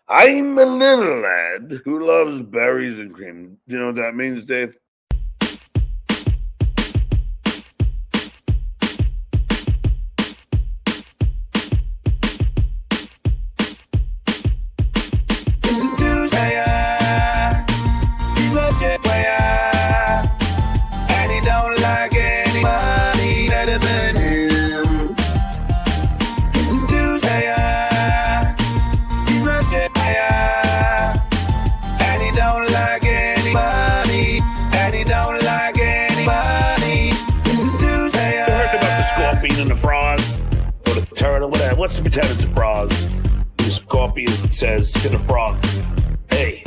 I'm a little lad who loves berries and cream. Do you know what that means, Dave? What's the pretend it's a frog? The scorpion says to the frog, hey.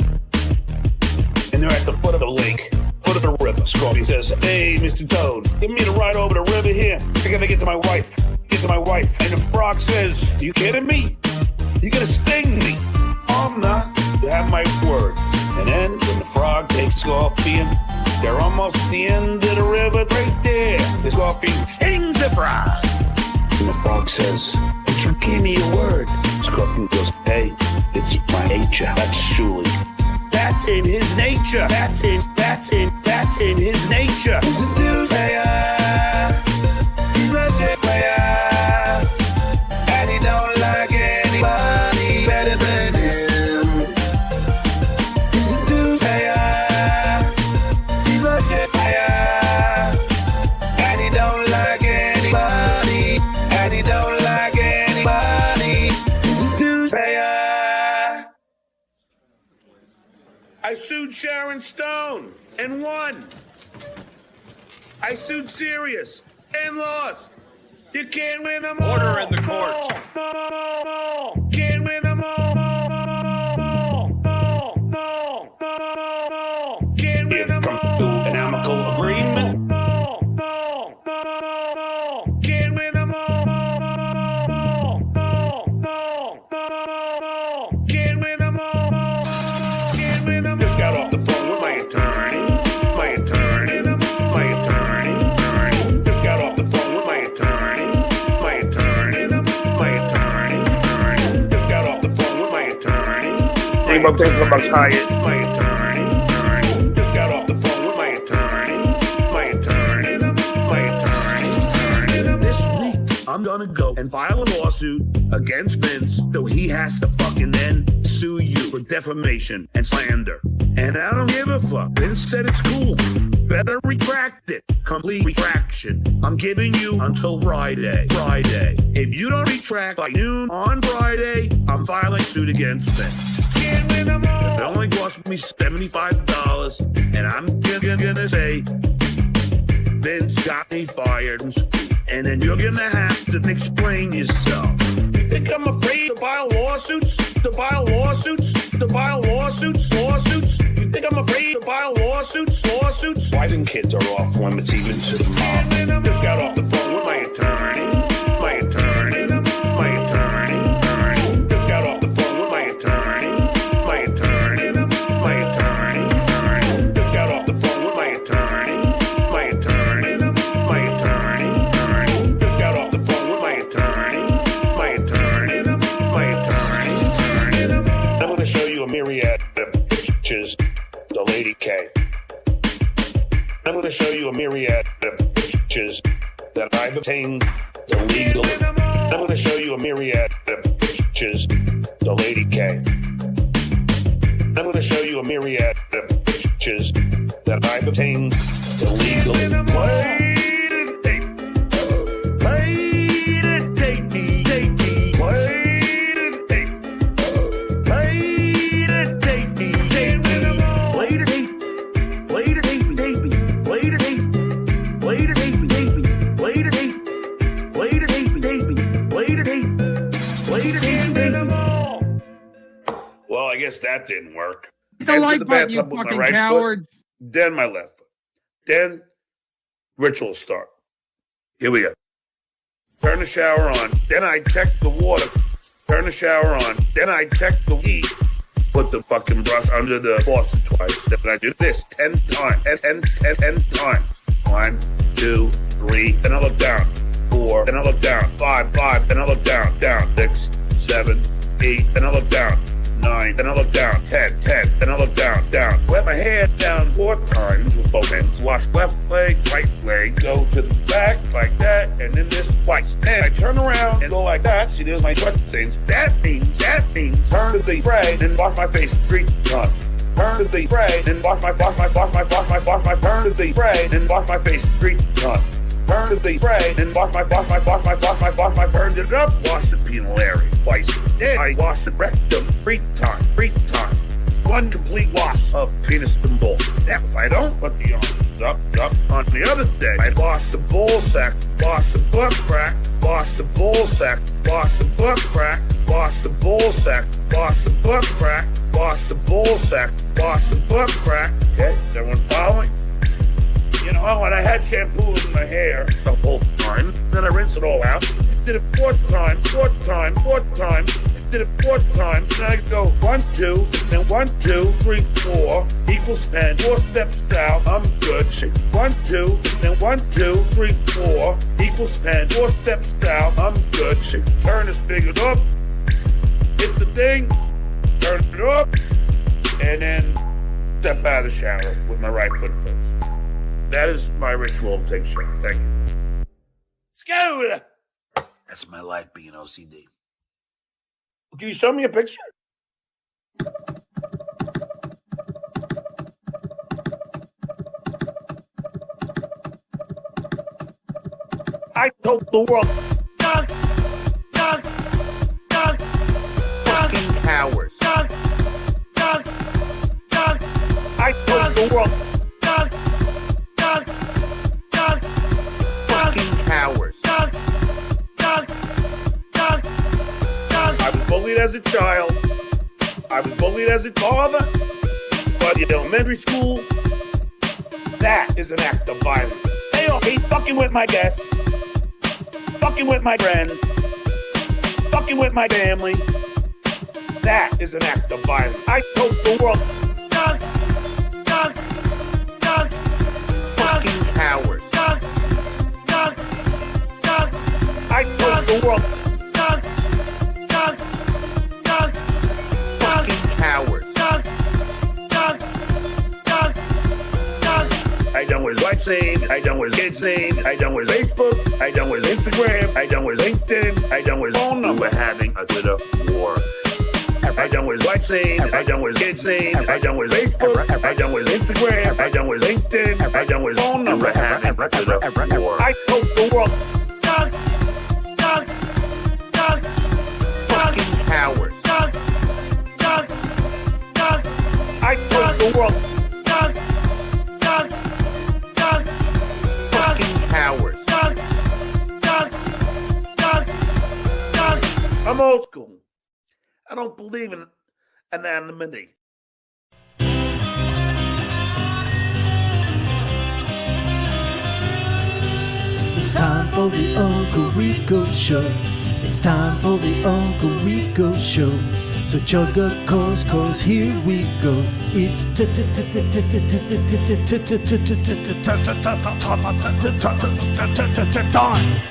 And they're at the foot of the lake, foot of the river. Scorpion says, hey, Mr. Toad, give me the ride over the river here. I gotta get to my wife. Get to my wife. And the frog says, you kidding me? You gonna sting me? I'm not. You have my word. And then when the frog takes Scorpion, they're almost at the end of the river right there. The Scorpion stings the frog. And the frog says, but you gave me a word. Scorpion goes, hey, it's my nature. That's Shuli. That's in his nature. That's in his nature. He's a Tuesdayer. He's a player. And he don't like anybody better than him. He's a Tuesdayer. He's a player. And he don't like anybody. And he don't like anybody. He's a Tuesdayer. I sued Sharon Stone and won. I sued Sirius and lost. You can't win them all. Order in the court. Can't win them all. Can't win them all. Come to an amicable agreement. Can't win them all. Can't win them all. Can't win them all. Just got off the phone with my attorney. My attorney. My attorney. Just got off the phone with my attorney. My attorney. My attorney. Just got off the phone with my attorney. My attorney. My attorney. Just got off the phone with my attorney. My attorney. My attorney. This week, I'm gonna go and file a lawsuit against Vince, so he has to fucking then sue you for defamation and slander. And I don't give a fuck. Vince said it's cool. Better retract it. Complete retraction. I'm giving you until Friday. If you don't retract by noon on Friday, I'm filing suit against Vince. It only cost me $75, and I'm gonna say Vince got me fired, and then you're gonna have to explain yourself. You think I'm afraid to file lawsuits? To file lawsuits? To file lawsuits? Lawsuits? You think I'm afraid to file lawsuits? Lawsuits? Driving kids are off limits even to the mob. Just got off the phone with my attorney. My attorney. My attorney. Just got off the phone with my attorney. My attorney. My attorney. Just got off the phone with my attorney. My attorney. My attorney. Just got off the phone with my attorney. My attorney. My attorney. I'm going to show you a myriad of pictures of Lady K. I'm going to show you a myriad of pictures that I've obtained illegally. I'm going to show you a myriad of pictures of Lady K. I'm going to show you a myriad of pictures that I've obtained illegally. Play the tape. Play the tape. Play the tape. Play the tape. Play the tape. Play the tape. Play the tape. Play the tape. Play the tape. Play the tape. Play the tape. Play the tape. Well, I guess that didn't work. The like button, you fucking cowards. Then my left foot. Then ritual start. Here we go. Turn the shower on. Then I check the water. Turn the shower on. Then I check the heat. Put the fucking brush under the faucet twice. Then I do this 10 times. 10 times. 1, 2, 3. Then I look down. 4. Then I look down. 5. Then I look down. 6, 7, 8. Then I look down. 9. Then I look down, 10, 10. Then I look down, down. Let my hand down 4 times with both hands. Wash left leg, right leg. Go to the back like that, and then this twice. Then I turn around and go like that. See, there's my sweat stains. That means turn to the spray and wash my face 3 times. Turn to the spray and wash my turn to the spray and wash my face 3 times. Turn to the spray and wash my turn it up, wash the penal area twice. Then I wash the rectum 3 times. 1 complete wash of penis and balls. Now, if I don't put the arms up on the other day, I wash the ball sack, wash the butt crack, wash the ball sack, wash the butt crack, wash the ball sack, wash the butt crack, wash the ball sack, wash the butt crack. Okay, is everyone following? You know, and I had shampoo in my hair the whole time. Then I rinse it all out. Did it 4 times. Did it 4 times. Then I go 1, 2, then 1, 2, 3, 4 equals 10. 4 steps down. I'm good. 1, 2, then 1, 2, 3, 4 equals 10. 4 steps down. I'm good. Turn the spigot up. Hit the thing. Turn it up. And then step out of the shower with my right foot first. That is my ritual of take shower. Thank you. Let's go. That's my life being OCD. Can you show me a picture? I told the world. Fucking cowards. I told the world. Fucking cowards. I was bullied as a child. I was bullied as a father. But in elementary school, that is an act of violence. Hey, he's fucking with my guests, fucking with my friends, fucking with my family. That is an act of violence. I told the world. Fucking cowards. I told the world. Fucking cowards. I done with life scene. I done with kids scene. I done with Facebook. I done with Instagram. I done with LinkedIn. I done with phone number having a Twitter war. I done with life scene. I done with kids scene. I done with Facebook. I done with Instagram. I done with LinkedIn. I done with phone number having a Twitter war. I told the world. Fucking cowards. I told the world. Fucking cowards. I'm old school. I don't believe in anonymity. It's time for the Uncle Rico Show. It's time for the Uncle Rico Show. So chug a course, cause here we go. It's time.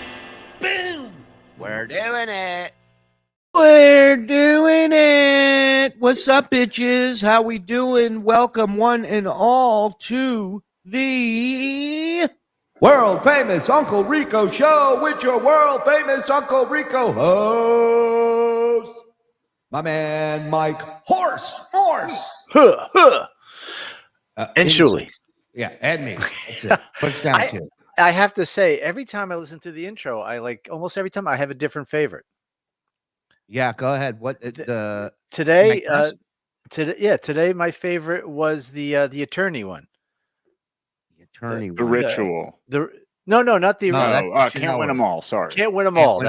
Boom! We're doing it. We're doing it. What's up, bitches? How we doing? Welcome one and all to the world famous Uncle Rico Show with your world famous Uncle Rico host, my man Mike Morse. And Shuli. Yeah, and me. That's it. Puts down to. I have to say, every time I listen to the intro, almost every time I have a different favorite. Yeah, go ahead. What today my favorite was the attorney one. The attorney the one. ritual. No, not the Can't win them all. Sorry. Can't win them all.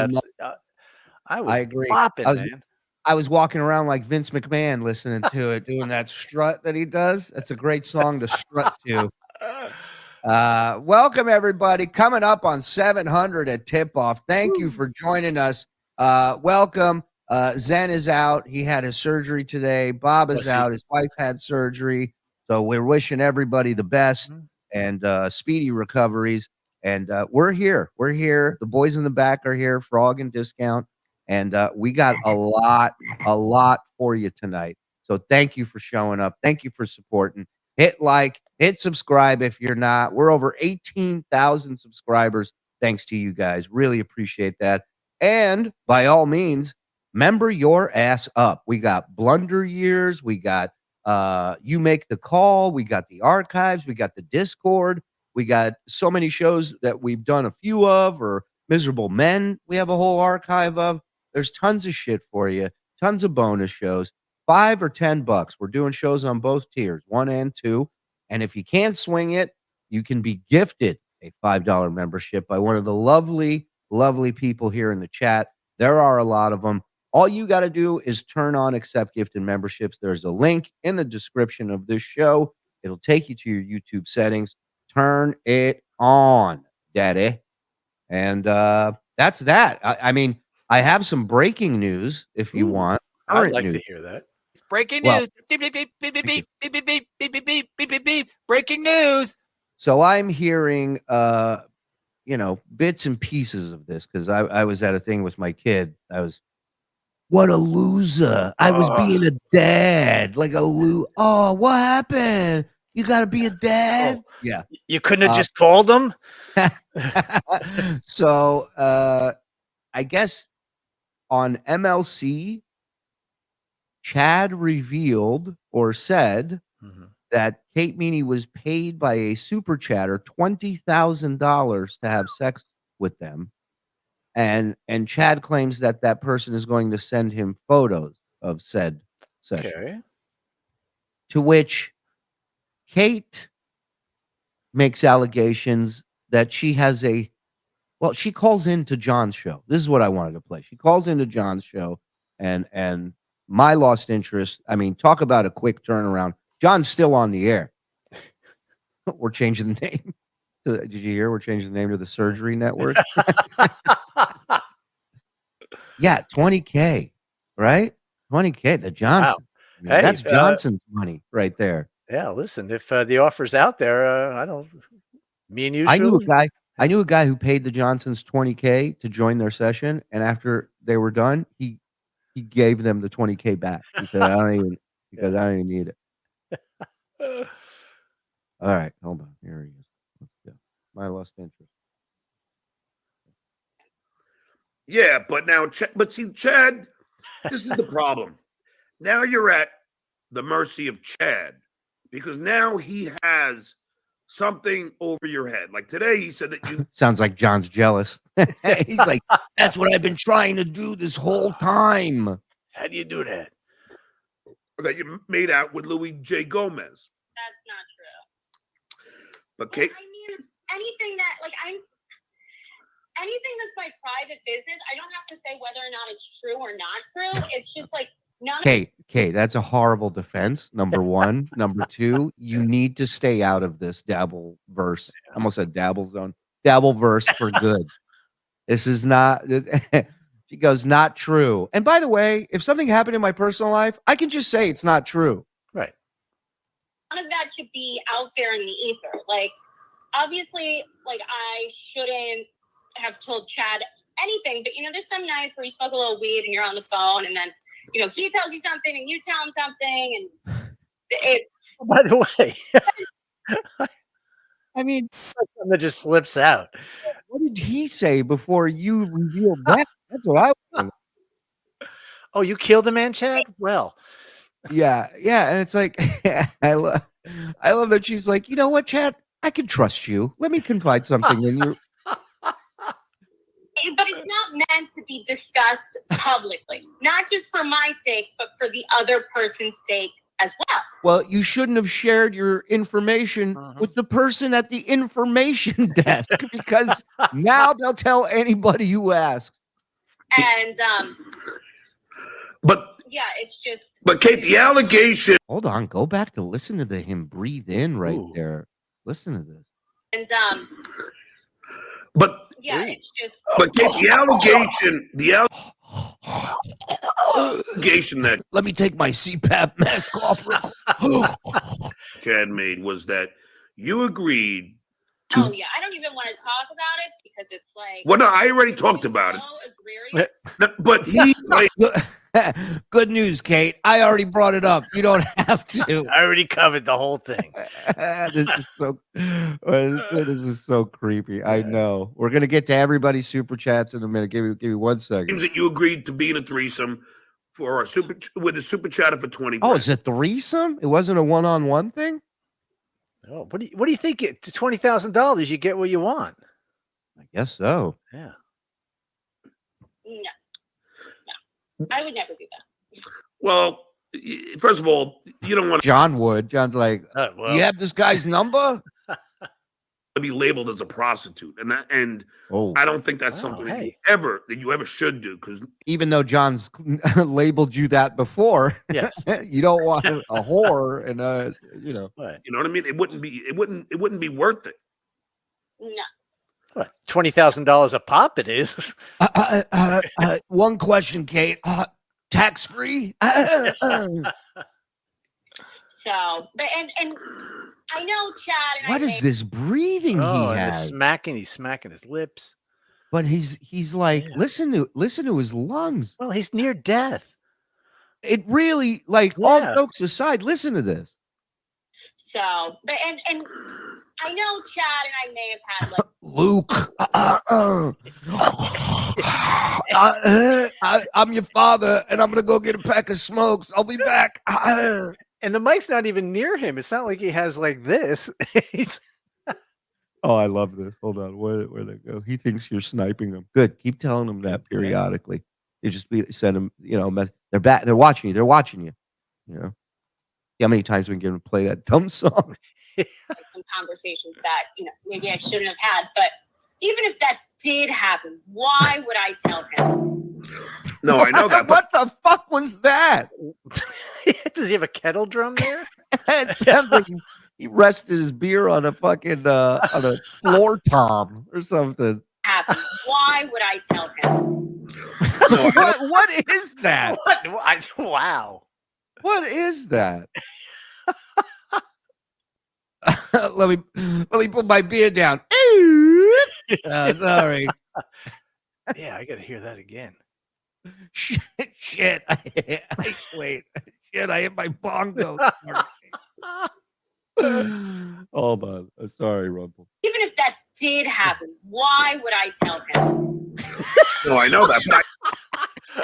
I agree. Man. I was walking around like Vince McMahon listening to it, doing that strut that he does. That's a great song to strut to. Welcome, everybody. Coming up on 700 at tip-off. Thank you for joining us. Welcome. Zen is out. He had his surgery today. Bob is out. His wife had surgery. So we're wishing everybody the best and speedy recoveries. And we're here. We're here. The boys in the back are here, Frog and Discount. And we got a lot for you tonight. So thank you for showing up. Thank you for supporting. Hit like, hit subscribe if you're not. We're over 18,000 subscribers. Thanks to you guys. Really appreciate that. And by all means, member your ass up. We got Blunder Years. We got You Make the Call. We got the archives. We got the Discord. We got so many shows that we've done a few of, or Miserable Men we have a whole archive of. There's tons of shit for you. Tons of bonus shows. $5 or $10. We're doing shows on both tiers, 1 and 2. And if you can't swing it, you can be gifted a $5 membership by one of the lovely people here in the chat. There are a lot of them. All you got to do is turn on accept gifted memberships. There's a link in the description of this show. It'll take you to your YouTube settings. Turn it on, daddy. And that's that. I mean, I have some breaking news if you want. I'd like to hear that. It's breaking news. Beep, beep, beep, beep, beep, beep, beep, beep, beep, beep, beep, beep, beep, beep, beep. Breaking news. So I'm hearing, bits and pieces of this because I was at a thing with my kid. What a loser. I was being a dad, like a Oh, what happened? You got to be a dad? Yeah. You couldn't have just called them? So I guess on MLC, Chad revealed or said that Kate Meany was paid by a super chatter $20,000 to have sex with them. And Chad claims that person is going to send him photos of said session. Okay. To which Kate makes allegations that she has she calls into John's show. This is what I wanted to play. She calls into John's show and my lost interest. I mean, talk about a quick turnaround. John's still on the air. We're changing the name. Did you hear? We're changing the name to the Surgery Network. Yeah, $20K, right? $20K. The Johnson. Wow. Hey, that's Johnson's money right there. Yeah, listen. If the offer's out there, I don't. Me and you. I knew a guy who paid the Johnsons $20K to join their session, and after they were done, he gave them the $20K back. He said, I don't even need it. All right, hold on. Here he is. Let's go. My lost interest. Yeah, but now, Chad, this is the problem. Now you're at the mercy of Chad because now he has something over your head. Like today, he said that you sounds like John's jealous. He's like, that's what I've been trying to do this whole time. How do you do that? That you made out with Louis J. Gomez. That's not true. But Kate, I mean, anything that's my private business, I don't have to say whether or not it's true or not true. It's just like none. Kate, that's a horrible defense. Number one. Number two, you need to stay out of this Dabbleverse. I almost said Dabble Zone. Dabbleverse for good. This is not. She goes, not true. And by the way, if something happened in my personal life, I can just say it's not true. Right. None of that should be out there in the ether. Like, obviously, like I shouldn't have told Chad anything, but there's some nights where you smoke a little weed and you're on the phone, and then he tells you something and you tell him something, and it's. By the way, I mean, something that just slips out. What did he say before you revealed that? That's what I was. Oh, you killed a man, Chad? Well, yeah, and it's like I love that she's like, you know what, Chad? I can trust you. Let me confide something in you. But it's not meant to be discussed publicly, not just for my sake, but for the other person's sake as well. Well, you shouldn't have shared your information with the person at the information desk because now they'll tell anybody who asks. And but yeah, it's just. But Kate, the allegation. Hold on, go back to listen to him breathe in right there. Listen to this. And but yeah, it's just. But Kate, the allegation that let me take my CPAP mask off. Chad made was that you agreed. Oh yeah, I don't even want to talk about it because it's like. Well, no, I already talked about it. dreary. No, but he like, Good news, Kate. I already brought it up. You don't have to. I already covered the whole thing. This is so creepy. I know. We're gonna get to everybody's super chats in a minute. Give me 1 second. seems that you agreed to be in a threesome for a super chatter for 20. Oh, it's a threesome? It wasn't a one-on-one thing? Oh, what do you think? To $20,000, you get what you want. I guess so. Yeah. No, I would never do that. Well, first of all, you don't want John would. John's like, you have this guy's number? to be labeled as a prostitute, and Oh, I don't think that's something that you ever should do, because even though John's labeled you that before, Yes. you don't want a whore, and you know. What? you know what I mean. It wouldn't be worth it. No. What? $20,000 a pop? It is. One question, Kate. Tax free? So, but and I know Chad. And What is this breathing he And has? he's smacking his lips. But he's like, listen to his lungs. Well, he's near death. It really, like, all jokes aside, listen to this. So, but and I know Chad and I may have had like Luke, I'm your father, and I'm gonna go get a pack of smokes. I'll be back. And the mic's not even near him. It's not like he has like this. Oh, I love this. Hold on, where they go? He thinks you're sniping him. Good, keep telling him that periodically. You just send him, they're back. They're watching you. They're watching you. You know. How many times we can get him to play that dumb song? some conversations that maybe I shouldn't have had. But even if that did happen, why would I tell him? No, I know that. What the fuck was that? Does he have a kettle drum there? He rested his beer on a fucking on a floor tom or something. Happen. Why would I tell him? No, what is that? Wow. What is that? let me put my beer down. Sorry. Yeah, I gotta hear that again. Shit. Wait. Shit, I hit my bongo. Hold on. Sorry, Rumple. Even if that did happen, why would I tell him? No, I know that. But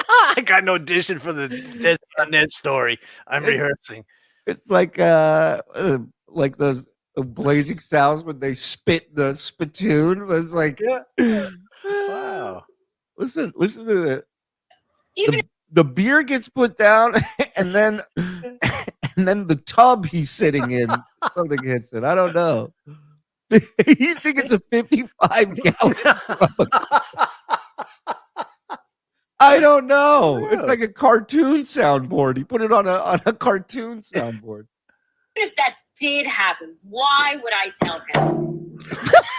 I got no audition for the Ned story. I'm rehearsing. It's like those blazing sounds when they spit the spittoon. It's like, Wow. Listen to it. Even The beer gets put down, and then the tub he's sitting in, something hits it. I don't know. You think it's a 55-gallon drum? I don't know. It's like a cartoon soundboard. He put it on a cartoon soundboard. if that did happen, why would I tell him?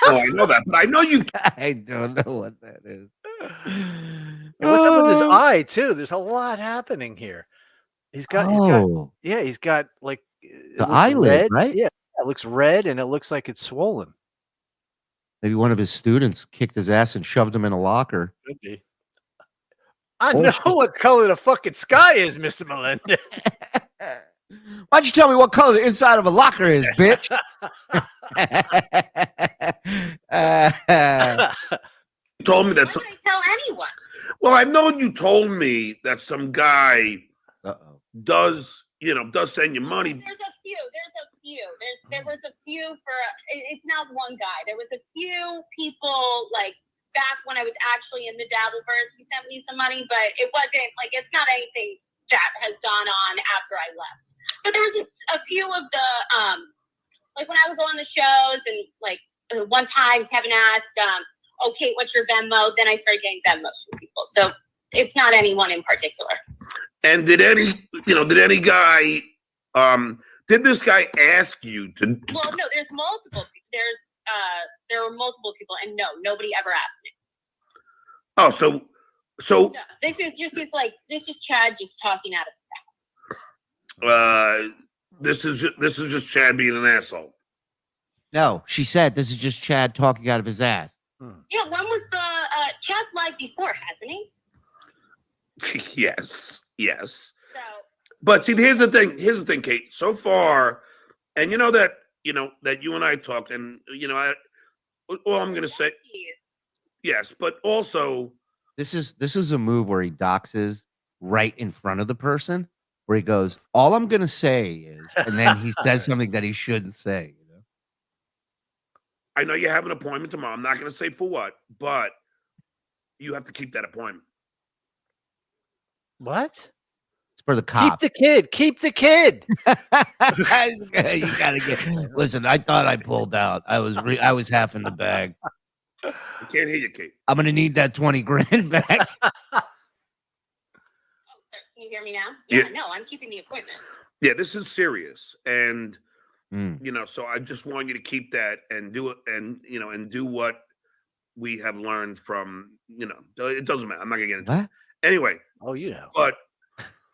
no, I know that. But I know you. I don't know what that is. And what's up with his eye too? There's a lot happening here. He's got like the eyelid, red. right? Yeah, it looks red and it looks like it's swollen. Maybe one of his students kicked his ass and shoved him in a locker. Could be. I know what color the fucking sky is, Mr. Melendez. Why'd you tell me what color the inside of a locker is, bitch? You told me that. Why would I tell anyone? Well, I know you told me that some guy does send you money. There's a few. There was a few for. It's not one guy. There was a few people like back when I was actually in the Dabbleverse who sent me some money, but it wasn't like it's not anything that has gone on after I left. But there was just a few of the like when I would go on the shows and like one time Kevin asked, "Oh, Kate, what's your Venmo?" Then I started getting Venmos from people. So it's not anyone in particular. And did any guy, did this guy ask you to? Well, no, there's multiple. There were multiple people, and no, nobody ever asked me. Oh, so No, this is Chad just talking out of his ass. This is just Chad being an asshole. No, she said this is just Chad talking out of his ass. Yeah, when was the Chad's live before, hasn't he? Yes. So, But see, here's the thing, Kate. So far, and you know that you and I talked, and all I'm gonna say, yes, but also This is a move where he doxes right in front of the person, where he goes, "All I'm gonna say is," and then he says something that he shouldn't say. I know you have an appointment tomorrow. I'm not gonna say for what, but you have to keep that appointment. What? It's for the cop. Keep the kid. You gotta get. Listen, I thought I pulled out. I was half in the bag. I can't hear you, Kate. I'm gonna need that 20 grand back. Can you hear me now? Yeah. No, I'm keeping the appointment. Yeah, this is serious, and Mm. so I just want you to keep that and do it, and and do what we have learned from. It doesn't matter. I'm not gonna get into it. What? Anyway. Oh, you know. But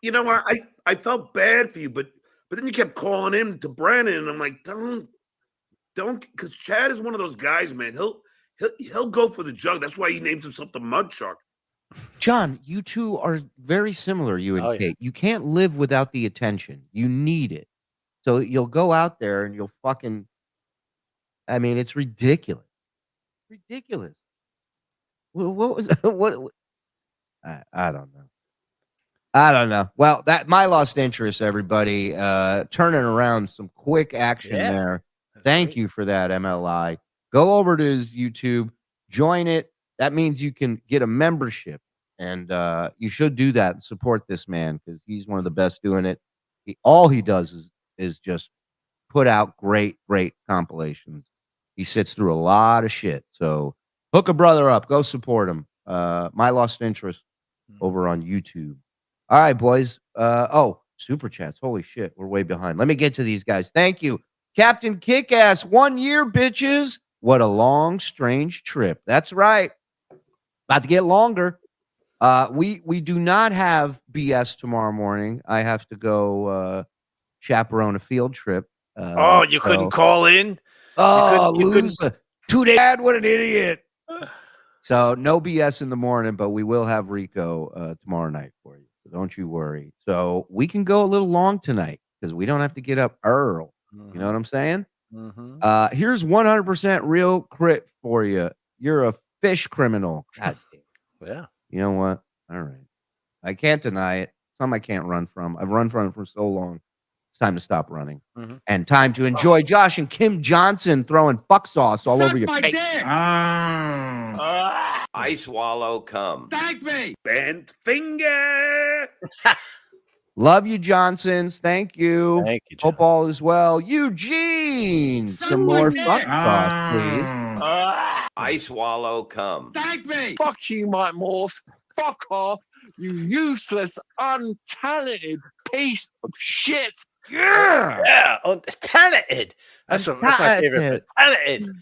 you know what? I felt bad for you, but then you kept calling him to Brennan, and I'm like, don't, because Chad is one of those guys, man. He'll go for the jug. That's why he names himself the Mud Shark. John, you two are very similar, you and Kate. You can't live without the attention. You need it. So you'll go out there and you'll fucking, I mean, it's ridiculous. Ridiculous. What was, what? I don't know. I don't know. Well, my lost interest, everybody. Turning around some quick action there. Thank you for that, MLI. Go over to his YouTube, join it. That means you can get a membership, and you should do that and support this man because he's one of the best doing it. All he does is just put out great compilations. He sits through a lot of shit. So hook a brother up. Go support him. My lost interest over on YouTube. All right, boys. Super chats. Holy shit. We're way behind. Let me get to these guys. Thank you. Captain Kickass, 1 year, bitches. What a long, strange trip. That's right. About to get longer. We do not have BS tomorrow morning. I have to go chaperone a field trip. You couldn't call in? You couldn't. 2 days. Dad, what an idiot. So no BS in the morning, but we will have Rico tomorrow night for you. So don't you worry. So we can go a little long tonight because we don't have to get up early. You know what I'm saying? Mm-hmm. Here's 100% real crit for you. You're a fish criminal. God damn. Yeah. You know what? All right. I can't deny it. Some I can't run from. I've run from it for so long. It's time to stop running. Mm-hmm. And time to enjoy Josh and Kim Johnson throwing fuck sauce all over your my face. dick. I swallow cum. Thank me. Bent finger. Love you, Johnsons. Thank you. Thank you, Hope all is well. Eugene, some more fuck sauce, please. I swallow cum. Thank me. Fuck you, Mike Morse. Fuck off, you useless, untalented piece of shit. Yeah. Yeah. Oh, talented. That's my favorite. Talented.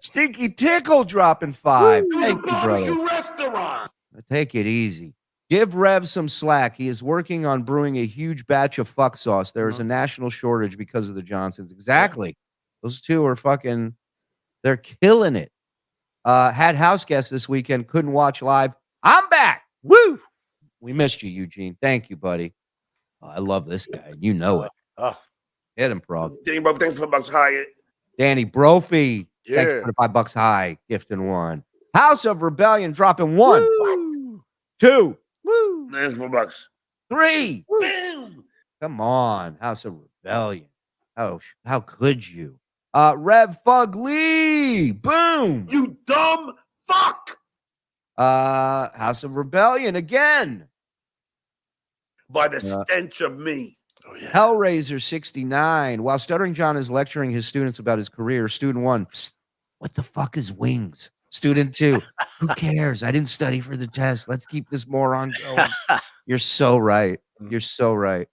Stinky Tickle dropping 5. Thank you, brother. Restaurant. Take it easy. Give Rev some slack. He is working on brewing a huge batch of fuck sauce. There is a national shortage because of the Johnsons. Exactly. Those two are fucking, they're killing it. Had house guests this weekend. Couldn't watch live. I'm back. Woo. We missed you, Eugene. Thank you, buddy. Oh, I love this guy. You know it. Oh. Hit him, Frog. Danny Bro, thanks for $5 high. Danny Brophy. Yeah. Thanks for the $5 high. Gifting 1. House of Rebellion dropping 1. Woo. 2. Woo. Thanks for $4. 3. Boom. Come on, House of Rebellion. How could you? Rev Fug Lee. Boom. You dumb fuck. House of Rebellion again. By the stench of me. Oh, yeah. Hellraiser 69. While Stuttering John is lecturing his students about his career, student 1, psst, what the fuck is wings? Student 2, who cares? I didn't study for the test. Let's keep this moron going. You're so right. You're so right.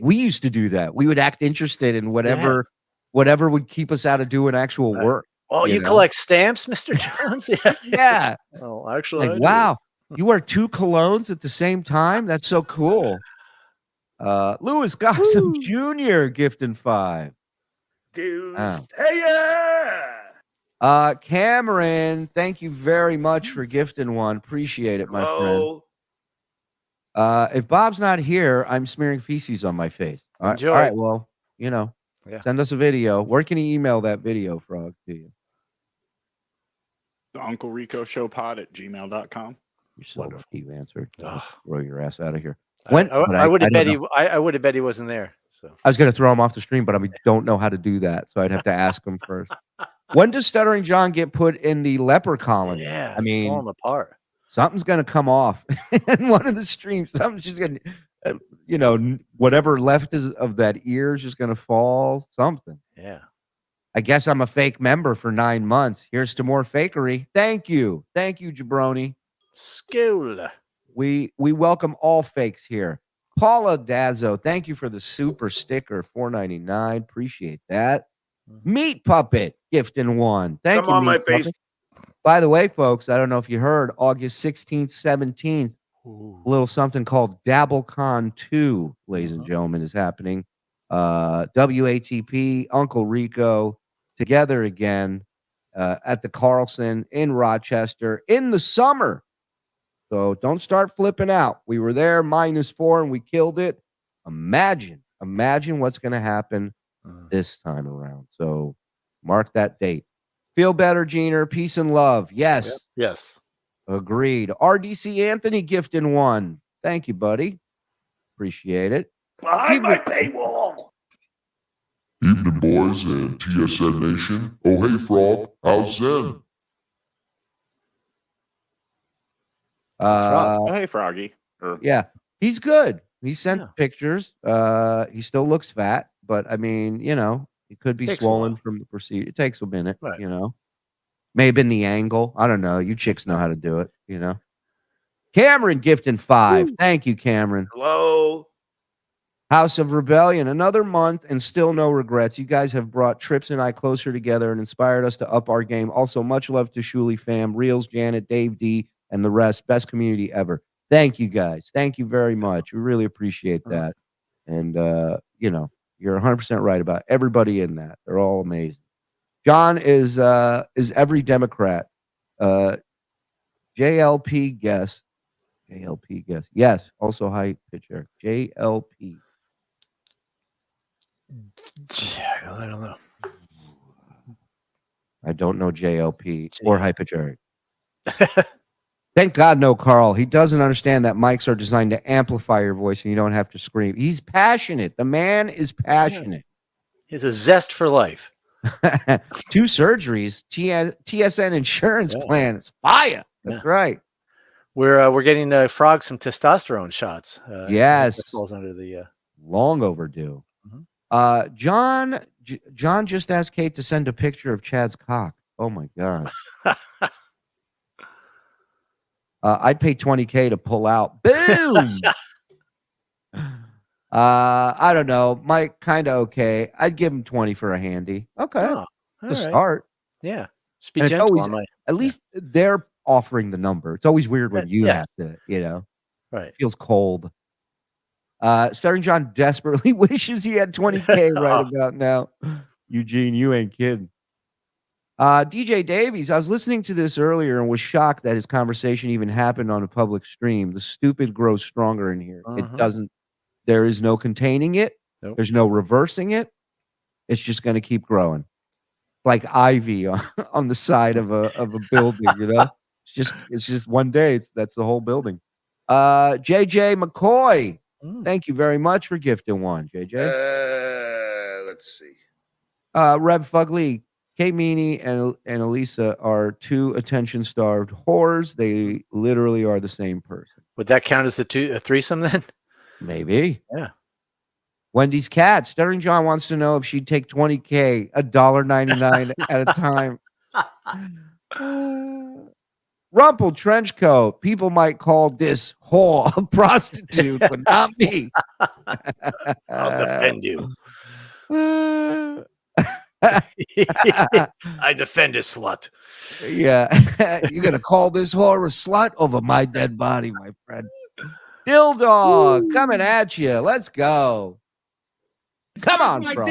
We used to do that. We would act interested in whatever would keep us out of doing actual work. Oh, you collect stamps, Mr. Jones? Yeah. Yeah. Well, actually, Like, wow. You wear 2 colognes at the same time? That's so cool. Louis Gossam Jr. gifting 5. Dude. Oh. Hey, Cameron, thank you very much for gifting one. Appreciate it, my friend. If Bob's not here, I'm smearing feces on my face. Enjoy. All right, well, send us a video. Where can he email that video, Frog, to you? The Uncle Rico Show pod at gmail.com. You're so lucky you answered. Throw your ass out of here. I would have bet I would have bet he wasn't there. So I was going to throw him off the stream, but I don't know how to do that, so I'd have to ask him first. When does Stuttering John get put in the leper colony? Yeah, I mean, falling apart. Something's going to come off in one of the streams. Something's just going to, whatever left of that ear is just going to fall. Something. Yeah. I guess I'm a fake member for 9 months. Here's to more fakery. Thank you, Jabroni. School. We welcome all fakes here. Paula Dazzo, thank you for the super sticker, $4.99. Appreciate that. Meat Puppet, gifting one. Thank you, Meat Puppet. By the way, folks, I don't know if you heard, August 16th, 17th, a little something called DabbleCon 2, ladies and gentlemen, is happening. WATP, Uncle Rico, together again at the Carlson in Rochester in the summer. So don't start flipping out. We were there -4 and we killed it. Imagine what's going to happen this time around. So mark that date. Feel better, Jeaner. Peace and love. Yes. Yes. Agreed. RDC Anthony gifting one. Thank you, buddy. Appreciate it. Behind my paywall. Evening, boys and TSN Nation. Oh, hey, Frog. How's Zen? Hey, Froggy. Yeah, he's good. He sent pictures. He still looks fat, but I mean, he could be swollen from the procedure. It takes a minute, May have been the angle. I don't know. You chicks know how to do it, Cameron gifting 5. Woo. Thank you, Cameron. Hello. House of Rebellion, another month and still no regrets. You guys have brought Trips and I closer together and inspired us to up our game. Also, much love to Shuli fam, Reels, Janet, Dave D, and the rest. Best community ever. Thank you, guys. Thank you very much. We really appreciate that. And, you're 100% right about everybody in that. They're all amazing. John is every Democrat. JLP guest. Yes, also high pitcher. JLP. I don't know. I don't know JLP or hypogeric. Thank God, no Karl. He doesn't understand that mics are designed to amplify your voice and you don't have to scream. He's passionate. The man is passionate. He has a zest for life. 2 surgeries. TSN insurance plan. It's fire. That's right. We're getting Frog some testosterone shots. Yes. That falls under the long overdue. John just asked Kate to send a picture of Chad's cock. Oh my God. I'd pay $20K to pull out. Boom. I don't know. Mike, kind of okay. I'd give him 20 for a handy. Okay. To start. Yeah. At least they're offering the number. It's always weird when you have to, Right. It feels cold. Stuttering John desperately wishes he had 20K right about now. Eugene, you ain't kidding. DJ Davies, I was listening to this earlier and was shocked that his conversation even happened on a public stream. The stupid grows stronger in here. It doesn't. There is no containing it. Nope. There's no reversing it. It's just going to keep growing, like ivy on the side of a building. It's just one day. That's the whole building. JJ McCoy, thank you very much for gifting one, JJ. Let's see. Rev Fugly, Kate Meany and Elisa are 2 attention-starved whores. They literally are the same person. Would that count as a threesome then? Maybe. Yeah. Wendy's cat. Stuttering John wants to know if she'd take $20K, $1.99 at a time. Rumple trench coat. People might call this whore a prostitute, but not me. I'll defend you. I defend a slut. Yeah. You're going to call this whore a slut over my dead body, my friend. Dill Dog coming at you. Let's go. Come on, Frog.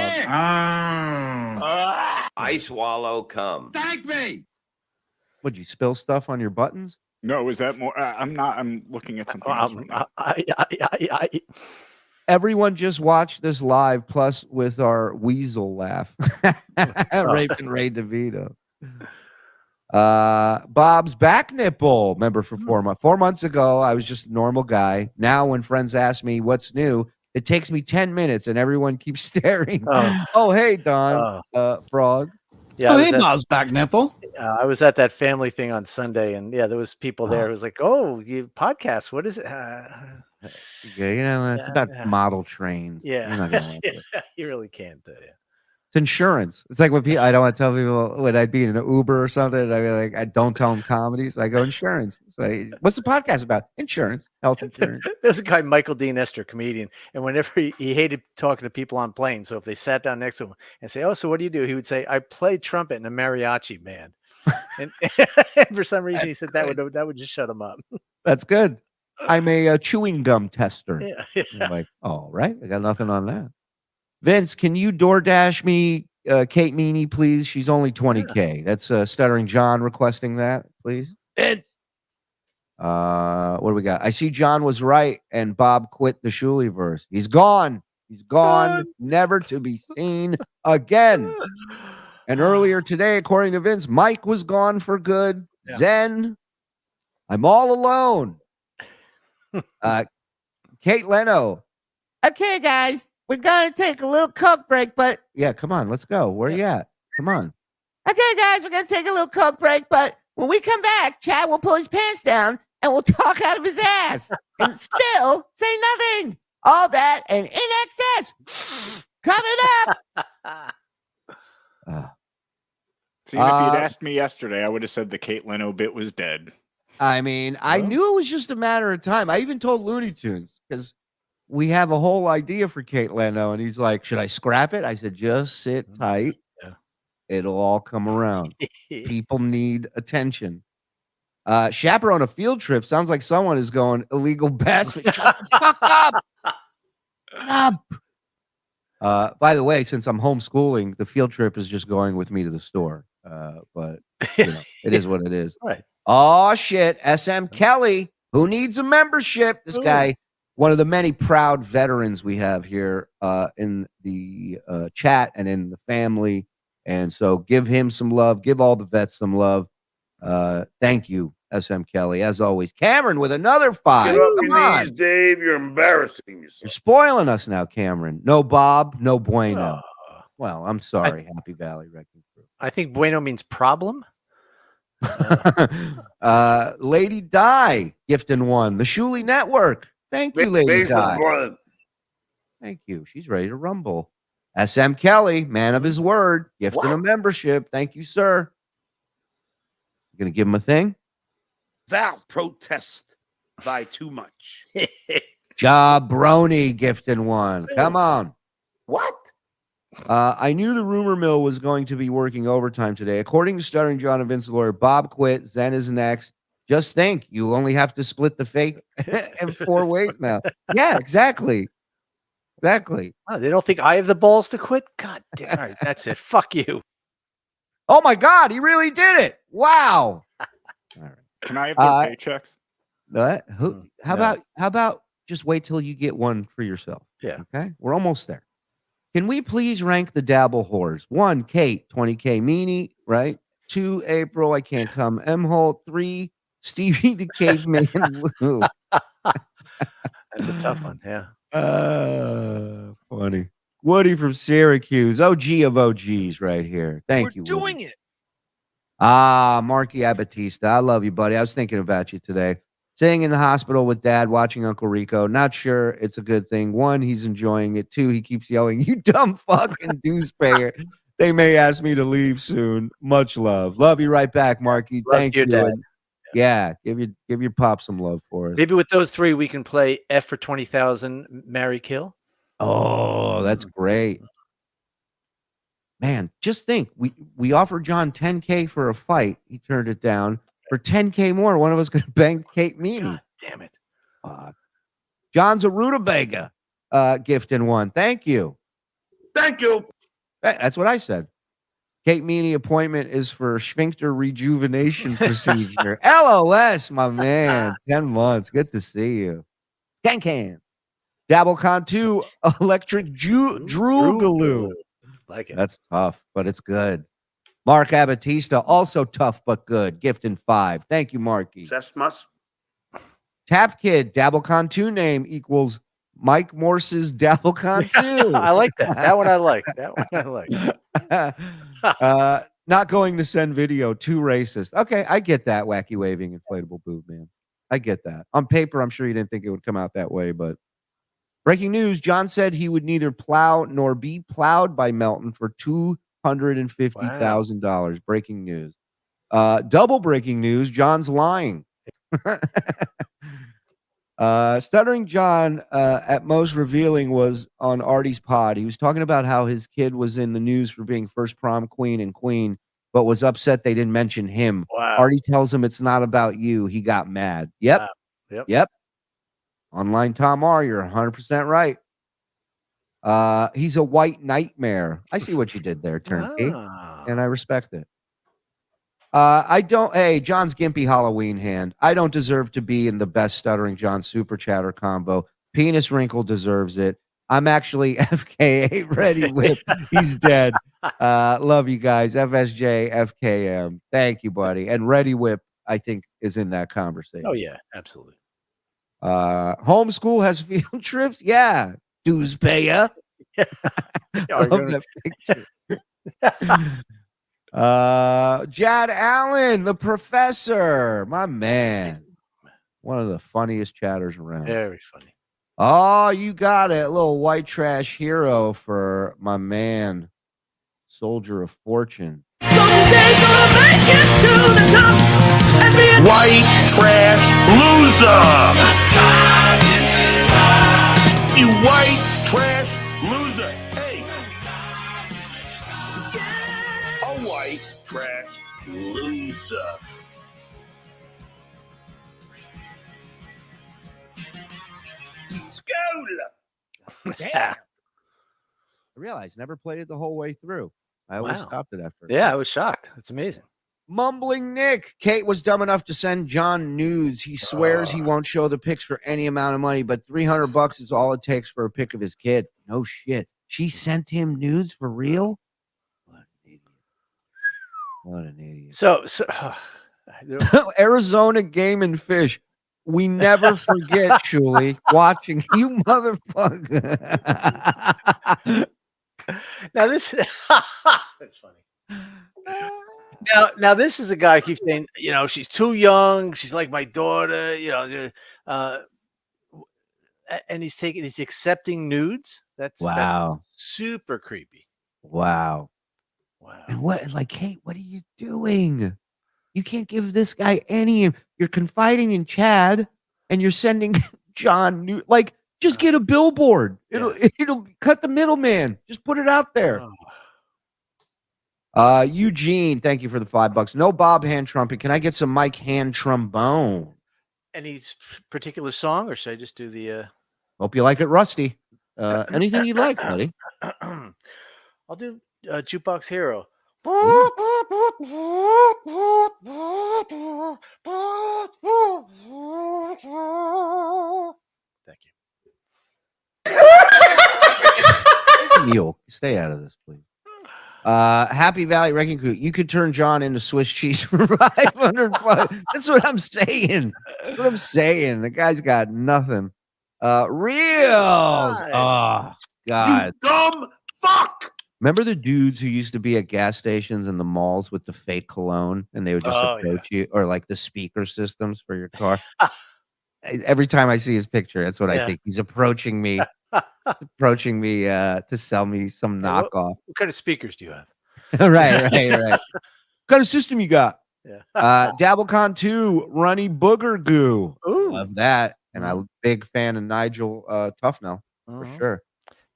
I swallow cum. Thank me. Would you spill stuff on your buttons? No, is that more? I'm not. I'm looking at something else right now. Everyone just watch this live, plus with our weasel laugh. Rape and Ray DeVito. Bob's back nipple. Remember for 4 months. 4 months ago, I was just a normal guy. Now, when friends ask me what's new, it takes me 10 minutes, and everyone keeps staring. Oh, hey, Don, Frog. Yeah, hey, Bob's back nipple. I was at that family thing on Sunday, and yeah, there was people there. It was like, "Oh, you podcast? What is it?" Yeah, it's about model trains. Yeah, You're not gonna like it. You really can't. It's insurance. It's like when people, I don't want to tell people when I'd be in an Uber or something. I'd be like, I don't tell them comedies. I go insurance. It's like, what's the podcast about? Insurance, health insurance. There's a guy, Michael Dean Esther, comedian, and whenever he hated talking to people on planes. So if they sat down next to him and say, "Oh, so what do you do?" He would say, "I play trumpet in a mariachi band." And for some reason, he said that would just shut him up. That's good. I'm a chewing gum tester. Yeah. I'm like, all right, I got nothing on that. Vince, can you DoorDash me Kate Meany, please? She's only 20K. That's Stuttering John requesting that, please. Vince. What do we got? I see John was right, and Bob quit the Shuli verse. He's gone. He's gone, never to be seen again. And earlier today, according to Vince, Mike was gone for good. Yeah. Zen, I'm all alone. Kate Leno. Okay, guys, we're going to take a little coke break, but yeah, come on, let's go. Where are you at? Come on. Okay, guys, we're going to take a little coke break, but when we come back, Chad will pull his pants down and we'll talk out of his ass and still say nothing. All that and in excess coming up. See, if you'd asked me yesterday, I would have said the Kate Leno bit was dead. I mean, I knew it was just a matter of time. I even told Looney Tunes because we have a whole idea for Kate Leno, and he's like, "Should I scrap it?" I said, "Just sit tight. Yeah. It'll all come around. People need attention." Chaperone a field trip sounds like someone is going illegal bass. Shut the fuck up! Shut up. By the way, since I'm homeschooling, the field trip is just going with me to the store. But you know, it is what it is. Right. Oh shit, SM Kelly, who needs a membership? This guy, one of the many proud veterans we have here in the chat and in the family. And so give him some love, give all the vets some love. Thank you, SM Kelly, as always. Cameron with another 5. Get up Come your on. knees, Dave. You're embarrassing yourself. You're spoiling us now, Cameron. No Bob, no bueno. Well, I'm sorry, Happy Valley Wrecking Crew. I think bueno means problem. Lady Di gifting 1. The Shuli Network. Thank you, Lady Di. Thank you. She's ready to rumble. SM Kelly, man of his word, gifting a membership. Thank you, sir. You gonna give him a thing? Thou protest thy too much. Jabroni gifting 1. Come on. What? I knew the rumor mill was going to be working overtime today. According to Stuttering John and Vince's lawyer, Bob quit. Zen is next. Just think, you only have to split the fake in 4 ways now. Yeah, exactly. Exactly. Oh, they don't think I have the balls to quit? God damn. All right, that's it. Fuck you. Oh my God, he really did it. Wow. All right. Can I have their paychecks? What? How about just wait till you get one for yourself? Yeah. Okay. We're almost there. Can we please rank the dabble whores? 1, Kate, 20K Meanie, right? 2, April, I can't come. M Holt. 3, Stevie the Caveman Lou. That's a tough one. Yeah. Funny. Woody from Syracuse. OG of OGs right here. Thank you. We're doing Woody. it. Marky Abatista. I love you, buddy. I was thinking about you today. Staying in the hospital with Dad, watching Uncle Rico. Not sure it's a good thing. 1, he's enjoying it. 2, he keeps yelling, "You dumb fucking deucepayer." They may ask me to leave soon. Much love. Love you right back, Marky. Thank you. Dad. Yeah, give your pop some love for us. Maybe with those 3, we can play F for 20,000, marry, kill. Oh, that's great. Man, just think, we offered John 10K for a fight. He turned it down. For 10K more, one of us could have banged Kate Meany. God damn it. John's a rutabaga gift in 1. Thank you. Thank you. That's what I said. Kate Meany appointment is for sphincter rejuvenation procedure. LOS, my man. 10 months. Good to see you. Can. Dabblecon 2, electric drool. Like it. That's tough, but it's good. Mark Abatista, also tough but good. Gift in 5. Thank you, Marky. Sesmus. Tap Kid, Dabblecon 2 name equals Mike Morse's Dabblecon 2. I like that. That one I like. Not going to send video. Too racist. Okay, I get that. Wacky waving inflatable boob, man. I get that. On paper, I'm sure you didn't think it would come out that way, but breaking news, John said he would neither plow nor be plowed by Melton for $250,000. Breaking news. Double breaking news, John's lying. Stuttering John, at most revealing, was on Artie's pod. He was talking about how his kid was in the news for being first prom queen, but was upset they didn't mention him. Wow. Artie tells him it's not about you. He got mad. Yep. Wow. Yep. Online Tom R, you're 100% right. He's a white nightmare. I see what you did there, Turnkey, and I respect it. John's gimpy Halloween hand. I don't deserve to be in the best Stuttering John super chatter combo. Penis Wrinkle deserves it. I'm actually FKA Ready Whip. He's dead. Love you guys. FSJ, FKM. Thank you, buddy. And Ready Whip, I think, is in that conversation. Oh, yeah, absolutely. Homeschool has field trips. Yeah. Dues payer. I love that picture. Jad Allen, the professor, my man, one of the funniest chatters around. Very funny. Oh, you got it. A little white trash hero for my man, Soldier of Fortune. Someday gonna make it to the top and be a white trash loser. You white trash loser. Hey. A white trash loser. Yeah. I realized never played it the whole way through. I always stopped it after. Yeah, I was shocked. It's amazing. Mumbling Nick. Kate was dumb enough to send John nudes. He swears he won't show the pics for any amount of money, but $300 is all it takes for a pic of his kid. No shit. She sent him nudes for real? What an idiot. So Arizona Game and Fish. We never forget, Shuli, watching you motherfucker. Now this that's funny. Now this is a guy who keeps saying, she's too young, she's like my daughter, and he's accepting nudes. That's super creepy. Wow. And Kate, what are you doing? You can't give this guy any. You're confiding in Chad, and you're sending John nude. Just get a billboard. It'll cut the middleman. Just put it out there. Eugene, thank you for the $5. No Bob hand trumpet. Can I get some Mike hand trombone? Any particular song, or should I just do the? Hope you like it, Rusty. Anything you like, buddy. I'll do Jukebox Hero. Thank you. Mule, stay out of this, please. Happy Valley Wrecking Crew. You could turn John into Swiss cheese for $500. That's what I'm saying. The guy's got nothing. Reels. Oh, God. You dumb fuck. Remember the dudes who used to be at gas stations and the malls with the fake cologne, and they would just approach you, or the speaker systems for your car? Every time I see his picture, that's what I think. He's approaching me, to sell me some knockoff. What kind of speakers do you have? Right. What kind of system you got? Yeah. Dabblecon 2, Runny Booger Goo. Ooh. Love that. And I'm a big fan of Nigel Tufnell, for sure.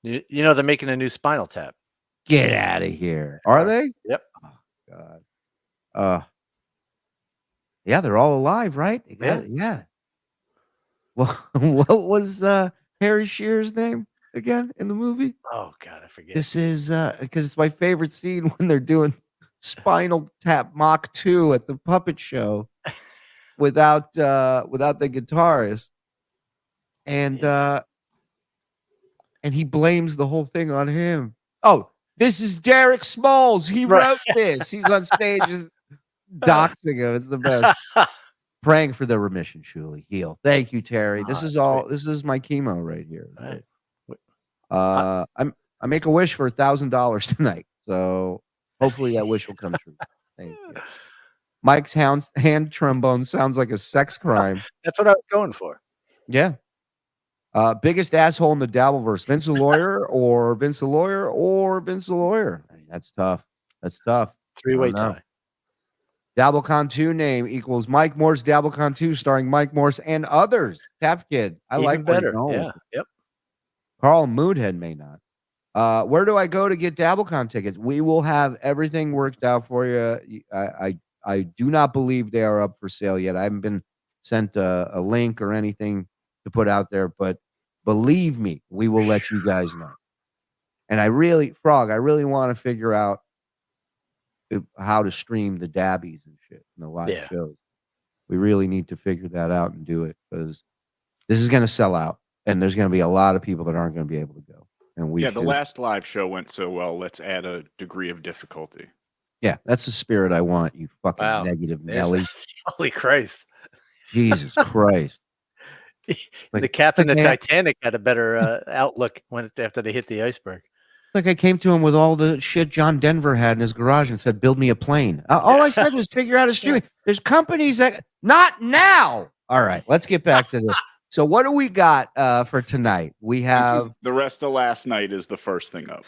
They're making a new Spinal Tap. Get out of here. Are they? Yep. Oh, God. Yeah, they're all alive, right? Yeah. Well, what was Harry Shearer's name again in the movie? Oh, God, I forget. This is because it's my favorite scene when they're doing Spinal Tap Mach 2 at the puppet show without the guitarist, and he blames the whole thing on him. Oh, this is Derek Smalls. He Right. wrote this. He's on stage just doxing him. It's the best. Praying for the remission, Shuli. Heal. Thank you, Terry. This is all. sweet. This is my chemo right here. Right. I make a wish for $1,000 tonight, so hopefully that wish will come true. Thank you. Mike's hand trombone sounds like a sex crime. That's what I was going for. Yeah. Biggest asshole in the Dabbleverse, Vince the Lawyer or Vince the Lawyer or Vince the Lawyer. I mean, that's tough. That's tough. Three-way I don't know. tie. DabbleCon 2 name equals Mike Morse DabbleCon 2 starring Mike Morse and others. Tap Kid. I Even like where he's better. going Yeah. with it. Yep. Carl Moodhead may not. Where do I go to get DabbleCon tickets? We will have everything worked out for you. I do not believe they are up for sale yet. I haven't been sent a link or anything to put out there, but believe me, we will let you guys know. And I really want to figure out how to stream the dabbies and shit in the live shows. We really need to figure that out and do it, because this is going to sell out, and there's going to be a lot of people that aren't going to be able to go. And the last live show went so well. Let's add a degree of difficulty. Yeah, that's the spirit I want. You fucking negative Nelly. Holy Christ! Jesus Christ! The captain of Titanic had a better outlook after they hit the iceberg. Like I came to him with all the shit John Denver had in his garage and said, "Build me a plane." All I said was figure out a streaming. There's companies that not now. All right, let's get back to this. So what do we got for tonight? We have the rest of last night is the first thing up.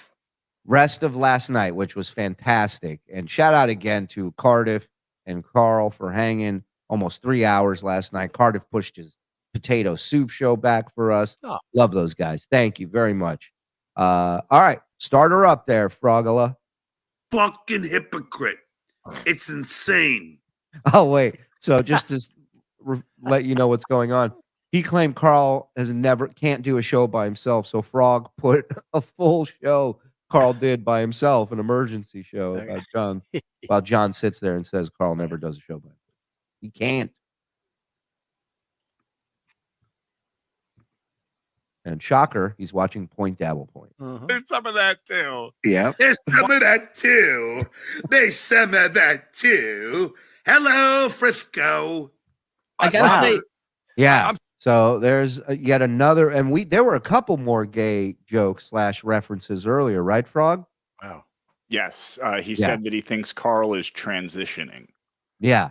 Rest of last night, which was fantastic. And shout out again to Cardiff and Karl for hanging almost 3 hours last night. Cardiff pushed his potato soup show back for us. Oh. Love those guys. Thank you very much. All right, start her up there, Frogula. Fucking hypocrite. It's insane. Oh, wait. So just to let you know what's going on, he claimed Karl can't do a show by himself. So Frog put a full show Karl did by himself, an emergency show about John, while John sits there and says Karl never does a show by himself. He can't. And shocker, he's watching Point Dabble Point. There's some of that too. Yeah. There's some of that too. There's some of that too. Hello, Frisco. I gotta say, yeah. So there's yet another, and there were a couple more gay jokes / references earlier, right, Frog? Wow. Yes, he said that he thinks Karl is transitioning. Yeah.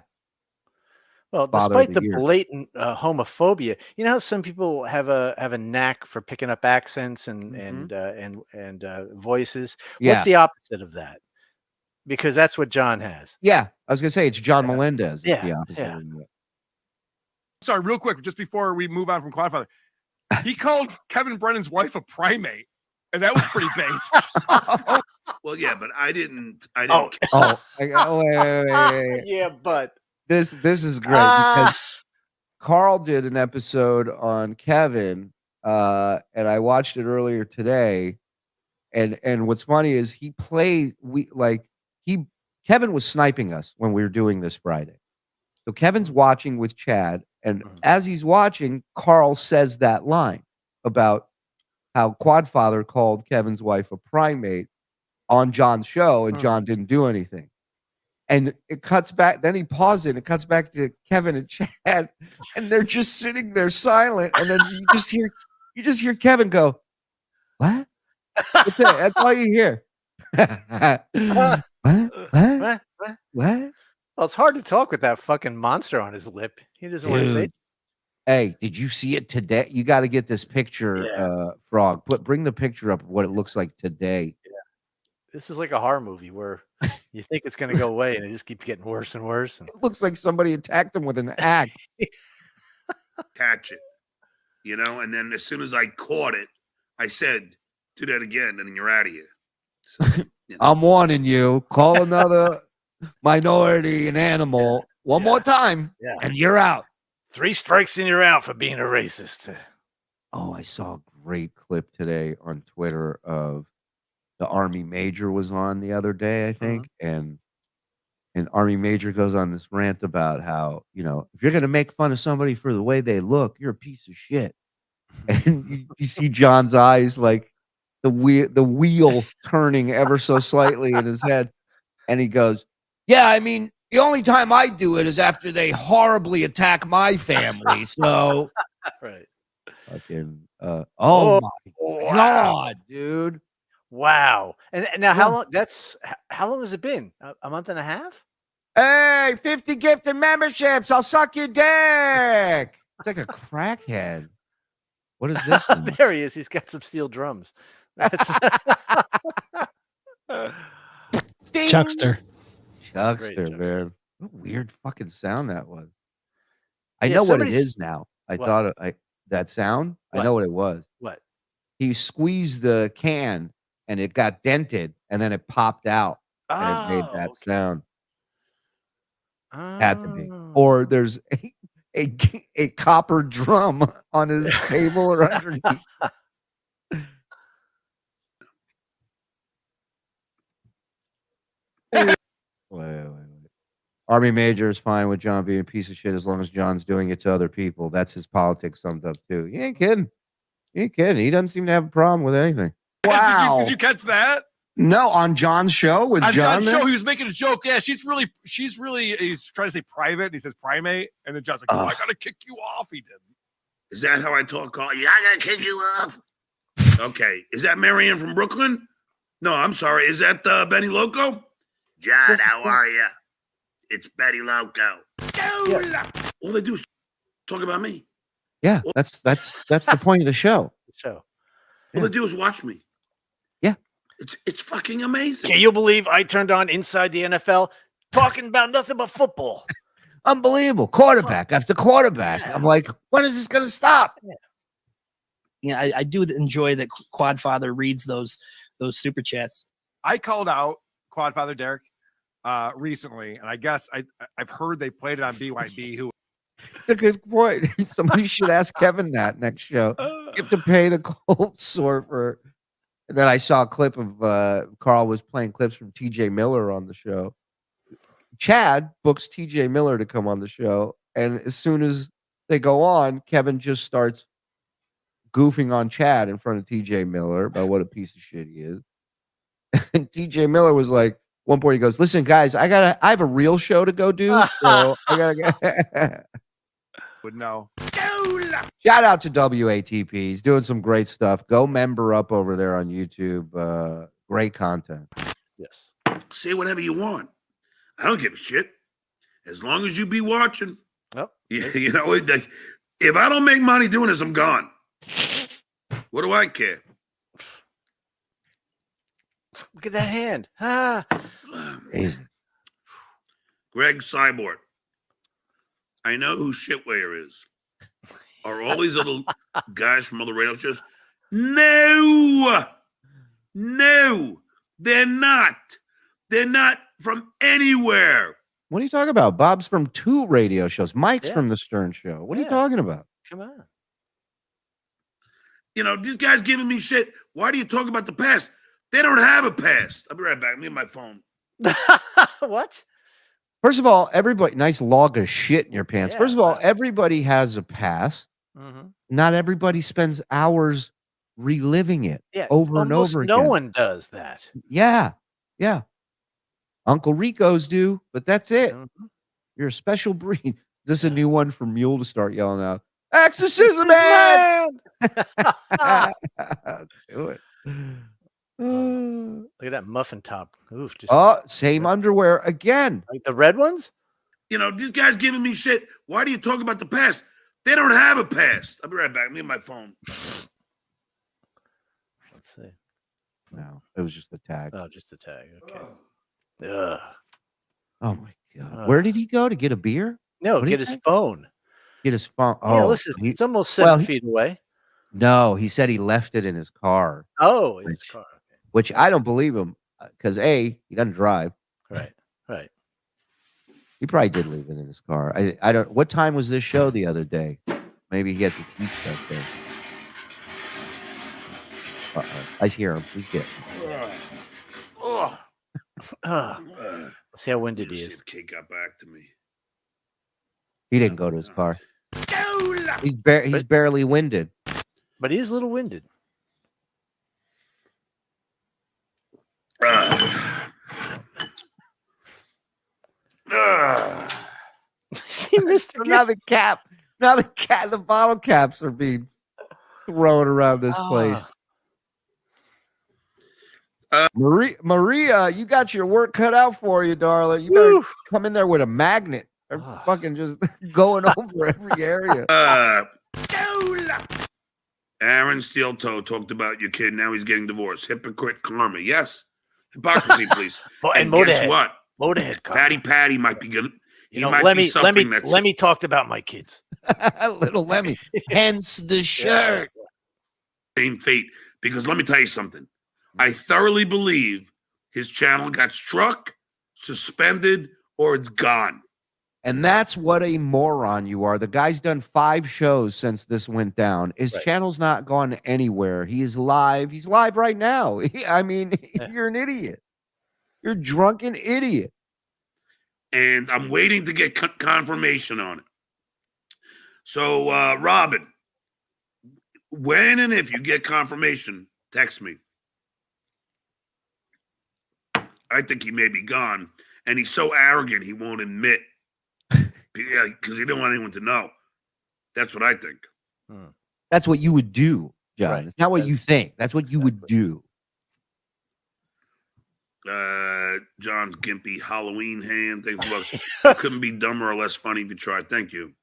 Well, despite the blatant homophobia, you know how some people have a knack for picking up accents and voices. Yeah. What's the opposite of that? Because that's what John has. Yeah, I was gonna say it's John Melendez. Yeah. Sorry, real quick, just before we move on from Quadfather, he called Kevin Brennan's wife a primate, and that was pretty based. Well, yeah, but I didn't. Wait. Yeah, but this is great because Karl did an episode on Kevin, and I watched it earlier today. And what's funny is Kevin was sniping us when we were doing this Friday. So Kevin's watching with Chad, and as he's watching, Karl says that line about how Quadfather called Kevin's wife a primate on John's show, and John didn't do anything. And it cuts back, then he pauses and it cuts back to Kevin and Chad, and they're just sitting there silent, and then you just hear Kevin go, "What?" That's all you hear. What? Well, it's hard to talk with that fucking monster on his lip. He doesn't want to say. Hey, did you see it today? You got to get this picture, Frog. Bring the picture up of what it looks like today. Yeah. This is like a horror movie where you think it's going to go away, and it just keeps getting worse and worse. And it looks like somebody attacked him with an axe. Catch it, and then as soon as I caught it, I said, "Do that again, and then you're out of here." So, I'm warning you. Call another minority and animal one more time, and you're out. 3 strikes and you're out for being a racist. Oh, I saw a great clip today on Twitter of the Army Major was on the other day, I think, and And Army Major goes on this rant about how, if you're going to make fun of somebody for the way they look, you're a piece of shit. And you see John's eyes like the wheel turning ever so slightly in his head. And he goes, yeah, I mean, the only time I do it is after they horribly attack my family. So, Right. fucking, Oh, my wow. God, dude. Wow. And now how long has it been? A month and a half? Hey, 50 gifted memberships. I'll suck your dick. It's like a crackhead. What is this? There he is. He's got some steel drums. Chuckster. Chuckster, man. What a weird fucking sound that was. I Yeah, know what it somebody's- is now. What? That sound, I What? know what it was. What? He squeezed the can and it got dented and then it popped out and it made that sound. Had to be. Or there's a copper drum on his table or underneath. Wait. Army Major is fine with John being a piece of shit as long as John's doing it to other people. That's his politics summed up too. You ain't kidding. He doesn't seem to have a problem with anything. Wow. Did you catch that? No, on John's show with On John. John's show, he was making a joke. Yeah, she's really. He's trying to say private. And he says primate, and then John's like, "Oh, I gotta kick you off." He didn't. Is that how I talk, Karl? Yeah, I gotta kick you off. Okay. Is that Marianne from Brooklyn? No, I'm sorry. Is that Betty Loco? John, how are you? It's Betty Loco. Yeah. All they do is talk about me. Yeah, that's the point of the show. All they do is watch me. Yeah. It's fucking amazing. Can you believe I turned on Inside the NFL talking about nothing but football? Unbelievable. Quarterback after quarterback. I'm like, when is this going to stop? Yeah, I do enjoy that Quadfather reads those super chats. I called out Quadfather Derek recently, and I guess I've heard they played it on BYB. Who? It's a good point. Somebody should ask Kevin that next show. You have to pay the cold sore for. And then I saw a clip of Karl was playing clips from TJ Miller on the show. Chad books TJ Miller to come on the show. And as soon as they go on, Kevin just starts goofing on Chad in front of TJ Miller about what a piece of shit he is. And TJ Miller was like, one point he goes, listen, guys, I have a real show to go do. So I gotta Would know. Shout out to WATP. He's doing some great stuff. Go member up over there on YouTube. Great content. Yes. Say whatever you want. I don't give a shit. As long as you be watching. Yep. You know, like, if I don't make money doing this, I'm gone. What do I care? Look at that hand. Amazing. Greg Cyborg. I know who Shitwayer is. Are all these other guys from other radio shows? No, they're not. They're not from anywhere. What are you talking about? Bob's from 2 radio shows. Mike's Yeah. from the Stern Show. What are you talking about? Come on. You know, these guys giving me shit. Why do you talk about the past? They don't have a past. I'll be right back. Let me get my phone. What? First of all, everybody, nice log of shit in your pants. Yeah, First of all, wow. everybody has a past. Mm-hmm. Not everybody spends hours reliving it over and over again. No one does that. Yeah. Uncle Rico's do, but that's it. Mhm. You're a special breed. This is a new one for Mule to start yelling out, Exorcism man! Do it. Look at that muffin top. Oof, just Same underwear again. like the red ones? You know, these guys giving me shit. Why do you talk about the past? They don't have a past. I'll be right back. Let me get my phone. Let's see. No, it was just the tag. Oh, just the tag. Okay. Ugh. Oh my God. Where did he go to get a beer? No, What do you get his think? phone. Get his phone. Yeah, Oh, listen, he- it's almost well, 7 feet away. no, he said he left it in his car, Oh, in his Which- car. which I don't believe him because he doesn't drive. Okay. Right. He probably did leave it in his car. I don't. What time was this show the other day? Maybe he had to teach that day. I hear him. He's getting. Ugh. See how winded Let's he see is. if Kate got back to me. He didn't go to his car. He's barely winded. But he is a little winded. See, Mr. Now the bottle caps are being thrown around this place. Maria, you got your work cut out for you, darling. You better come in there with a magnet. They're fucking just going over every area. Aaron Steel Toe talked about your kid. Now he's getting divorced. Hypocrite karma. Yes. Hypocrisy, please. And guess what? Motorhead. Patty might be good. You know, let me talk about my kids. Little Lemmy. Hence the shirt. Same fate. Because let me tell you something. I thoroughly believe his channel got struck, suspended, or it's gone. And that's what a moron you are. The guy's done 5 shows since this went down. His channel's not gone anywhere. He is live. He's live right now. I mean, you're an idiot. You're a drunken idiot. And I'm waiting to get confirmation on it. So, Robin, when and if you get confirmation, text me. I think he may be gone. And he's so arrogant, he won't admit. Because he don't want anyone to know. That's what I think. That's what you would do, John. Right. It's not what you think. That's what you would do. John's gimpy Halloween hand. Look, couldn't be dumber or less funny if you tried. Thank you.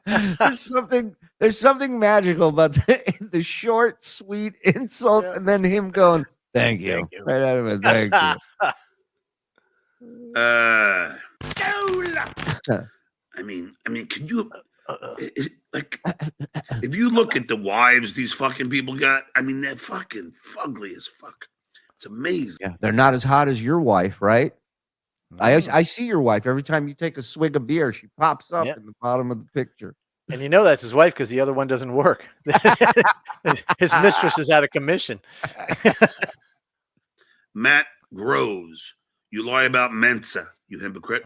There's something magical about the short, sweet insults and then him going, thank you. Right out of it, thank you. I mean, can you if you look at the wives these fucking people got, I mean, they're fucking fugly as fuck. It's amazing. Yeah, they're not as hot as your wife, right? I see your wife every time you take a swig of beer. She pops up in the bottom of the picture. And you know that's his wife because the other one doesn't work. His mistress is out of commission. Matt Groves, you lie about Mensa, you hypocrite.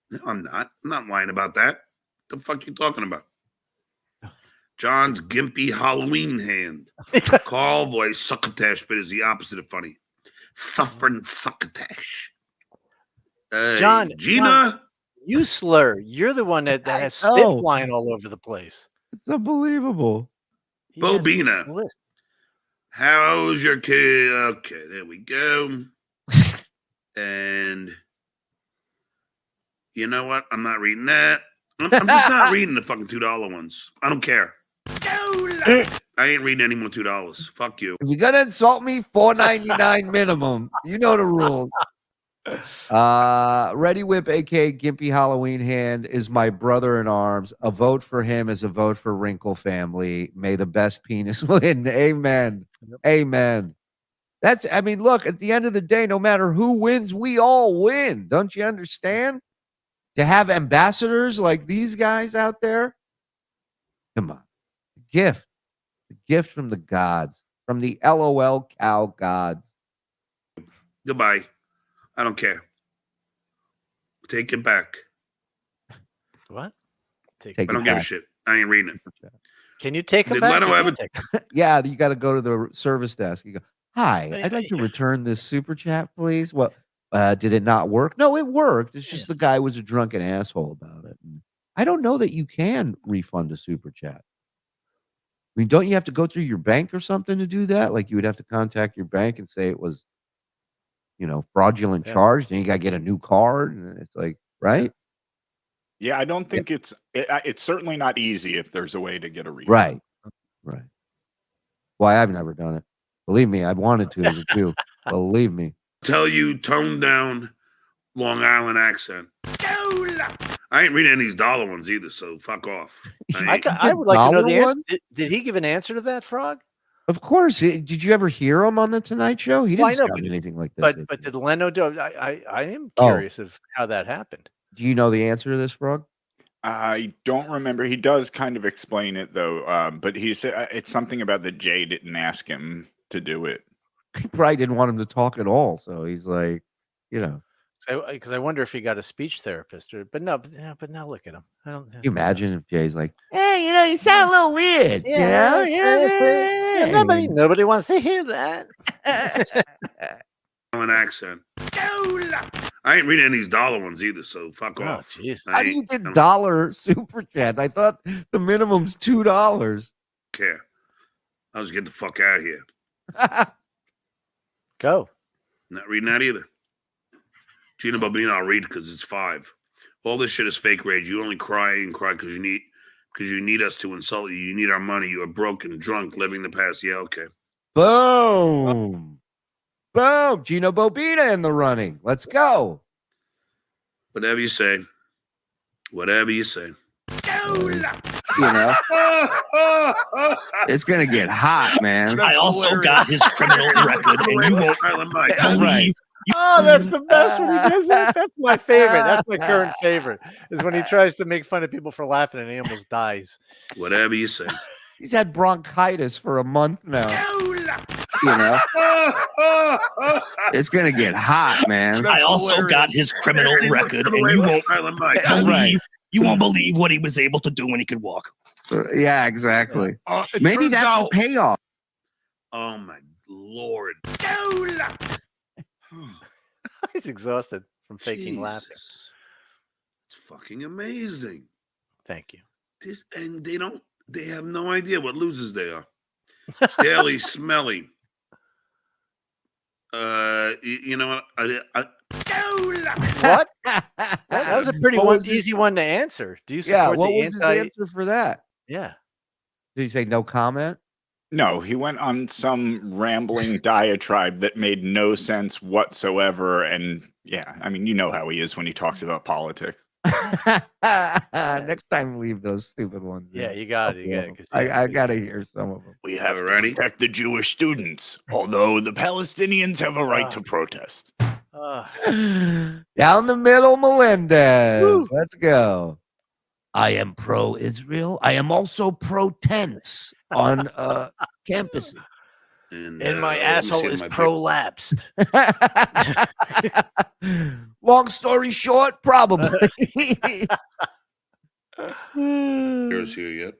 No, I'm not. I'm not lying about that. The fuck you talking about? John's gimpy Halloween hand. Karl voice succotash, but is the opposite of funny. Suffering succotash. John, Gina, you slur. You're the one that has spit flying all over the place. It's unbelievable. Bobina. How's your kid? Okay, there we go. And you know what? I'm not reading that. I'm just not reading the fucking $2 ones. I don't care. I ain't reading any more $2. Fuck you. If you're gonna insult me, $4.99 minimum. You know the rules. Ready Whip, aka Gimpy Halloween Hand, is my brother in arms. A vote for him is a vote for Wrinkle family. May the best penis win. Amen. Amen. I mean, look, at the end of the day, no matter who wins, we all win. Don't you understand? To have ambassadors like these guys out there, come on. The gift from the gods, from the LOL cow gods. Goodbye. I don't care. Take it back. What? I don't give a shit. I ain't reading it. Can you take it Did back? Leno ever Yeah, you got to go to the service desk. You go, hi, I'd like to return this super chat, please. Well, did it not work? No, it worked. It's just the guy was a drunken asshole about it. And I don't know that you can refund a super chat. I mean, don't you have to go through your bank or something to do that? Like you would have to contact your bank and say it was, fraudulent charge. Then you got to get a new card. And it's like, right? Yeah, I don't think it's certainly not easy if there's a way to get a refund. Right. Right. Why, I've never done it. Believe me, I've wanted to as a Jew. Believe me. Tell you, tone down Long Island accent. I ain't reading any of these dollar ones either, so fuck off. I would like to know the answer. Did he give an answer to that, Frog? Of course. Did you ever hear him on the Tonight Show? He didn't sound anything like this. But did Leno do it? I am curious of how that happened. Do you know the answer to this, Frog? I don't remember. He does kind of explain it, though. But he said it's something about that Jay didn't ask him to do it. He probably didn't want him to talk at all. So he's like, Because I wonder if he got a speech therapist, but now look at him. I don't. Can you imagine if Jay's like, hey, you sound a little weird. Nobody wants to hear that. An accent. I ain't reading any of these dollar ones either, so fuck off. Jeez. How do you get dollar super chats? I thought the minimum's $2. Care. I'll just get the fuck out of here. Go. Not reading that either. Gina Bobina, I'll read because it's 5. All this shit is fake rage. You only cry and cry because you need us to insult you. You need our money. You are broken, drunk, living the past. Yeah, okay. Boom. Boom. Gino Bobina in the running. Let's go. Whatever you say. Whatever you say. You know, it's gonna get hot, man. I also got his criminal record, and you won't believe. Oh, that's the best when he does that. That's my favorite. That's my current favorite. Is when he tries to make fun of people for laughing and he almost dies. Whatever you say. He's had bronchitis for a month now. You know, it's gonna get hot, man. I also got his criminal record, and you won't believe. You won't believe what he was able to do when he could walk. Yeah, exactly. Maybe that's a payoff. Oh my Lord. He's exhausted from faking laughing. It's fucking amazing. Thank you. And they have no idea what losers they are. Daily, smelly. You know what? What? That was a pretty easy one to answer. Do you support what was his answer for that? Yeah. Did he say no comment? No, he went on some rambling diatribe that made no sense whatsoever. And yeah, I mean, you know how he is when he talks about politics. Next time, leave those stupid ones. Yeah, you got it. I got to hear some of them. We have to protect the Jewish students, although the Palestinians have a right to protest. Down the middle, Melendez. Woo. Let's go. I am pro-Israel. I am also pro-tense on campuses. And my asshole is prolapsed. Long story short, probably. Here's here yet.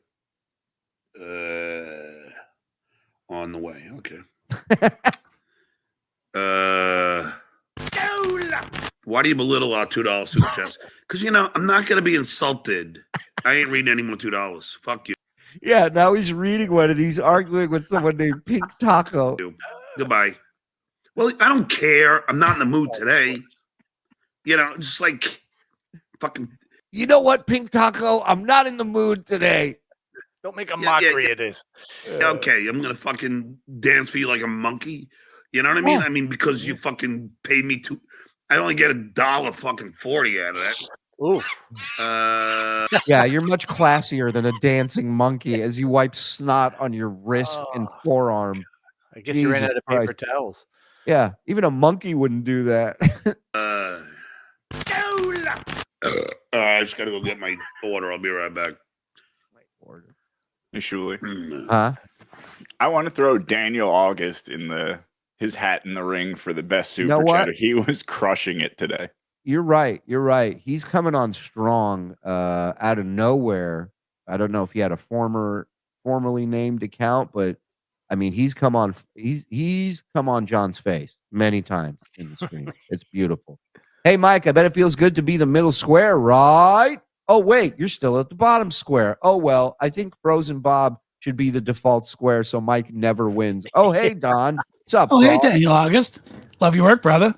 On the way. Okay. Why do you belittle our $2 super chats? Because, you know, I'm not going to be insulted. I ain't reading any more $2. Fuck you. Yeah, now he's reading one and he's arguing with someone named Pink Taco. Goodbye. Well, I don't care. I'm not in the mood today. You know, just like fucking. You know what, Pink Taco? I'm not in the mood today. Don't make a mockery of this. Okay, I'm going to fucking dance for you like a monkey. You know what I mean? I mean, because you fucking paid me I only get $1.40 out of that. Ooh. Yeah, you're much classier than a dancing monkey as you wipe snot on your wrist and forearm. I guess you ran out of paper towels. Yeah, even a monkey wouldn't do that. I just got to go get my order. I'll be right back. Hey, Shuli. Huh? I want to throw Daniel August in his hat in the ring for the best super chatter. He was crushing it today. You're right. You're right. He's coming on strong out of nowhere. I don't know if he had a formerly named account, but I mean, he's come on John's face many times in the stream. It's beautiful. Hey, Mike, I bet it feels good to be the middle square, right? Oh, wait, you're still at the bottom square. Oh, well, I think Frozen Bob should be the default square so Mike never wins. Oh, hey, Don. What's up? Oh, hey, Daniel August. Love your work, brother.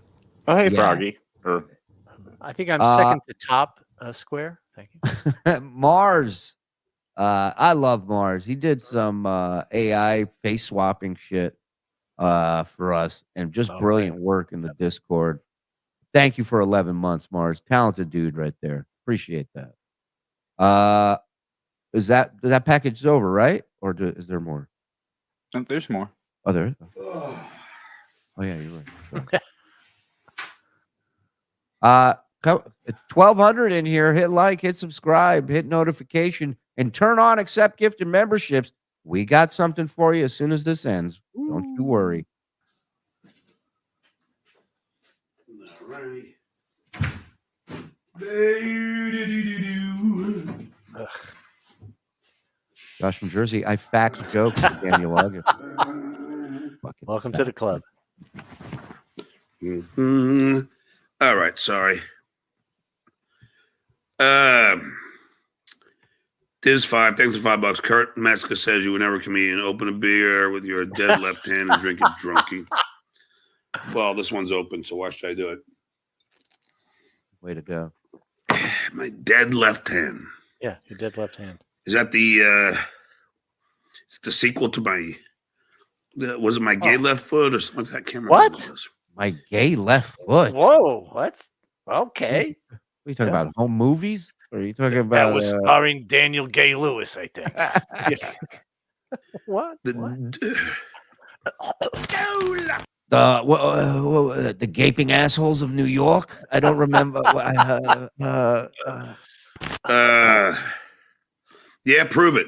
Oh, hey, Froggy. I think I'm second to top square. Thank you. Mars. I love Mars. He did some AI face swapping shit for us and just brilliant work in the Discord. Thank you for 11 months, Mars. Talented dude right there. Appreciate that. That package is over, right? Or is there more? There's more. Oh, there is? Oh, yeah, you're right. 1,200 in here. Hit like, hit subscribe, hit notification, and turn on accept gift and memberships. We got something for you as soon as this ends. Don't you worry. All right. Josh from Jersey. I fax jokes to Daniel August. Welcome to the club. Mm-hmm. All right, sorry. Diz 5, thanks for $5. Kurt Metzger says you were never a comedian. Open a beer with your dead left hand and drink it drunky. Well, this one's open, so why should I do it? Way to go. My dead left hand. Yeah, your dead left hand. Is that the sequel to my was it my gay left foot or something? I can't remember. What? My gay left foot. Whoa, what? Okay. What are you talking about? Home movies? Or are you talking about that was starring Daniel Gay Lewis, I think. What? The gaping assholes of New York? I don't remember. Yeah, prove it.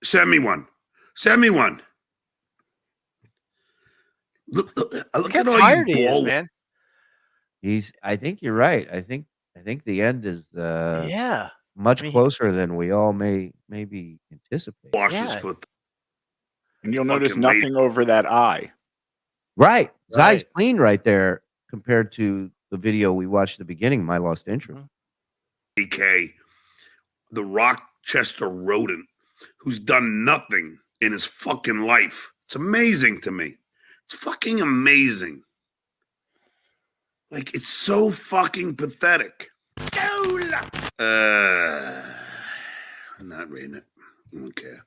Send me one. Send me one. Look how at all tired you he is, ball. man. I think you're right. I think the end is much closer than we all maybe anticipate. Wash his foot. And you'll notice nothing over that eye. Right. His eye's clean right there compared to the video we watched at the beginning, My Lost Interest. DK, the Rochester rodent who's done nothing in his fucking life. It's amazing to me. It's fucking amazing. Like, it's so fucking pathetic. I'm not reading it. I don't care.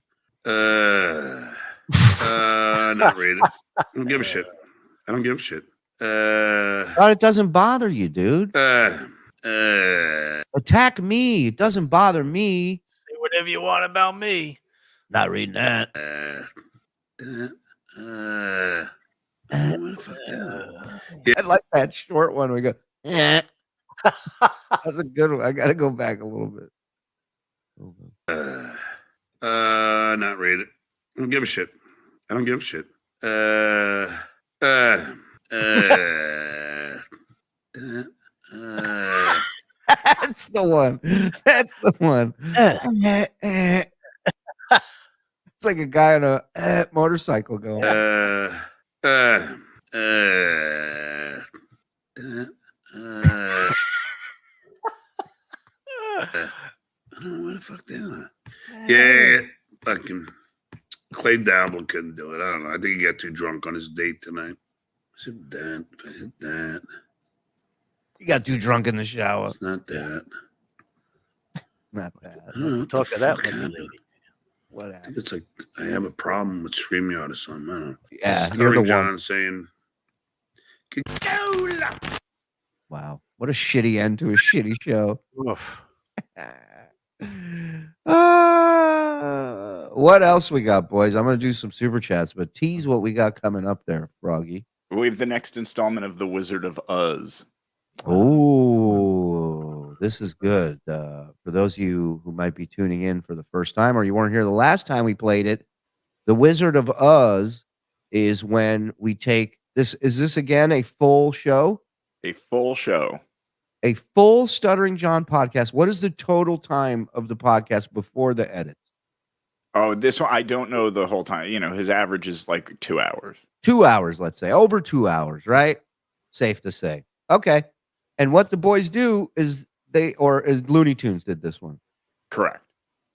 Not reading it. I don't give a shit. I don't give a shit. God, it doesn't bother you, dude. Attack me. It doesn't bother me. Say whatever you want about me. Not reading that. I like that short one. We go, That's a good one. I got to go back a little bit. Not read it. I don't give a shit. I don't give a shit. That's the one. That's the one. It's like a guy on a motorcycle going. I don't know where the fuck they are. Yeah, fucking Clay Dabble couldn't do it. I don't know. I think he got too drunk on his date tonight. I hit that. I hit that. He got too drunk in the shower. It's not that. Not that. I don't know what Talk the to that fuck lucky happened. lady. What I happened? think it's like I have a problem with StreamYard or something. I don't know. Yeah, Stuttering you're the John one. saying, Wow. What a shitty end to a shitty show. What else we got, boys? I'm going to do some super chats, but tease what we got coming up there, Froggy. We have the next installment of The Wizard of Uhhhs. Oh, this is good. For those of you who might be tuning in for the first time or you weren't here the last time we played it, The Wizard of Uhhhs is when we take this. Is this again a full show? A full show. A full Stuttering John podcast. What is the total time of the podcast before the edits? Oh, this one, I don't know the whole time. You know, his average is like 2 hours. 2 hours, let's say. Over 2 hours, right? Safe to say. Okay. And what the boys do is is Looney Tunes did this one. Correct.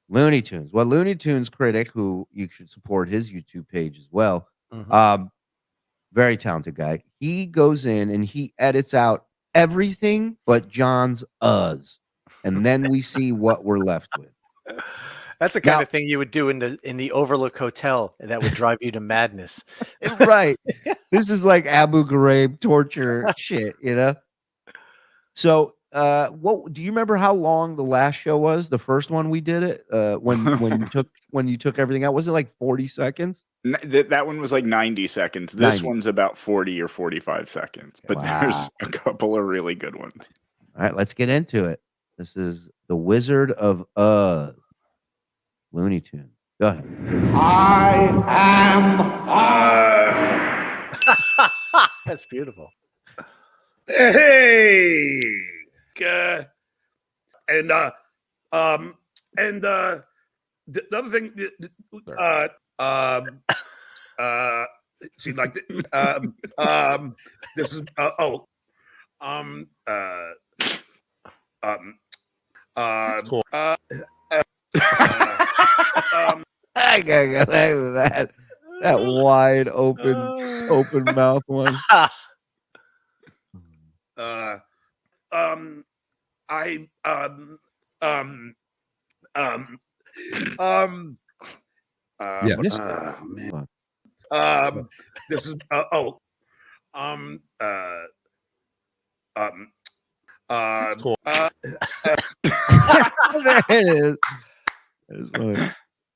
Looney Tunes. Well, Looney Tunes critic, who you should support his YouTube page as well. Very talented guy. He goes in and he edits out everything but John's uhs. And then we see what we're left with. That's the kind of thing you would do in the Overlook Hotel that would drive you to madness. Right. This is like Abu Ghraib torture shit, you know? So, what do you remember how long the last show was? The first one we did it when you took everything out, was it like 40 seconds? That one was like 90 seconds. This one's about 40 or 45 seconds, but there's a couple of really good ones. All right, let's get into it. This is The Wizard of Uhhhs. Looney Tunes. Go ahead. I am. That's beautiful. Hey, the other thing, see, like, this is cool. I gotta go back to that wide open mouth one. Yeah. Man. This is That's cool. There it is.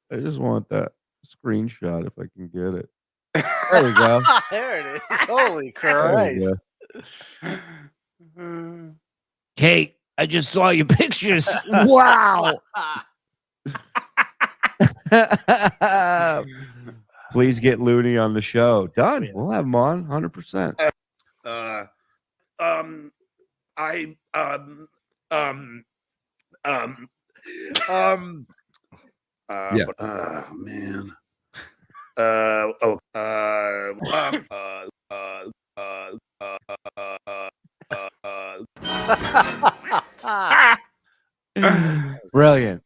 I just want that screenshot if I can get it. There we go. There it is. Holy Christ. Kate, I just saw your pictures. Wow. Please get Looney on the show. Done. We'll have him on 100%. Yeah. Man. Brilliant.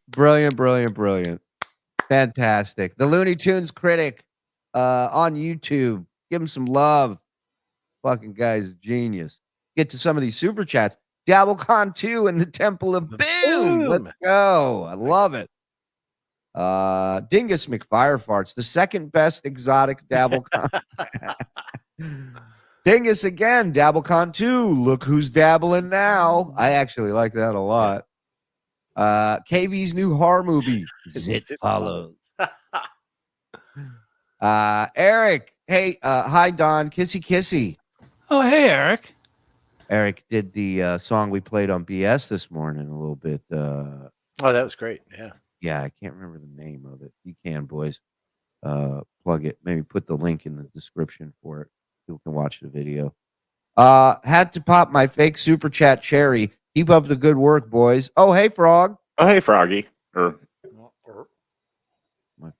Fantastic. The Looney Tunes critic on YouTube. Give him some love. Fucking guy's genius. Get to some of these super chats. DabbleCon 2 in the Temple of Boom. Let's go. I love it. Dingus McFirefarts, the second best exotic DabbleCon. Dingus again, DabbleCon 2. Look who's dabbling now. I actually like that a lot. KV's new horror movie, Zit Follows. Eric, hey, hi Don, kissy. Oh, hey, Eric. Eric did the song we played on BS this morning a little bit. Oh, that was great. Yeah, I can't remember the name of it. You can, boys. Plug it. Maybe put the link in the description for it. People can watch the video. Had to pop my fake super chat cherry. Keep up the good work, boys. Oh, hey, Frog. Oh, hey, Froggy.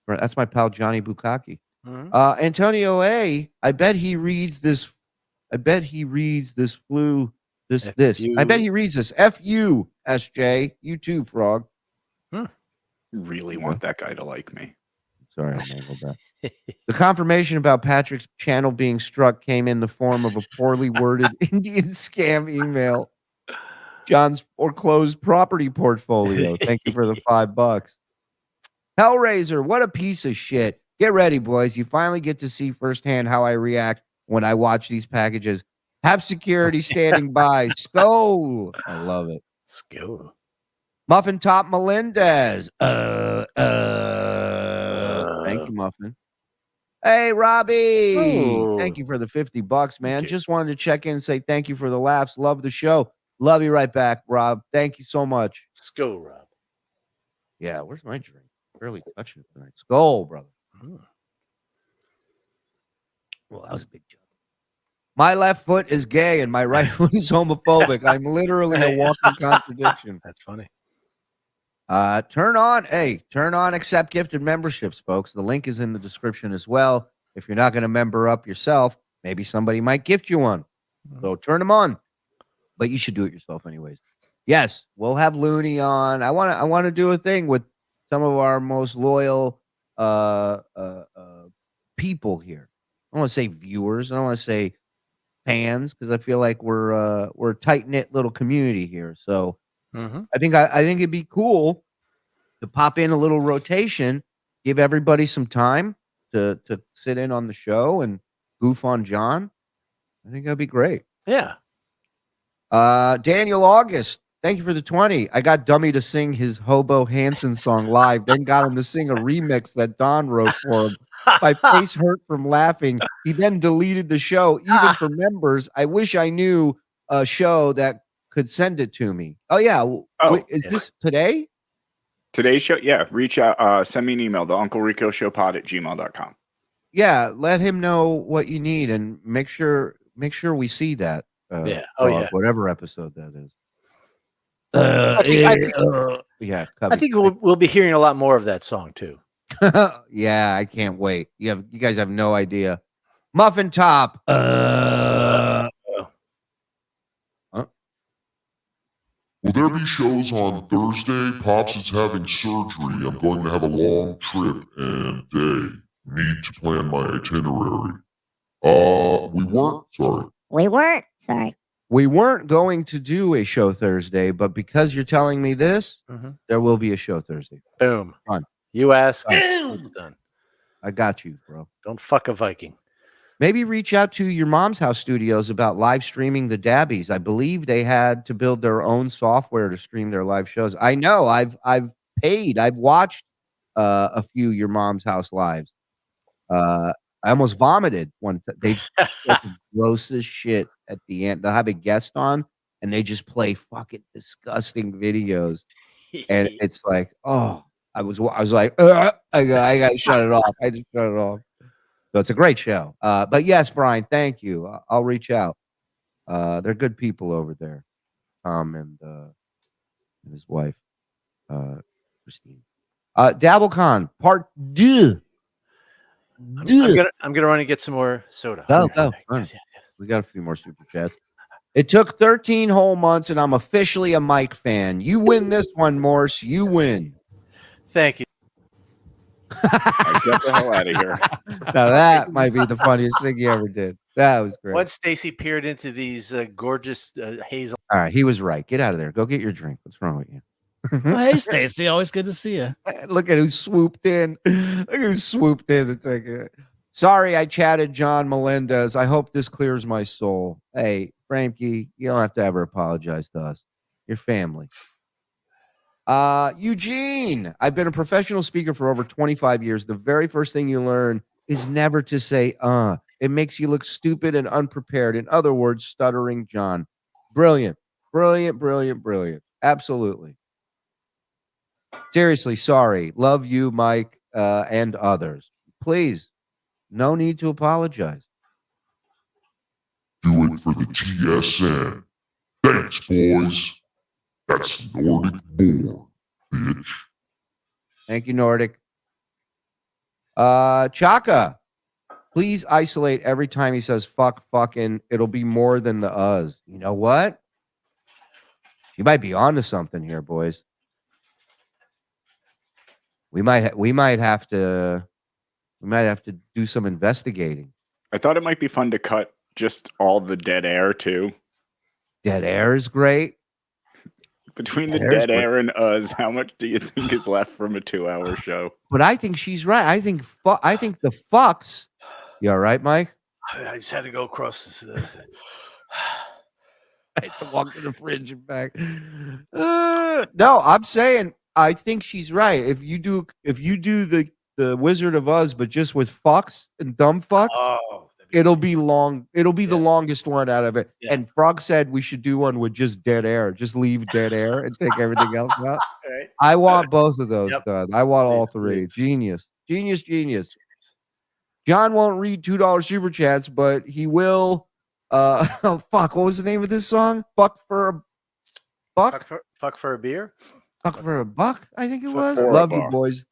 That's my pal Johnny Bukaki. Antonio A. I bet he reads this. I bet he reads this. I bet he reads this. F-U, SJ. You too, Frog. Really want that guy to like me. Sorry, I mangled that. The confirmation about Patrick's channel being struck came in the form of a poorly worded Indian scam email. John's foreclosed property portfolio. Thank you for the $5. Hellraiser, what a piece of shit. Get ready, boys. You finally get to see firsthand how I react when I watch these packages. Have security standing by. Skull. I love it. Skull. Muffin Top Melendez. Thank you, Muffin. Hey, Robbie. Ooh. Thank you for the $50, man. Just wanted to check in and say thank you for the laughs. Love the show. Love you right back, Rob. Thank you so much. Skull, Rob. Yeah, where's my drink? Barely touching it tonight. Skull, brother. Well, that was a big joke. My left foot is gay and my right foot is homophobic. I'm literally a walking contradiction. That's funny. Turn on accept gifted memberships, folks. The link is in the description as well. If you're not going to member up yourself, maybe somebody might gift you one. So turn them on. But you should do it yourself anyways. Yes, we'll have Looney on. I want to do a thing with some of our most loyal people here. I don't want to say viewers. I don't want to say fans because I feel like we're a tight knit little community here. So I think it'd be cool to pop in a little rotation, give everybody some time to sit in on the show and goof on John. I think that'd be great. Yeah. Daniel August, thank you for the 20. I got Dummy to sing his Hobo Hanson song live, then got him to sing a remix that Don wrote for him. My face hurt from laughing. He then deleted the show, even for members. I wish I knew a show that could send it to me. Oh, yeah. Is this today? Today's show? Yeah. Reach out. Send me an email, the Uncle Rico Show pod@gmail.com. Yeah. Let him know what you need and make sure we see that. Yeah. Whatever episode that is. Yeah, I think we'll be hearing a lot more of that song too. Yeah, I can't wait. You guys have no idea. Muffin Top. Will there be shows on Thursday? Pops is having surgery. I'm going to have a long trip and day. Need to plan my itinerary. We weren't going to do a show Thursday, but because you're telling me this, there will be a show Thursday. Boom. Fun. You ask. It's done. I got you, bro. Don't fuck a Viking. Maybe reach out to your mom's house studios about live streaming the Dabbies. I believe they had to build their own software to stream their live shows. I know. I've paid. I've watched a few your mom's house lives. I almost vomited they grossest shit at the end. They'll have a guest on and they just play fucking disgusting videos, and it's like, oh, I was like, I gotta shut it off. I just shut it off. So it's a great show. But yes, Brian, thank you. I'll reach out. They're good people over there. Tom and his wife, Christine. DabbleCon Part 2. I'm gonna run and get some more soda. Go. We got a few more super chats. It took 13 whole months, and I'm officially a Mike fan. You win this one, Morse. You win. Thank you. Get the hell out of here. Now that might be the funniest thing he ever did. That was great. Once Stacy peered into these gorgeous hazel. All right, he was right. Get out of there. Go get your drink. What's wrong with you? Well, hey, Stacy. Always good to see you. Look at who swooped in. Look who swooped in to take it. Sorry, I chatted John Melendez. I hope this clears my soul. Hey, Frankie, you don't have to ever apologize to us. Your family. Eugene, I've been a professional speaker for over 25 years. The very first thing you learn is never to say, It makes you look stupid and unprepared. In other words, Stuttering John. Brilliant. Absolutely. Seriously, sorry. Love you, Mike, and others. Please, no need to apologize. Do it for the TSN. Thanks, boys. That's Nordic born, bitch. Thank you, Nordic. Chaka, please isolate every time he says fucking. It'll be more than the us. You know what? You might be onto something here, boys. We might have to do some investigating. I thought it might be fun to cut just all the dead air too. Dead air is great. Between the dead air and us, how much do you think is left from a 2-hour show? But I think she's right. I think the fucks. You all right, Mike? I just had to go across this. I had to walk to the fridge and back. No, I'm saying I think she's right. If you do the Wizard of Uhhhs, but just with fucks and dumb fucks, it'll be long. It'll be the longest one out of it. Yeah. And Frog said we should do one with just dead air. Just leave dead air and take everything else out. Right. I want both of those done. I want all three. Genius. John won't read $2 super chats, but he will. What was the name of this song? Fuck for a buck. Fuck for a beer. Fuck for a buck. I think it was. Love you, boys.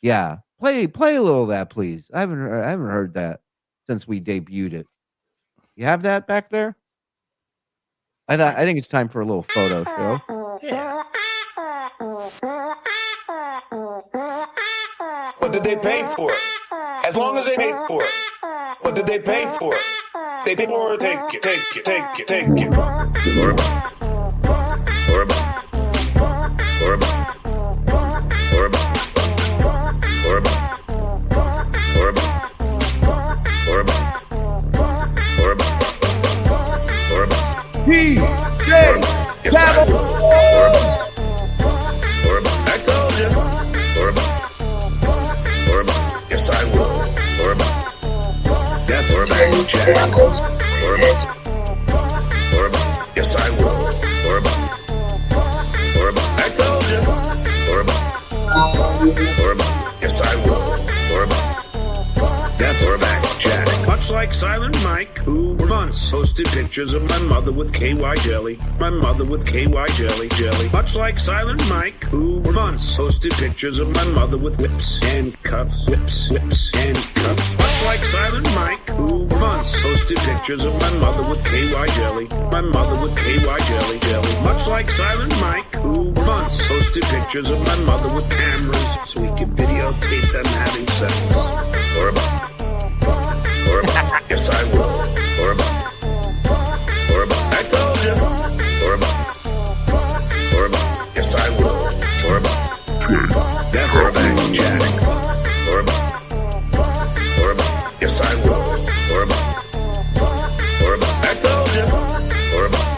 Yeah, play a little of that, please. I haven't heard that since we debuted it. You have that back there? I think it's time for a little photo show. Yeah. What did they pay for it? As long as they paid for it. What did they pay for it? They paid for it. Take it. DJ Dabbleverse. I told you. Yes, I will. That's right, Jack. Yes, I will. I told you. Yes, I will. That's right, Jack. Much like Silent Mike, who for months posted pictures of my mother with KY jelly. My mother with KY jelly. Much like Silent Mike, who for months posted pictures of my mother with whips, handcuffs, handcuffs. Much like Silent Mike, who for months posted pictures of my mother with KY jelly. My mother with KY jelly. Much like Silent Mike, who for months posted pictures of my mother with cameras so we could videotape them having sex. Or a buck. Or a buck. Yes, I will. Or a buck. Or a buck. I told you. Or a buck. Or a buck. Yes, I will. Or a buck. That's or a bag of chatting. Or a buck. Or a buck. Yes, I will. Or a buck. Or a buck. I told you. Or a buck.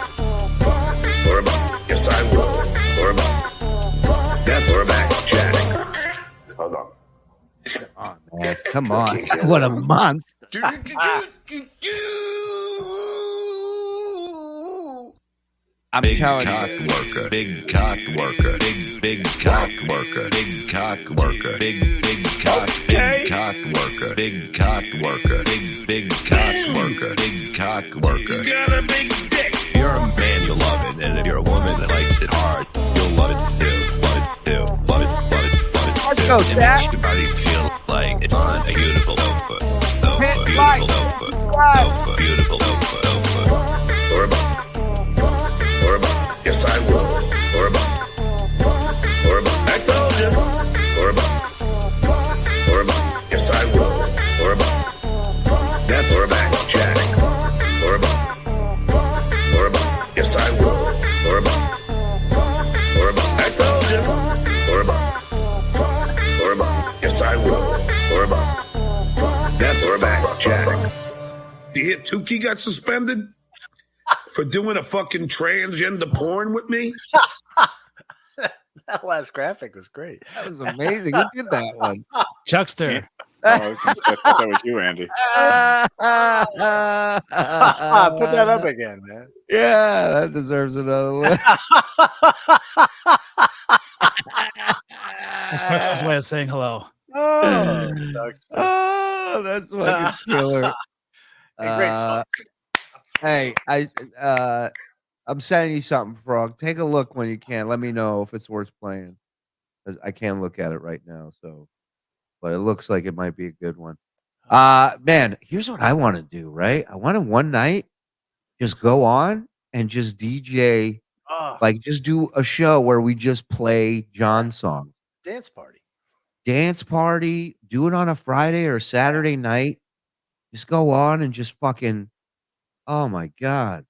Or a buck. Yes, I will. Or a buck. That's or a bag of chatting. Hold on. Oh, man, come on. What a monster. I'm telling you. Big cock worker, big cock worker, big cock worker, big cock worker, big cock worker, big cock worker, big cock worker. You got a big dick. If you're a man, you'll love it, and if you're a woman that likes it hard, you'll love it too. Love it too. Let's go, Jack. Your body feel like it's on a beautiful output. Beautiful output. Beautiful output. Or a buck. Or a buck. Yes, I will. Or a buck. Or a buck. I told you. Or a buck. Or a buck. Yes, I will. Or a buck. That's or a back chatting. Or a buck. Or a buck. Yes, I will. Or a buck. Or a buck. I told you. Or a buck. Or a buck. Yes, I will. Or a buck. That's or a back chatting. Do you hear Tookie got suspended? For doing a fucking transgender porn with me? That last graphic was great. That was amazing. Who did that one? Chuckster. I was going to say, I thought that was you, Andy. Put that up again, man. Yeah, that deserves another one. That's Chuckster's way of saying hello. Oh, that's fucking killer. Hey, great song. Hey, I'm sending you something, Frog. Take a look when you can. Let me know if it's worth playing. 'Cause I can't look at it right now, but it looks like it might be a good one. Man, here's what I want to do, right? I want to one night just go on and just DJ, like just do a show where we just play John songs. Dance party. Do it on a Friday or Saturday night. Just go on and just fucking. Oh my God.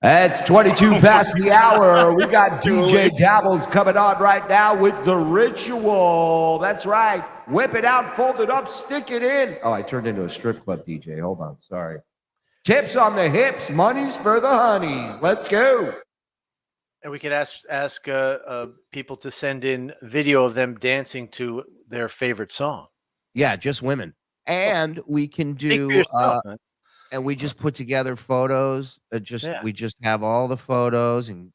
It's 22 past the hour. We got DJ Dabbles coming on right now with The Ritual. That's right. Whip it out, fold it up, stick it in. Oh, I turned into a strip club DJ. Hold on. Sorry. Tips on the hips, money's for the honeys. Let's go. And we could ask people to send in video of them dancing to their favorite song. Yeah, just women. And we can do and we just put together photos. We just have all the photos and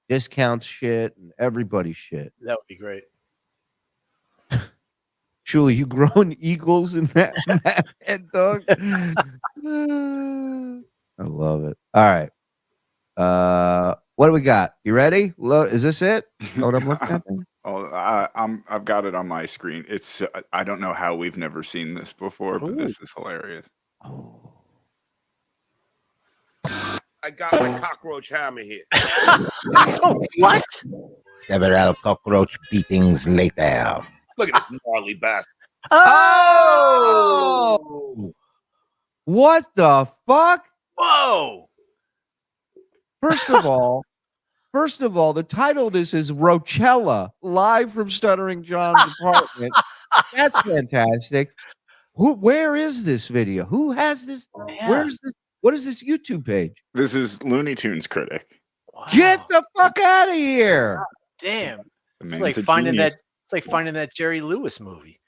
discount shit and everybody's shit. That would be great. Shuli, you growing eagles in that head, dog? I love it. All right. What do we got? You ready? Is this it? What I'm looking at? I've got it on my screen. It's I don't know how we've never seen this before, but this is hilarious. Oh. I got my cockroach hammer here. What? Several cockroach beatings later. Look at this gnarly bastard. Oh! What the fuck? Whoa! First of all, the title of this is Rochella, live from Stuttering John's apartment. That's fantastic. Where is this video? Who has this? Yeah. Where's this? What is this YouTube page? This is Looney Tunes Critic. Wow. Get the fuck out of here! God damn, it's like finding that. It's like finding that Jerry Lewis movie.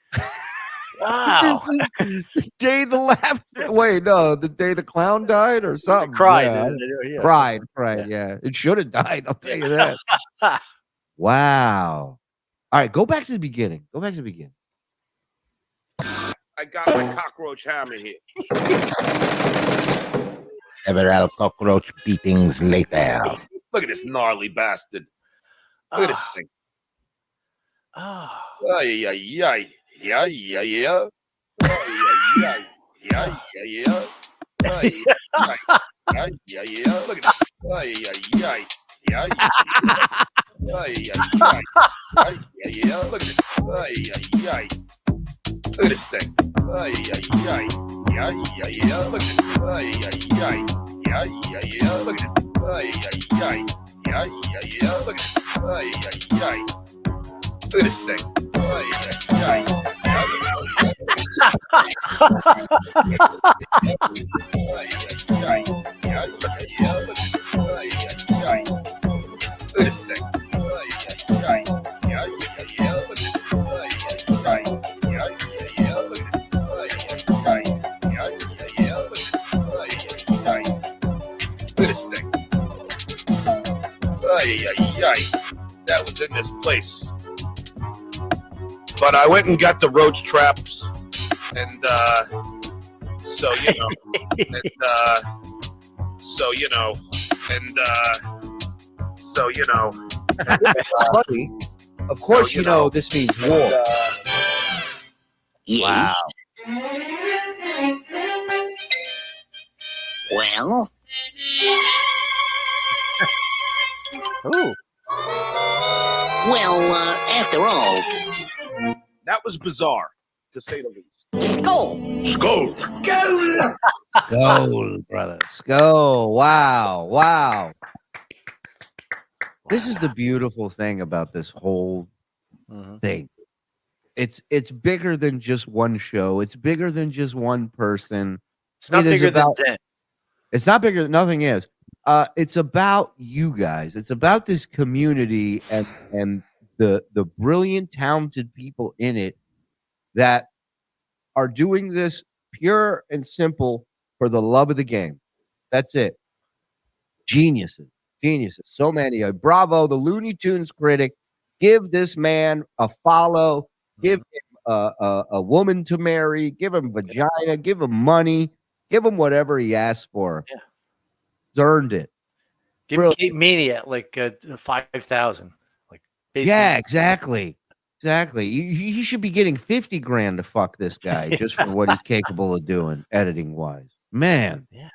Wow. The day the laughter. Wait, no, the day the clown died or something. Cried. Yeah. Cried. Yeah. It should have died. I'll tell you that. Wow. All right, go back to the beginning. I got my cockroach hammer here. Several cockroach beatings later. Look at this gnarly bastard. Look at this thing. Ay, ay, ay. Yeah, yeah, yeah. Ay, ay, ay. Yeah, yeah, yeah. Ay, ay, ay, yeah, yeah. Look at this. Ay, ay, ay. Yeah, yeah. Ay, ay, ay. Ay, yeah, yeah. Look at this. Ay, ay, ay. Look at this thing. Ay, ay, ay. Yeah, yeah, yeah. Look at this. Ay, ay, ay. Yeah, yeah, yeah. Look at this. Ay, ay, ay. Yeah, yeah, yeah. Look at this. Ay, ay, ay. Look at this thing. Ay, ay, ay. That was in this place. But I went and got the roach traps, and so you know, and so you know, and so you know. That's funny. Of course, you know this means war. Wow. Well. Ooh. Well, after all. That was bizarre, to say the least. Skull. Skull. Skull. Skull, brother. Skull. Wow. Wow. This is the beautiful thing about this whole thing. It's bigger than just one show. It's bigger than just one person. It's not bigger than Zen. It's not bigger. Nothing is. It's about you guys. It's about this community and the brilliant, talented people in it that are doing this pure and simple for the love of the game. That's it. Geniuses. So many. Bravo, the Looney Tunes critic. Give this man a follow. Give him a woman to marry. Give him vagina. Give him money. Give him whatever he asks for. Yeah. He's earned it. Give Kate Mania like 5,000. Like yeah, exactly. He should be getting 50 grand to fuck this guy just for what he's capable of doing, editing wise. Man, yeah.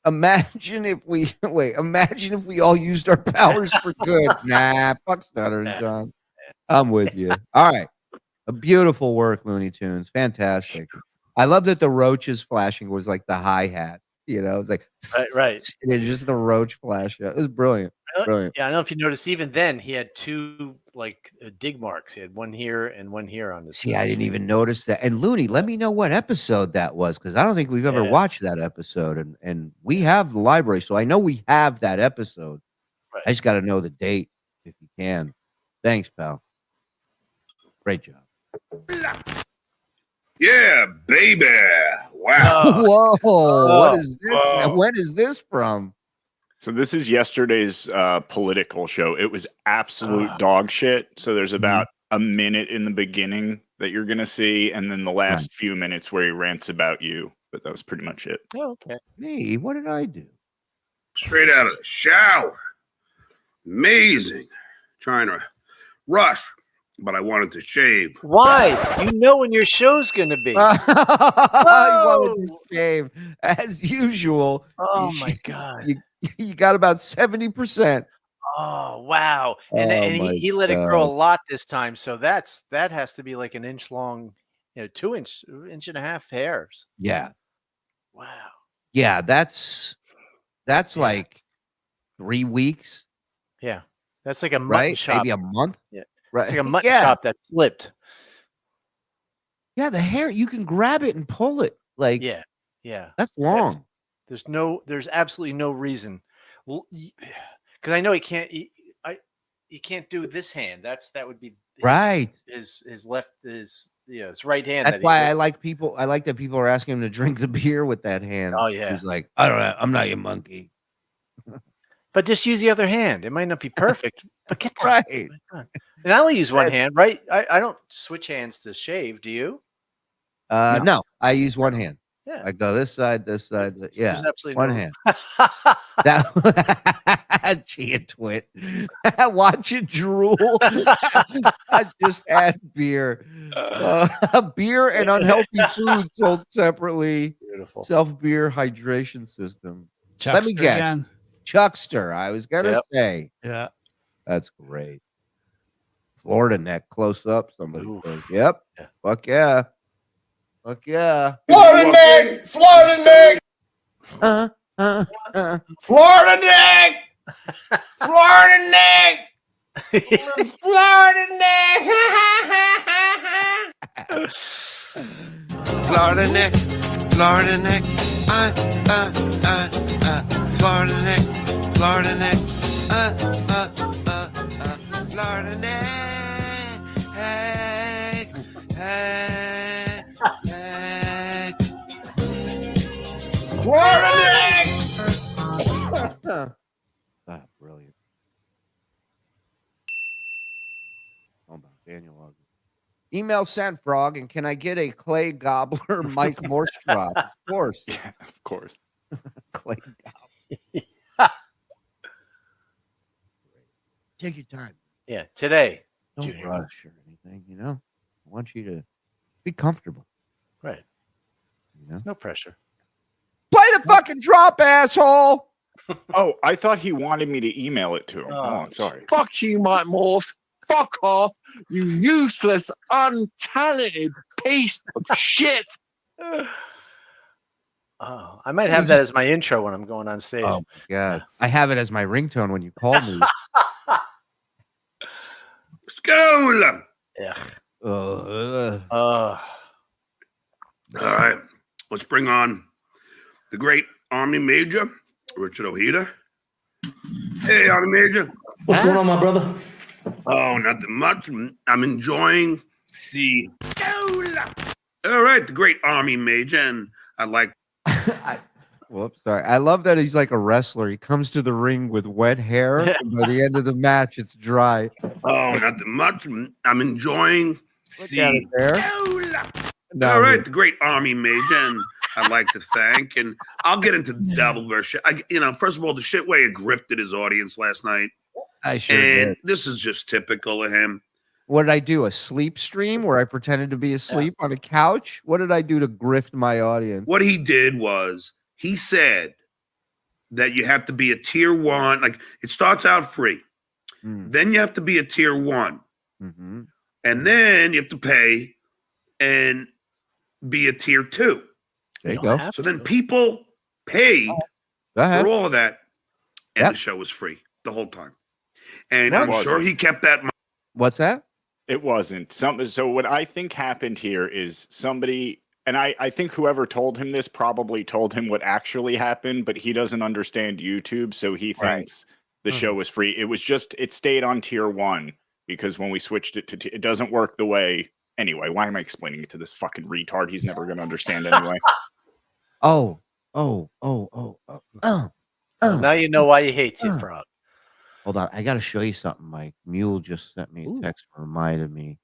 Imagine if we all used our powers for good. Nah, fuck Stuttering John. I'm with you. All right, a beautiful work, Looney Tunes, fantastic. I love that the roaches flashing was like the hi hat. You know, it's like right. It's just the roach flash. It was brilliant. Brilliant. Yeah, I don't know if you noticed. Even then, he had two like dig marks. He had one here and one here on this. See, I didn't even notice that. And Looney, let me know what episode that was because I don't think we've ever watched that episode. And we have the library, so I know we have that episode. Right. I just got to know the date if you can. Thanks, pal. Great job. Yeah, baby. Wow. Whoa. What is this? Whoa. When is this from? So this is yesterday's political show. It was absolute dog shit. So there's about a minute in the beginning that you're going to see. And then the last few minutes where he rants about you. But that was pretty much it. Oh, okay. Me? What did I do? Straight out of the shower. Amazing. Trying to rush. But I wanted to shave. Why? You know when your show's going to be. You wanted to shave. As usual. Oh, my God. You got about 70%. Oh, wow. And he let it grow a lot this time. So that has to be like an inch long, 2-inch and a half hairs. Yeah. Wow. Yeah, that's like 3 weeks. Yeah. That's like a mutton chop. Maybe a month. Yeah. Right. It's like a mutton chop that flipped. Yeah, the hair, you can grab it and pull it. Like, yeah. That's long. There's absolutely no reason. Because I know he can't do this hand. That would be his left his right hand. That's why I like that people are asking him to drink the beer with that hand. Oh yeah. He's like, I don't know, I'm not your monkey. But just use the other hand. It might not be perfect, but get that right. And I only use one hand, right? I don't switch hands to shave. Do you? No, I use one hand. Yeah. I go this side. Yeah, absolutely one no- hand. That Chia twit. Watch it drool. I just add beer. Beer and unhealthy food sold separately. Beautiful. Self-beer hydration system. Chuckster Let me guess. again. Chuckster. I was gonna say. Yeah. That's great. Florida neck close up. Somebody Oof. says, "Yep, Yeah. fuck yeah, fuck yeah." Florida neck, Florida neck, Florida neck, Florida neck, Florida neck, Florida neck, Florida neck, Florida neck, Florida neck, Florida neck, hey, hey, hey. Florida neck. Brilliant. Hold on, Daniel August. Email sent, Frog, and can I get a Clay Gobbler Mike Morse drop? Of course. Yeah, of course. Clay Gobbler. Take your time. Yeah, today. Don't Junior. rush or anything, you know? I want you to be comfortable. Right. You know? No pressure. Play the fucking drop, asshole! Oh, I thought he wanted me to email it to him. Oh, sorry. Fuck you, Mike Morse. Fuck off, you useless, untalented piece of shit. Oh, I might have that as my intro when I'm going on stage. Oh, my God. I have it as my ringtone when you call me. School. Yeah. All right, let's bring on the great Army Major, Richard Ojeda. Hey, Army Major. What's going on, my brother? Oh, nothing much. I'm enjoying the. All right, the great Army Major, and I like. Whoops, sorry. I love that he's like a wrestler. He comes to the ring with wet hair, and by the end of the match, it's dry. Oh, nothing much. I'm enjoying Look at it there. All right, the great Army Major, and I'd like to thank, and I'll get into the Dabbleverse shit. First of all, the shit way he grifted his audience last night. I sure and did. This is just typical of him. What did I do? A sleep stream where I pretended to be asleep on a couch? What did I do to grift my audience? What he did was he said that you have to be a tier 1. Like it starts out free. Then you have to be a tier 1. Mm-hmm. And then you have to pay and be a tier 2. There you go. So then people paid for all of that, and the show was free the whole time. And I'm sure he kept that. What's that? It wasn't. So what I think happened here is somebody, and I think whoever told him this probably told him what actually happened, but he doesn't understand YouTube, so he thinks the show was free. It was just, it stayed on tier 1 because when we switched it to, it doesn't work the way. Anyway, why am I explaining it to this fucking retard? He's never going to understand anyway. Oh. Now you know why he hates you, Frog. Hold on. I got to show you something, Mike. Mule just sent me a text and reminded me.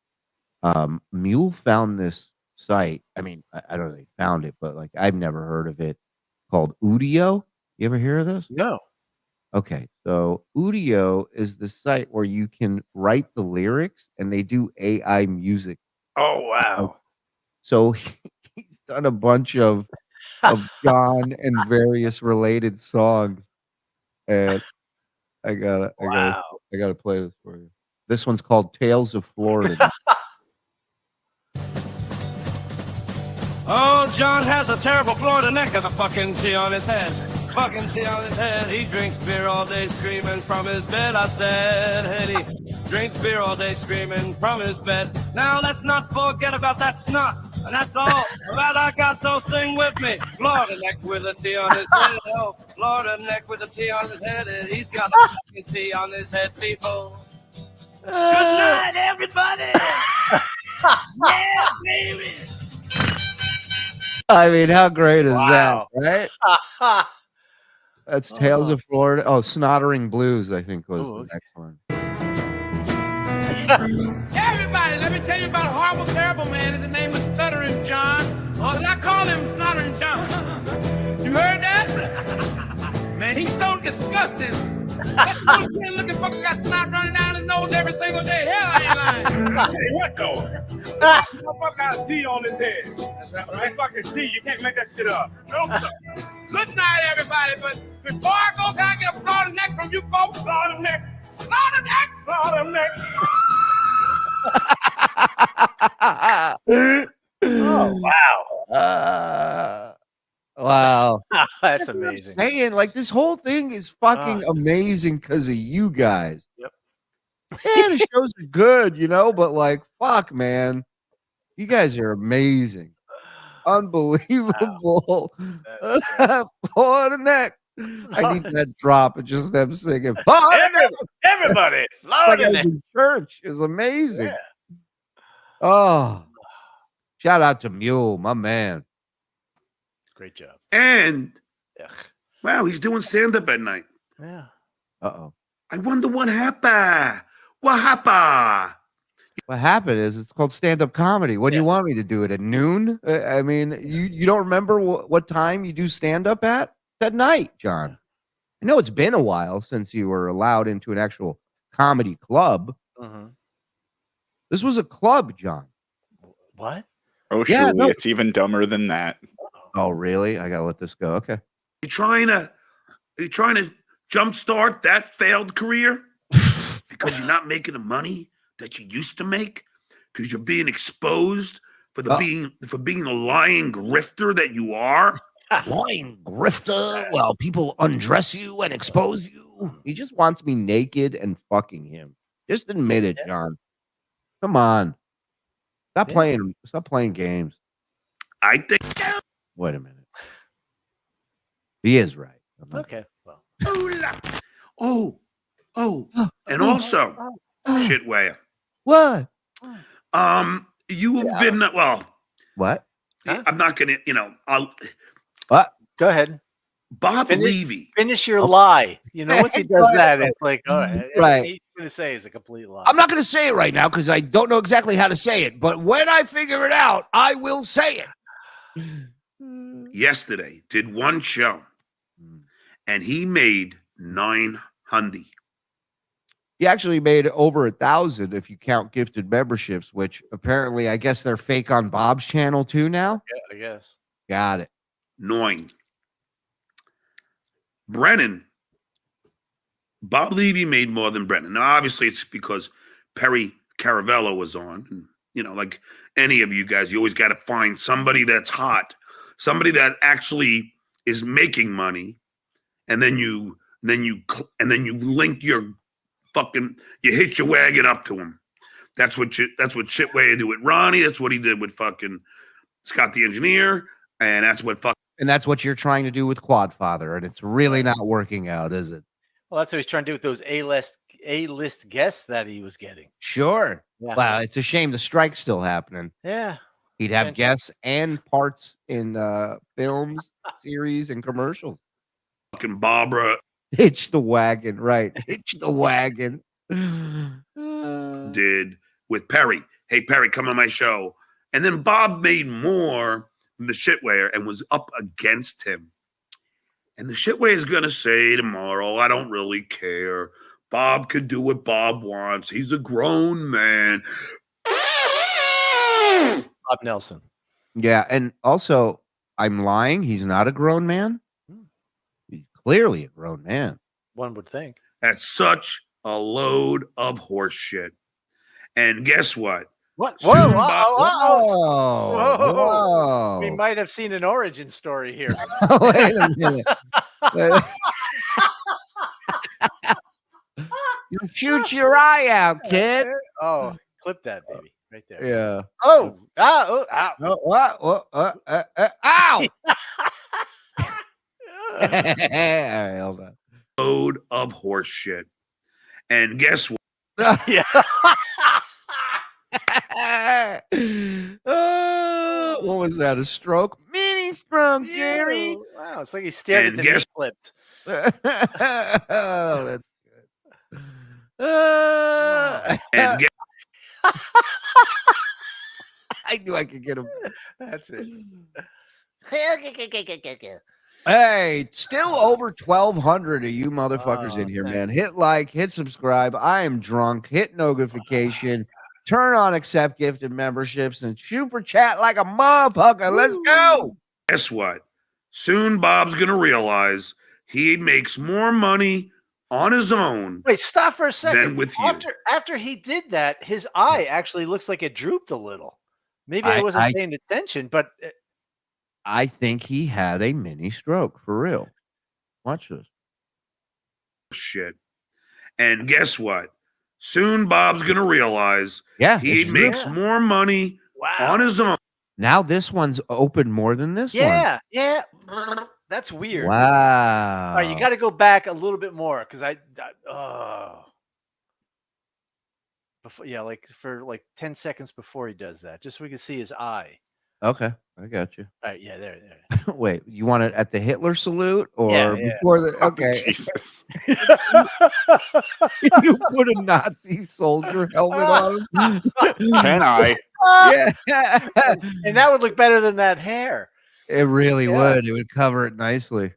Mule found this site. I mean, I don't know if he found it, but like I've never heard of it, called Udio. You ever hear of this? No. Okay. So Udio is the site where you can write the lyrics and they do AI music. Oh, wow. So he's done a bunch of John and various related songs. And I gotta play this for you. This one's called Tales of Florida. Oh, John has a terrible Florida neck and a fucking T on his head. Fucking T on his head. He drinks beer all day screaming from his bed, I said. And he drinks beer all day screaming from his bed. Now let's not forget about that snot. And that's all that I got, so sing with me. Florida neck with a T on his head. Oh, Florida neck with a T on his head. And he's got a fucking T on his head, people. Good night, everybody. Yeah, baby. I mean, how great is that, right? That's Tales of Florida. Oh, Snottering Blues, I think, was the next one. Everybody, let me tell you about a horrible, terrible man. His name was Stuttering John call him Stuttering John. You heard that? Man, he's so disgusting. That little kid looking fucker got snot running down his nose every single day. Hell, I ain't lying. Hey, what though? Motherfucker got a D on his head. That's right. Fucking D. You can't make that shit up. No, sir. Good night, everybody. But before I go, can I get a Florida neck from you folks? Florida neck. Florida neck. Florida neck. Oh wow! Wow, that's what I'm amazing. saying, like, this whole thing is fucking amazing because of you guys. Yep. Yeah, the shows are good, you know, but like, fuck, man, you guys are amazing, unbelievable. Florida neck. I need that drop of just them singing. Everybody, Like Florida I was neck. in church is amazing. Yeah. Oh, shout out to Mule, my man. Great job. And Ugh. wow, he's doing stand-up at night. Yeah. Uh-oh. I wonder what happened. What happened? What happened is it's called stand-up comedy. What do you want me to do it at noon? I mean, you don't remember what time you do stand-up at? It's at night, John. I know it's been a while since you were allowed into an actual comedy club. This was a club, John. What? Oh, Yeah, surely no. it's even dumber than that. Oh, really? I gotta let this go. Okay. You trying to jumpstart that failed career because you're not making the money that you used to make because you're being exposed for being the lying grifter that you are. Lying grifter. Well, people undress you and expose you. He just wants me naked and fucking him. Just admit it, John. Come on. Stop playing games. I think. Wait a minute. He is right. Okay. Well. Oh, and also, shitware. What? You have been well. What? I'm not gonna. I'll. What? Go ahead. Bob Levy. Finish your lie. You know, once he does that, it's like, all right. Right. He's going to say is a complete lie. I'm not going to say it right now because I don't know exactly how to say it. But when I figure it out, I will say it. Yesterday did one show, and he made 900. He actually made over 1,000 if you count gifted memberships, which apparently I guess they're fake on Bob's channel too now. Yeah, I guess. Got it. 9. Brennan. Bob Levy made more than Brennan. Now, obviously, it's because Perry Caravello was on. And, like any of you guys, you always got to find somebody that's hot, somebody that actually is making money, and then you link your you hitch your wagon up to him. That's what Shitway did with Ronnie. That's what he did with fucking Scott the Engineer, and that's what you're trying to do with Quadfather, and it's really not working out, is it? Well, that's what he's trying to do with those A-list guests that he was getting. Sure. Yeah. Wow, it's a shame the strike's still happening. Yeah. He'd have guests and parts in films, series, and commercials. fucking Barbara Hitch the wagon, right? Hitch the wagon. did with Perry. Hey, Perry, come on my show. And then Bob made more than the shitware and was up against him. And the shitway is going to say tomorrow, I don't really care. Bob could do what Bob wants. He's a grown man. Bob Nelson. Yeah, and also, I'm lying. He's not a grown man. He's clearly a grown man. One would think. That's such a load of horse shit. And guess what? What? Soon Whoa, Bob- Whoa. We might have seen an origin story here. Wait a minute. You shoot your eye out, kid. Oh, clip that, baby. Right there. Yeah. Oh. Ow. Oh, what? Ow! All right, hold on. Load of horse shit. And guess what? Yeah. What was that? A stroke? Mini stroke, Jerry. Wow, it's like he stared And at the knee guess- clips. Oh, that's good. And guess I knew I could get him. That's it. Hey, still over 1,200 of you motherfuckers in here, man. Hit like, hit subscribe. I am drunk. Hit notification. Turn on accept gifted memberships and super chat like a motherfucker. Let's go. Guess what? Soon Bob's going to realize he makes more money on his own. Wait, stop for a second. Than with you. After he did that, his eye actually looks like it drooped a little. Maybe I wasn't paying attention, but I think he had a mini stroke for real. Watch this. Shit. And guess what? Soon Bob's going to realize he it's makes true. more money on his own. Now this one's open more than this one. Yeah. That's weird. Wow. All right, you got to go back a little bit more because before, like for like 10 seconds before he does that, just so we can see his eye. Okay, I got you. All right, yeah, there. Wait, you want it at the Hitler salute or Yeah. before the? Okay, Jesus. You put a Nazi soldier helmet on him. Can I? Yeah, and that would look better than that hair. it really would. It would cover it nicely.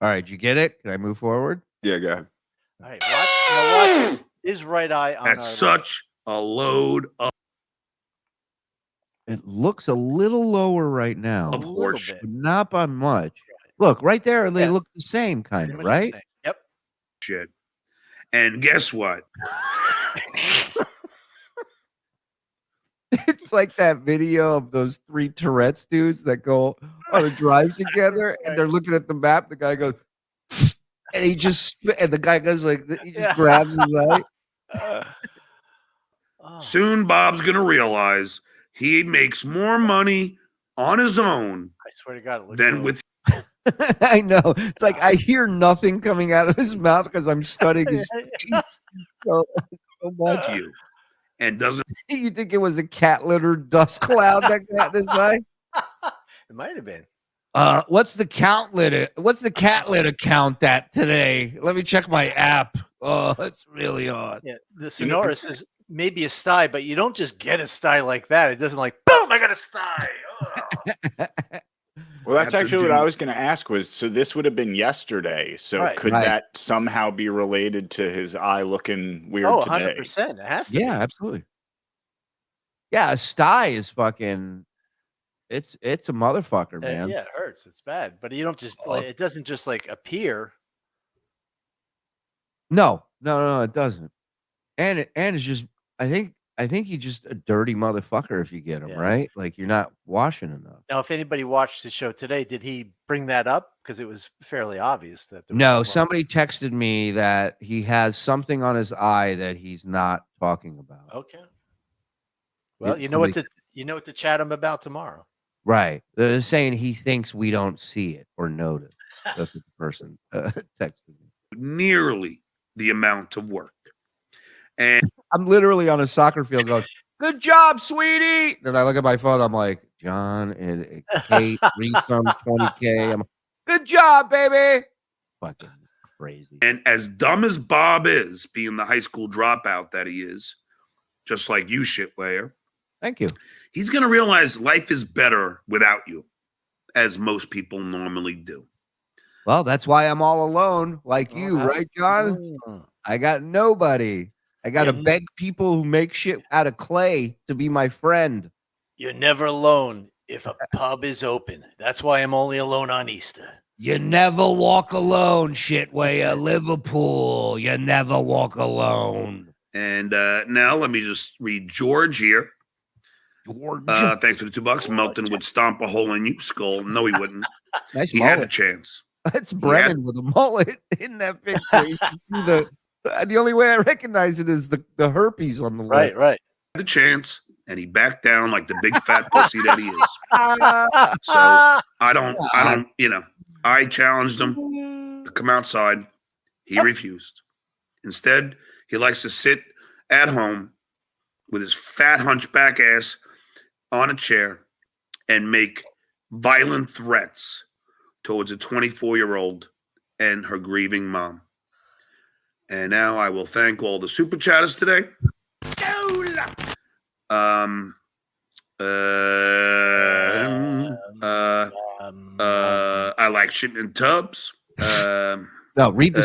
All right, you get it? Can I move forward? Yeah, go ahead. All right, watch his right eye on That's such a load of It looks a little lower right now, horseshit. but not by much. Look, right there, they look the same, kind of, right? Yep. Shit. And guess what? It's like that video of those 3 Tourette's dudes that go on a drive together, and they're looking at the map. The guy goes, and the guy goes like, he just grabs his eye. Soon Bob's going to realize he makes more money on his own I swear to God, it looks than with I know. It's like I hear nothing coming out of his mouth because I'm studying his face so much. you. And doesn't You think it was a cat litter dust cloud that got in his eye? It might have been. What's the cat litter count that today? Let me check my app. Oh, it's really odd. Yeah, the Sonorous is maybe a sty, but you don't just get a sty like that. It doesn't like, boom, I got a sty. Well, that's actually what I was going to ask was, so this would have been yesterday. So could that somehow be related to his eye looking weird today? 100%. It has to. Yeah, absolutely. Yeah, a sty is fucking, it's a motherfucker, man. Yeah, it hurts. It's bad. But you don't just, it doesn't just like appear. No, it doesn't. And it's just, I think he's just a dirty motherfucker if you get him, right? Like you're not washing enough. Now, if anybody watched the show today, did he bring that up? Because it was fairly obvious that there was No, somebody texted me that he has something on his eye that he's not talking about. Okay. Well, you know what to chat him about tomorrow. Right. They're saying he thinks we don't see it or notice. That's what the person texted me. nearly the amount of work. And I'm literally on a soccer field going, "Good job, sweetie." Then I look at my phone. I'm like, John and Kate, refund 20K. I'm, good job, baby. Fucking crazy. And as dumb as Bob is, being the high school dropout that he is, just like you, shitlayer. Thank you. He's going to realize life is better without you, as most people normally do. Well, that's why I'm all alone, like you, right, John? I got nobody. I got to beg people who make shit out of clay to be my friend. You're never alone if a pub is open. That's why I'm only alone on Easter. You never walk alone, shitwayer. Liverpool. You never walk alone. And now let me just read George here. George. Thanks for the $2. Melton would stomp a hole in you, skull. No, he wouldn't. Nice he mullet. had the chance. That's Brennan with a mullet in that picture. You can see the only way I recognize it is the herpes on the lip. Right. The chance, and he backed down like the big fat pussy that he is. So I don't, I challenged him to come outside. He refused. Instead, he likes to sit at home with his fat hunchback ass on a chair and make violent threats towards a 24-year-old and her grieving mom. And now I will thank all the super chatters today. I like shitting in tubs. No, read the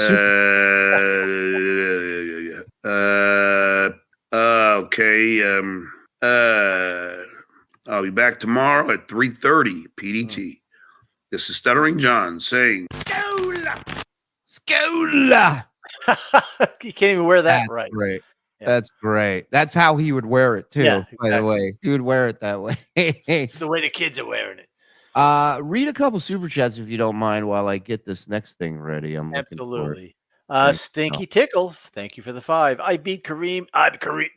okay. I'll be back tomorrow at 3:30 PDT. This is Stuttering John saying, Scola. You can't even wear that That's right. Great. Yeah. That's great. That's how he would wear it too. Yeah, By the exactly. way, he would wear it that way. It's the way the kids are wearing it. Read a couple super chats if you don't mind while I get this next thing ready. I'm looking for it. Absolutely. Stinky Tickle, thank you for the 5. I beat Kareem.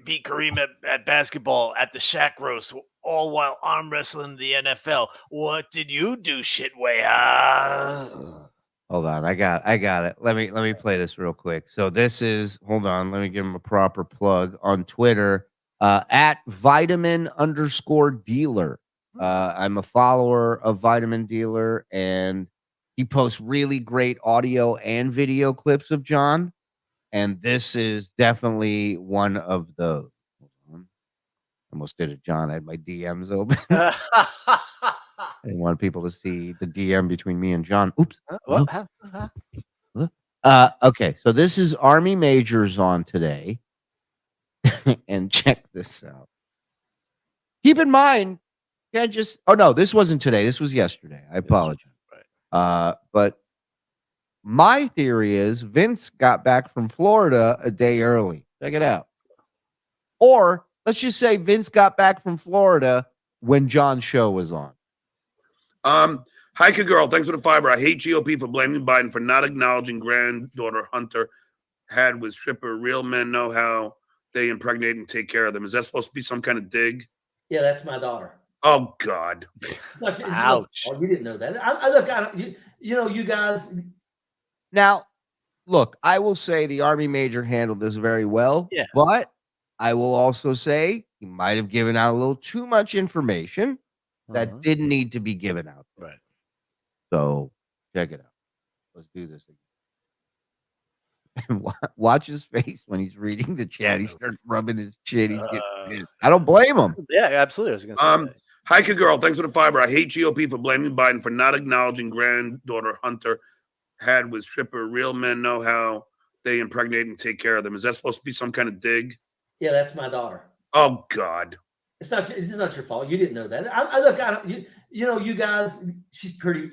Beat Kareem at basketball at the Shack roast, all while arm wrestling the NFL. What did you do, shitway? Hold on, I got it. Let me play this real quick. So this is, hold on, let me give him a proper plug on Twitter at vitamin_dealer. I'm a follower of Vitamin Dealer, and he posts really great audio and video clips of John. And this is definitely one of those. Almost did it, John. I had my DMs open. I didn't want people to see the DM between me and John. Oops. Okay, so this is Army Majors on today. And check this out. Keep in mind, oh no, this wasn't today. This was yesterday. I apologize. Right. But my theory is Vince got back from Florida a day early. Check it out. Or let's just say Vince got back from Florida when John's show was on. Hiker Girl, thanks for the 5. I hate GOP for blaming Biden for not acknowledging granddaughter Hunter had with stripper. Real men know how they impregnate and take care of them. Is that supposed to be some kind of dig? Yeah, that's my daughter. Oh God! Ouch! You didn't know that. You guys. Now, look, I will say the Army Major handled this very well. Yeah. But I will also say he might have given out a little too much information that didn't need to be given out. Right. So check it out. Let's do this again. Watch his face when he's reading the chat. He starts rubbing his chin. He's getting pissed. I don't blame him. Yeah, absolutely. I was gonna say Hiker Girl, thanks for the 5. I hate GOP for blaming Biden for not acknowledging granddaughter Hunter had with stripper. Real men know how they impregnate and take care of them. Is that supposed to be some kind of dig? Yeah, that's my daughter. Oh God! It's not your fault. You didn't know that. You guys. She's pretty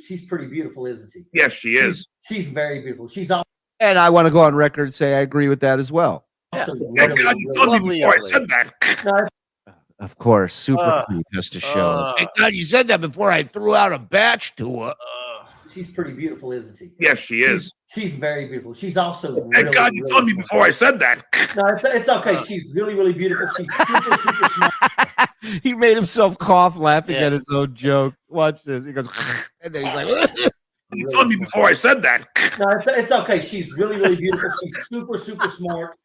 beautiful, isn't she? Yes, she is. She's very beautiful. She's all. And I want to go on record and say I agree with that as well. Yeah. God, you told me before I said that. Of course, super creep has to show. Thank God you said that before I threw out a batch to her. She's pretty beautiful, isn't she? Yes, she is. She's very beautiful. She's also. Thank God you told me before I said that. No, it's okay. She's really, really beautiful. She's super smart. He made himself cough laughing at his own joke. Watch this. He goes, and then he's like, you told me before I said that. No, it's okay. She's really, really beautiful. She's super smart.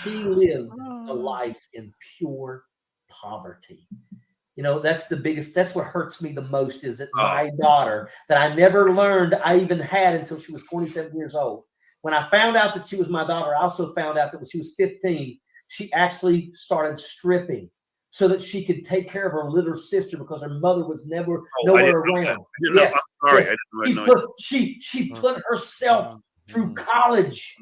She lived a life in pure poverty. That's what hurts me the most is that my daughter that I never learned I even had until she was 27 years old. When I found out that she was my daughter, I also found out that when she was 15, she actually started stripping so that she could take care of her little sister because her mother was nowhere around. Yes, I'm sorry. She put herself through college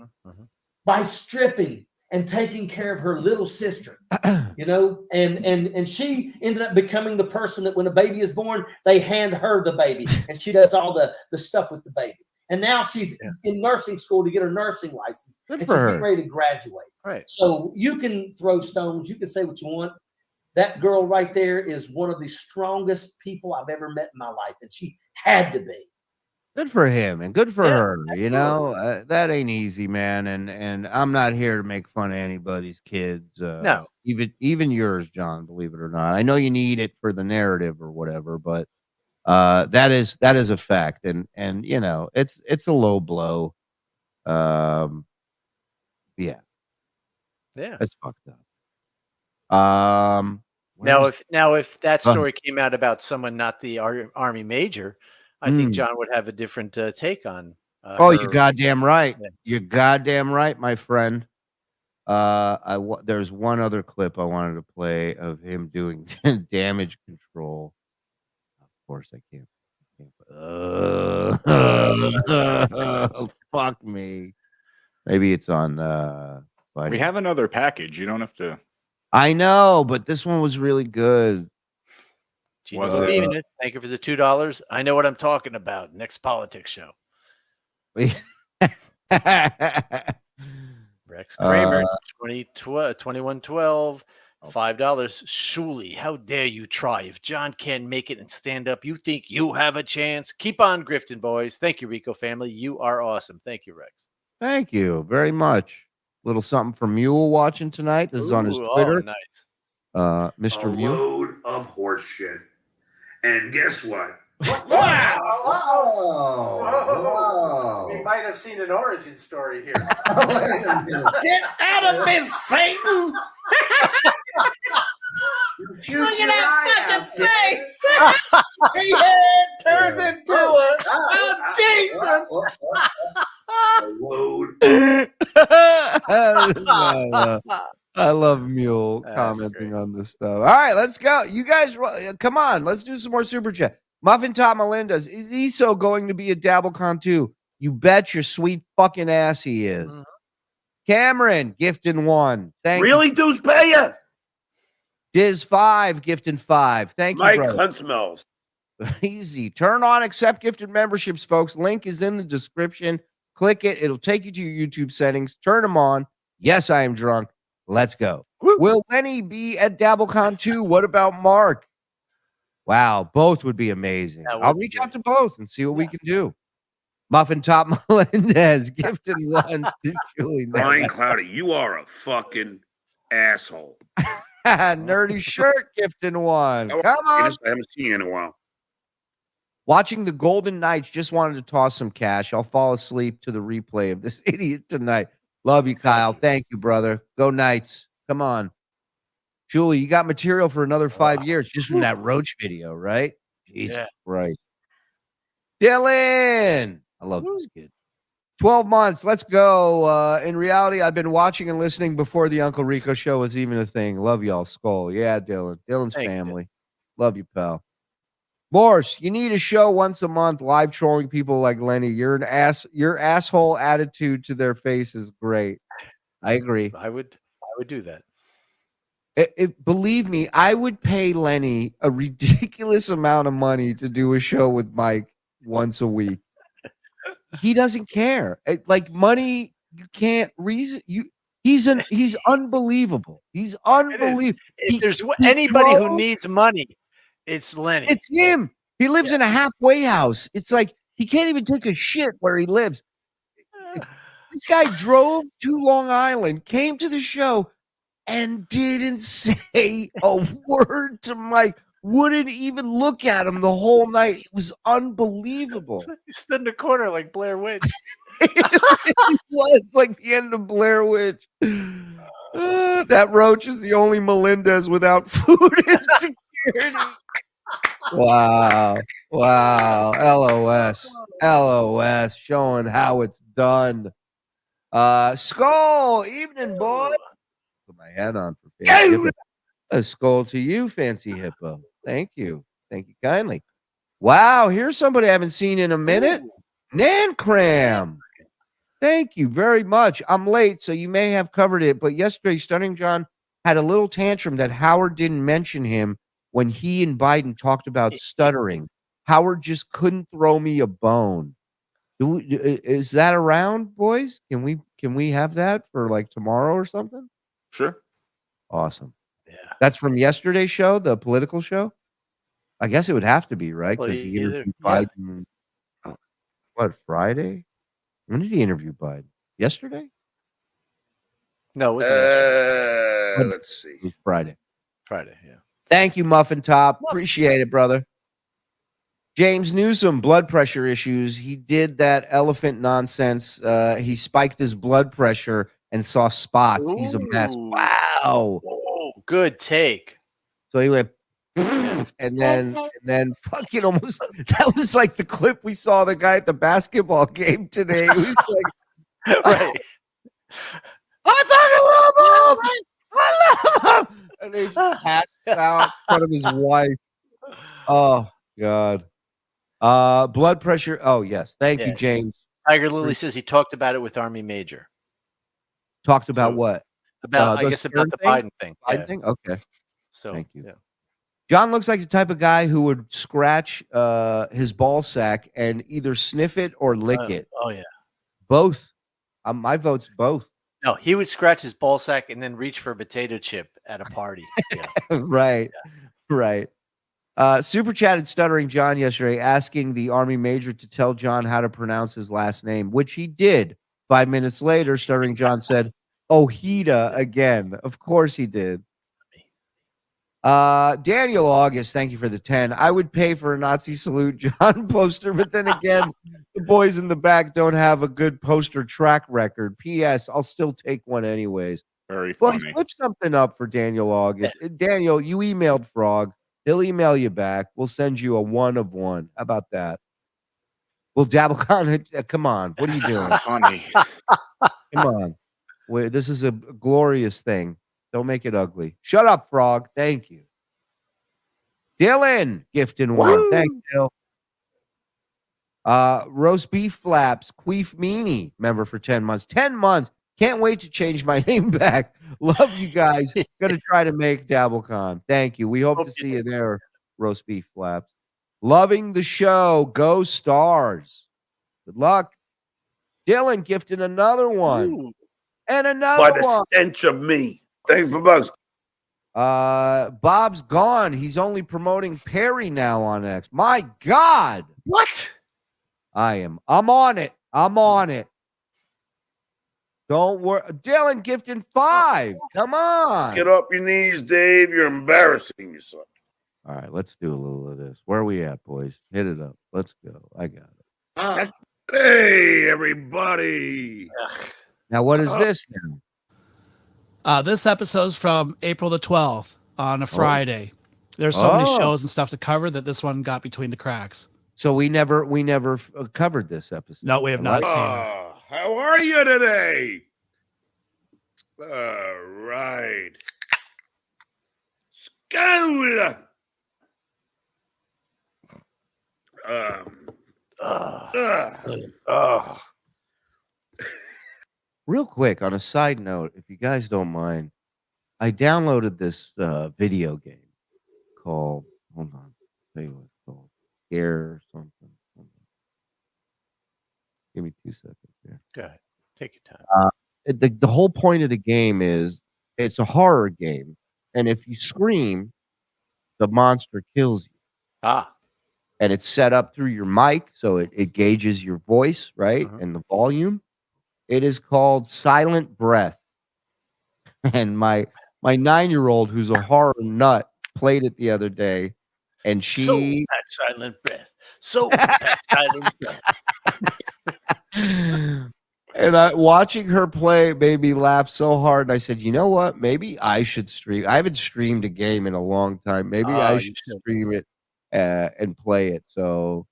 by stripping and taking care of her little sister, and she ended up becoming the person that when a baby is born, they hand her the baby and she does all the stuff with the baby. And now she's in nursing school to get her nursing license. Good for her. She's getting ready to graduate. Right. So you can throw stones. You can say what you want. That girl right there is one of the strongest people I've ever met in my life. And she had to be. Good for him and good for her. Absolutely. That ain't easy, man. And I'm not here to make fun of anybody's kids. No, even yours, John. Believe it or not, I know you need it for the narrative or whatever, but that is a fact. And it's a low blow. Yeah, it's fucked up. Now, if that story came out about someone not the Army Major, I think John would have a different take on. You're goddamn right. Yeah. You're goddamn right, my friend. There's one other clip I wanted to play of him doing damage control. course, I can't. Fuck me. Maybe it's on. We have another package. You don't have to. I know, but this one was really good. Was it? Thank you for the $2. I know what I'm talking about. Next politics show. Rex Kramer, 2112, $5. Shuli, how dare you try? If John can make it and stand up, you think you have a chance? Keep on grifting, boys. Thank you, Rico family. You are awesome. Thank you, Rex. Thank you very much. Little something from Mule watching tonight. This is on his Twitter. Oh, nice. Mr. A Mule. load of horse shit. And guess what? Whoa. We might have seen an origin story here. Get out of me, Satan! Look at that fucking face! His head turns into a Jesus! I love Mule commenting on this stuff. All right, let's go. You guys, come on. Let's do some more super chat. Muffin Top Melendez. Is Eso going to be at DabbleCon too? You bet your sweet fucking ass he is. Cameron, gifting 1. Thank really, you. dudes pay ya? Diz 5, gifting 5. Thank you, Mike brother. Hunt smells. Easy. Turn on accept gifted memberships, folks. Link is in the description. Click it. It'll take you to your YouTube settings. Turn them on. Yes, I am drunk. Let's go. Woo. Will Lenny be at DabbleCon too? What about Mark? Wow, both would be amazing. I'll reach out to both and see what we can do. Muffin Top Melendez, gifted 1 to Shuli Network. Brian Cloudy, you are a fucking asshole. Nerdy Shirt, gifted 1. Come on. I haven't seen you in a while. Watching the Golden Knights, just wanted to toss some cash. I'll fall asleep to the replay of this idiot tonight. Love you, Kyle. Thank you, brother. Go Knights. Come on. Julie, you got material for another 5 years just from that Roach video, right? Jesus Christ. Dylan. I love this kid. 12 months. Let's go. In reality, I've been watching and listening before the Uncle Rico show was even a thing. Love y'all. Skull. Yeah, Dylan. Dylan's family. Love you, pal. Morse, you need a show once a month, live trolling people like Lenny. Your asshole attitude to their face is great. I agree. I would do that. Believe me, I would pay Lenny a ridiculous amount of money to do a show with Mike once a week. He doesn't care. Like money, you can't reason. He's unbelievable. He's unbelievable. If there's anybody who needs money, it's Lenny. It's him. He lives in a halfway house. It's like he can't even take a shit where he lives. This guy drove to Long Island, came to the show, and didn't say a word to Mike. Wouldn't even look at him the whole night. It was unbelievable. He stood in the corner like Blair Witch. It was like the end of Blair Witch. That Roach is the only Melendez without food insecurity. Wow. LOS. Showing how it's done. Skull. Evening, boy. Put my hat on for Fancy Hippo. A skull to you, Fancy Hippo. Thank you. Thank you kindly. Wow. Here's somebody I haven't seen in a minute. Nan Cram. Thank you very much. I'm late, so you may have covered it, but yesterday, Stuttering John had a little tantrum that Howard didn't mention him when he and Biden talked about stuttering. Howard just couldn't throw me a bone. Is that around, boys? Can we have that for like tomorrow or something? Sure. Awesome. Yeah. That's from yesterday's show, the political show? I guess it would have to be, right? Because he interviewed Biden. What, Friday? When did he interview Biden? Yesterday? No, it wasn't yesterday. Let's see. It was Friday. Friday, yeah. Thank you, Muffin Top. Appreciate it, brother. James Newsom, blood pressure issues. He did that elephant nonsense. He spiked his blood pressure and saw spots. Ooh. He's a mess. Wow. Oh, good take. So he went, and then fucking almost, that was like the clip we saw the guy at the basketball game today. He was like, right. I fucking love him. I love him. And they passed out in front of his wife. Oh, God. Blood pressure. Oh, yes. Thank you, Yeah. James. Tiger Lily says he talked about it with Army Major. Talked about what? About I the guess about Stern the thing? Biden thing. Biden thing? Okay. So Thank you. Yeah. John looks like the type of guy who would scratch his ball sack and either sniff it or lick it. Oh yeah. Both. My vote's both. No, he would scratch his ball sack and then reach for a potato chip at a party. Yeah. Right. Right. Super chatted Stuttering John yesterday asking the Army Major to tell John how to pronounce his last name, which he did. 5 minutes later, Stuttering John said, Ojeda again. Of course he did. Daniel August, thank you for the 10. I would pay for a Nazi salute John poster, but then again, the boys in the back don't have a good poster track record. P.S. I'll still take one anyways. Very Boys, funny. flip something up for Daniel August. Daniel, you emailed Frog. He'll email you back. We'll send you a 1 of 1. How about that? We'll dabble on. Come on. What are you doing? Funny. Come on. This is a glorious thing. Don't make it ugly. Shut up, Frog. Thank you. Dylan, gifting 1. Thanks, Dill. Roast beef flaps, Queef Meanie, member for 10 months. 10 months. Can't wait to change my name back. Love you guys. Gonna try to make DabbleCon. Thank you. We hope to see you there, Roast beef flaps. Loving the show. Go Stars. Good luck. Dylan gifting another 1. Ooh. And another By the one. stench of me. Thanks for bugs. Bob's gone. He's only promoting Perry now on X. My God. What? I'm on it. I'm on it. Don't worry. Dylan gifting 5. Come on. Get up your knees, Dave. You're embarrassing yourself. All right, let's do a little of this. Where are we at, boys? Hit it up. Let's go. I got it. Hey, everybody. Now, what is this now? This episode's from April the 12th on a Friday. There's so many shows and stuff to cover that this one got between the cracks. So we never covered this episode. No, we have not seen it. How are you today? All right. School. Real quick, on a side note, if you guys don't mind, I downloaded this video game called, hold on, I'll tell you what it's called, Scare something. Hold on. Give me 2 seconds here. Go ahead. Take your time. The whole point of the game is it's a horror game, and if you scream, the monster kills you. And it's set up through your mic, so it gauges your voice, right, and the volume. It is called Silent Breath. And my 9-year-old, who's a horror nut, played it the other day, and she So that silent breath. So that silent breath. And watching her play made me laugh so hard. And I said, you know what? Maybe I should stream. I haven't streamed a game in a long time. Maybe I should stream it and play it. So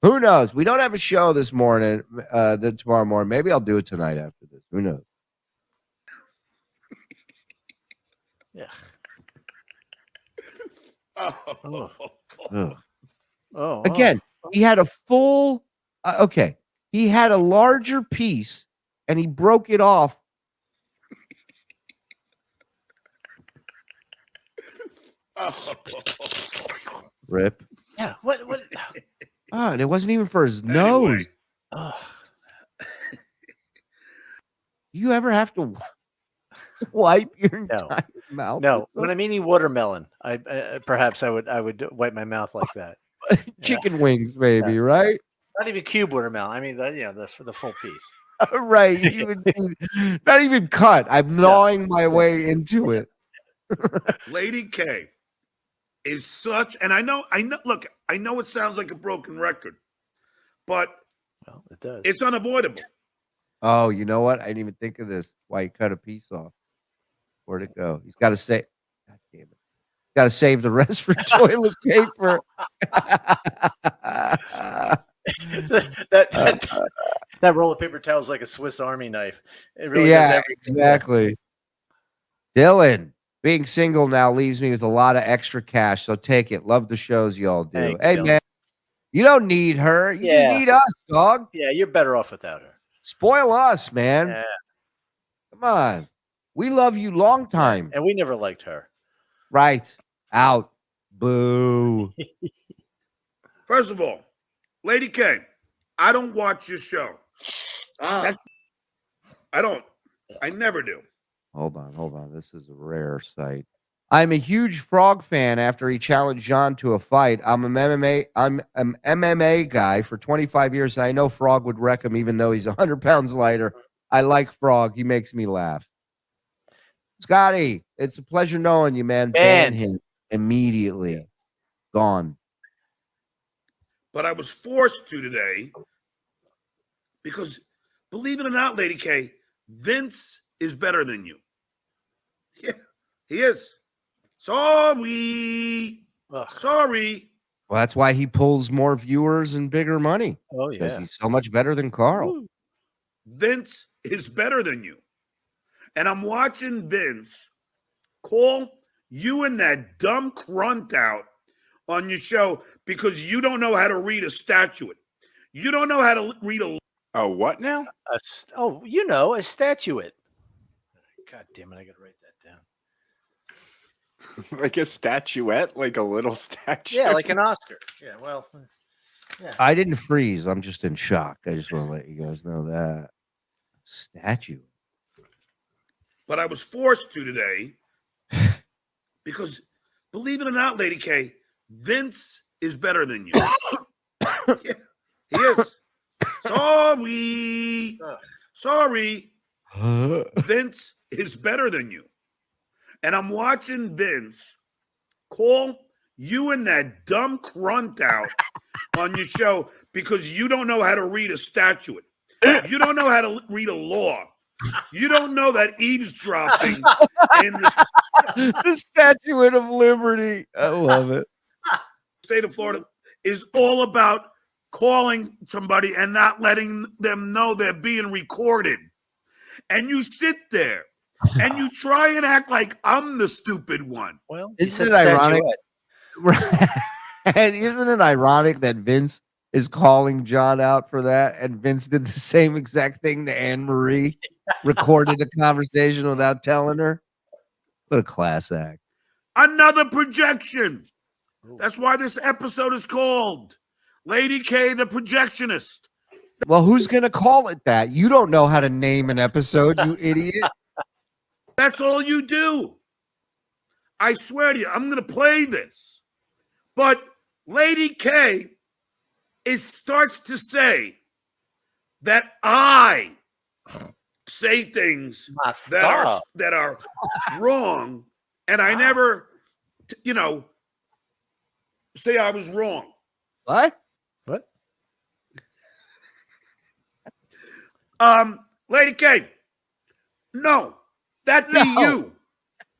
who knows? We don't have a show this morning, tomorrow morning. Maybe I'll do it tonight after this. Who knows? Yeah. Again, he had a full, he had a larger piece and he broke it off. Rip. Yeah. What? Oh, and it wasn't even for his nose. You ever have to wipe your entire mouth? No. When I'm eating watermelon, I perhaps I would wipe my mouth like that. Chicken wings, maybe, right? Not even cube watermelon. I mean, the full piece. Right. Not even cut. I'm gnawing my way into it. Lady K is such, and I know. Look, I know it sounds like a broken record, but it does. It's unavoidable. Oh, you know what? I didn't even think of this. Why he cut a piece off? Where'd it go? He's got to say, God damn it. Got to save the rest for toilet paper. that roll of paper towel is like a Swiss Army knife. It really yeah, does everything. Exactly. Dylan, Being single now leaves me with a lot of extra cash, so take it. Love the shows y'all do. Thank Hey, you. man, you don't need her. You just Yeah. need us, dog. Yeah, you're better off without her. Spoil us, man. Yeah. Come on. We love you long time. And we never liked her. Right. Out. Boo. First of all, Lady K, I don't watch your show. I don't. I never do. Hold on. This is a rare sight. I'm a huge Frog fan after he challenged John to a fight. I'm an MMA guy for 25 years, and I know Frog would wreck him even though he's 100 pounds lighter. I like Frog. He makes me laugh. Scotty, it's a pleasure knowing you, man. Ban him immediately. Gone. But I was forced to today because, believe it or not, Lady K, Vince is better than you. Yeah, he is. Sorry. Sorry. Well, that's why he pulls more viewers and bigger money. Oh, Because yeah. he's so much better than Karl. Vince is better than you. And I'm watching Vince call you and that dumb crunt out on your show because you don't know how to read a statuette. You don't know how to read a... Oh, what now? A statuette. God damn it, I got to write that down. Like a statuette? Like a little statue? Yeah, like an Oscar. Yeah, well, yeah. I didn't freeze. I'm just in shock. I just want to let you guys know that. Statue. But I was forced to today because, believe it or not, Lady K, Vince is better than you. Yeah, he is. Sorry. Vince is better than you. And I'm watching Vince call you and that dumb crunt out on your show because you don't know how to read a statuette. You don't know how to read a law. You don't know that eavesdropping in the Statuette of Liberty. I love it. State of Florida is all about calling somebody and not letting them know they're being recorded. And you sit there and you try and act like I'm the stupid one. Well, isn't it ironic? And isn't it ironic that Vince is calling John out for that, and Vince did the same exact thing to Anne Marie, recorded the conversation without telling her? What a class act. Another projection. That's why this episode is called Lady K, the Projectionist. Well, who's going to call it that? You don't know how to name an episode, you idiot. That's all you do. I swear to you, I'm going to play this. But Lady K starts to say that I say things that are wrong, and I never, say I was wrong. What? Lady K, no, that be you.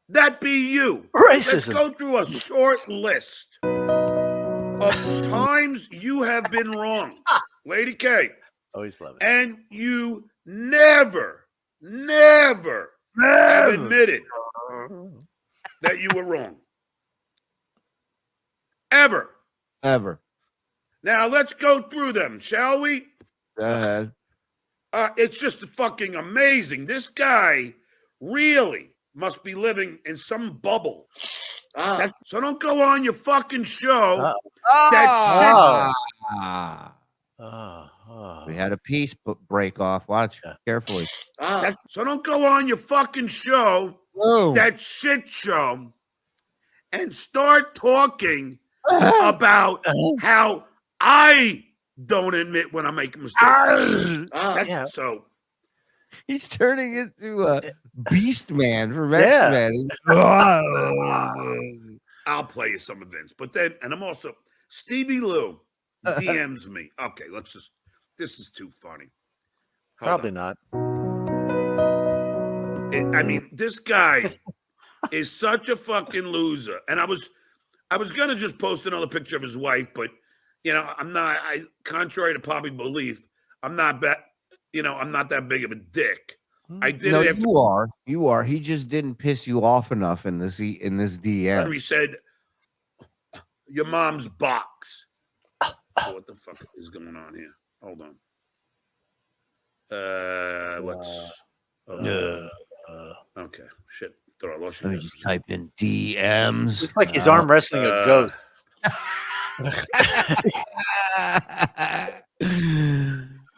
That be you. Racism. Let's go through a short list of times you have been wrong, Lady K. Always love it. And you never have admitted that you were wrong. Ever. Now let's go through them, shall we? Go ahead. It's just fucking amazing. This guy really must be living in some bubble. So don't go on your fucking show. We had a piece break off. Watch carefully. So don't go on your fucking show, that shit show, and start talking about how I don't admit when I make a mistake. So he's turning into a beast man from X-Men. I'll play you some events, but then, and I'm also Stevie Lou DMs me. Okay, this is too funny. Probably not. I mean, this guy is such a fucking loser. And I was gonna just post another picture of his wife, but I'm not. Contrary to popular belief, I'm not that big of a dick. I did No, it after you are. You are. He just didn't piss you off enough in this DM. Henry said, "Your mom's box." So what the fuck is going on here? Hold on. Okay, shit. Thought I lost you. Let me just type in DMs. Looks like he's arm wrestling a ghost.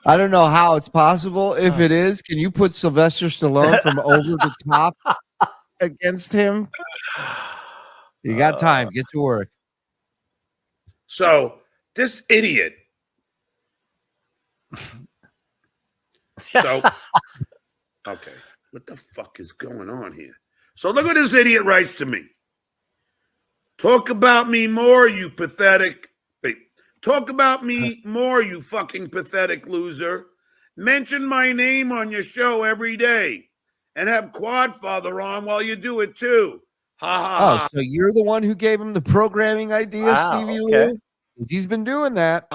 I don't know how it's possible. If it is, can you put Sylvester Stallone from Over the Top against him? You got time. Get to work. So this idiot. So, okay, what the fuck is going on here? So look what this idiot writes to me. Talk about me more, you pathetic. Wait, talk about me more, you fucking pathetic loser. Mention my name on your show every day, and have Quadfather on while you do it too. Ha ha ha. So you're the one who gave him the programming idea, Stevie Lou? He's been doing that.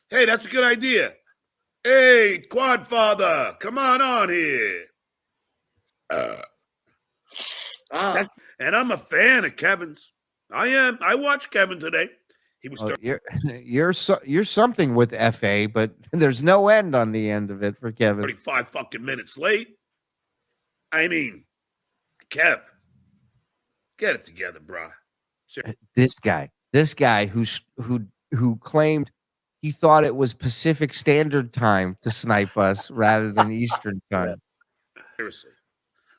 Hey, that's a good idea. Hey, Quadfather, come on here. And I'm a fan of Kevin's. I am. I watched Kevin today. He was. You're something with FA, but there's no end on the end of it for Kevin. 35 fucking minutes late. I mean, Kev, get it together, bro. This guy who claimed he thought it was Pacific Standard Time to snipe us rather than Eastern Time. Seriously.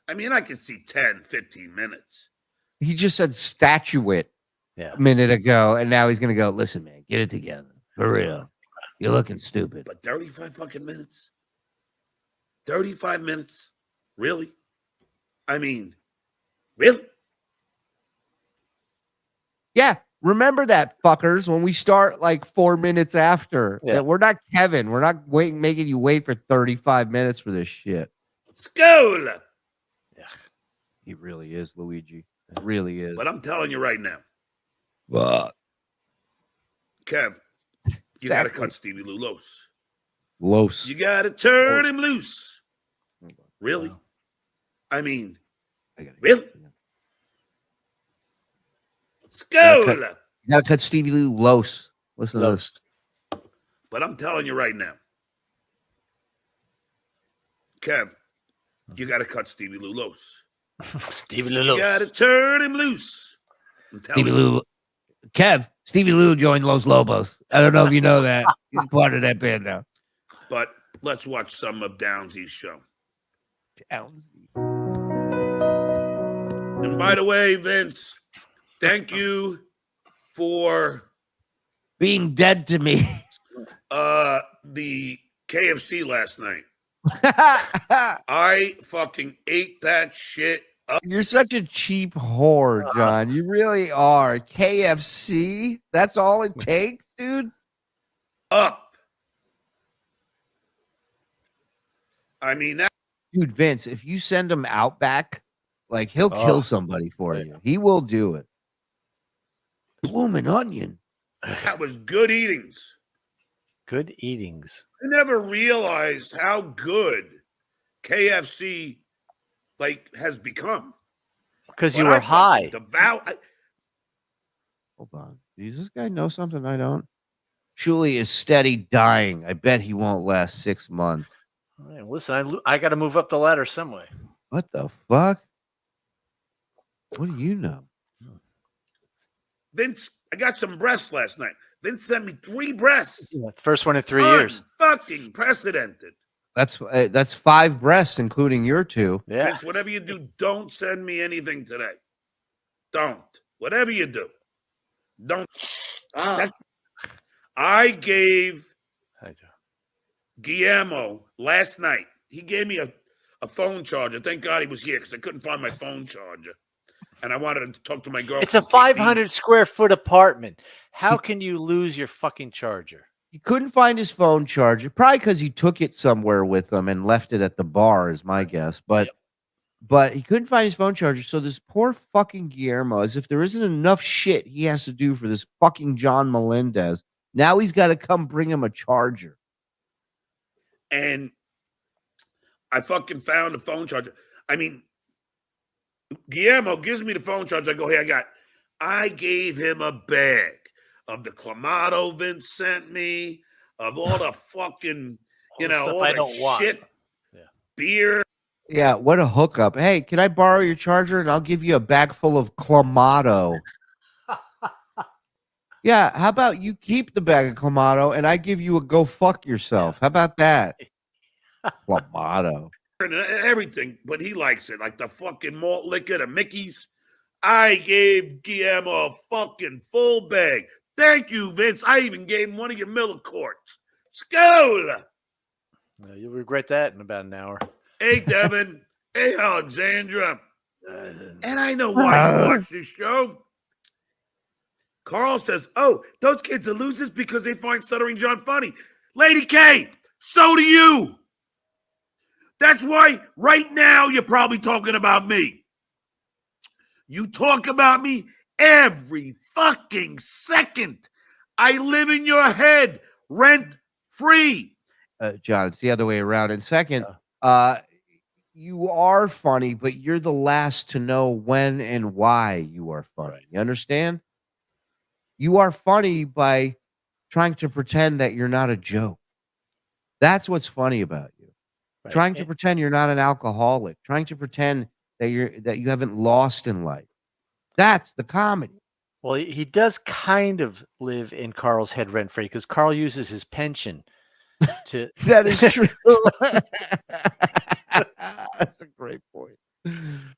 I mean, I can see 10, 15 minutes. He just said statuette a minute ago, and now he's going to go, listen, man, get it together. For real. You're looking stupid. But 35 fucking minutes? 35 minutes? Really? I mean, really? Yeah. Remember that, fuckers, when we start like 4 minutes after. That we're not Kevin. We're not making you wait for 35 minutes for this shit. School. He really is, Luigi. It really is. But I'm telling you right now. Kev, you got to cut Stevie Lou loose. You got to turn him loose. Really? I mean, really? School. You got to cut Stevie Lou loose. Listen to this. But I'm telling you right now. Kev, you got to cut Stevie Lou loose. Stevie Lou You got to turn him loose. Stevie Lou. Kev, Stevie Lou joined Los Lobos. I don't know if you know that. He's part of that band now. But let's watch some of Downsy's show. Downsy. And by the way, Vince, thank you for being dead to me. The KFC last night. I fucking ate that shit up. You're such a cheap whore, John. You really are. KFC? That's all it takes, dude? Up. I mean, dude, Vince, if you send him out back, like he'll kill somebody for you. He will do it. Bloomin' onion. That was good eatings. Good eatings. I never realized how good KFC has become. Because you were high. Hold on. Does this guy know something I don't? Shuli is steady dying. I bet he won't last 6 months. Right, listen, I got to move up the ladder some way. What the fuck? What do you know? Vince, I got some breasts last night. Vince sent me 3 breasts. First one in 3 years. Fucking precedented. That's 5 breasts, including your 2. Yeah. Vince, whatever you do, don't send me anything today. Don't. Whatever you do, don't. I gave Guillermo last night. He gave me a phone charger. Thank God he was here because I couldn't find my phone charger. And I wanted to talk to my girlfriend. It's a 500 square foot apartment. How can you lose your fucking charger? He couldn't find his phone charger, probably because he took it somewhere with him and left it at the bar, is my guess. But he couldn't find his phone charger. So this poor fucking Guillermo, as if there isn't enough shit he has to do for this fucking John Melendez, now he's got to come bring him a charger. And I fucking found the phone charger. I mean, Guillermo gives me the phone charger. I go, hey, I gave him a bag of the Clamato Vince sent me, of all the fucking, all I the don't want. shit, beer. Yeah, what a hookup. Hey, can I borrow your charger and I'll give you a bag full of Clamato? Yeah, how about you keep the bag of Clamato and I give you a go fuck yourself? How about that? Clamato. And everything, but he likes it. Like the fucking malt liquor, the Mickey's. I gave Guillermo a fucking full bag. Thank you, Vince. I even gave him one of your Miller Courts. Skol! You'll regret that in about an hour. Hey, Devin. Hey, Alexandra. And I know why you watch this show. Karl says, oh, those kids are losers because they find Stuttering John funny. Lady K, so do you. That's why right now you're probably talking about me. You talk about me every fucking second. I live in your head rent free. John, it's the other way around. And second, you are funny, but you're the last to know when and why you are funny. Right. You understand? You are funny by trying to pretend that you're not a joke. That's what's funny about you. Right. Trying to pretend you're not an alcoholic, trying to pretend that you haven't lost in life. That's the comedy. Well, he does kind of live in Karl's head rent free because Karl uses his pension to. That is true. That's a great point. And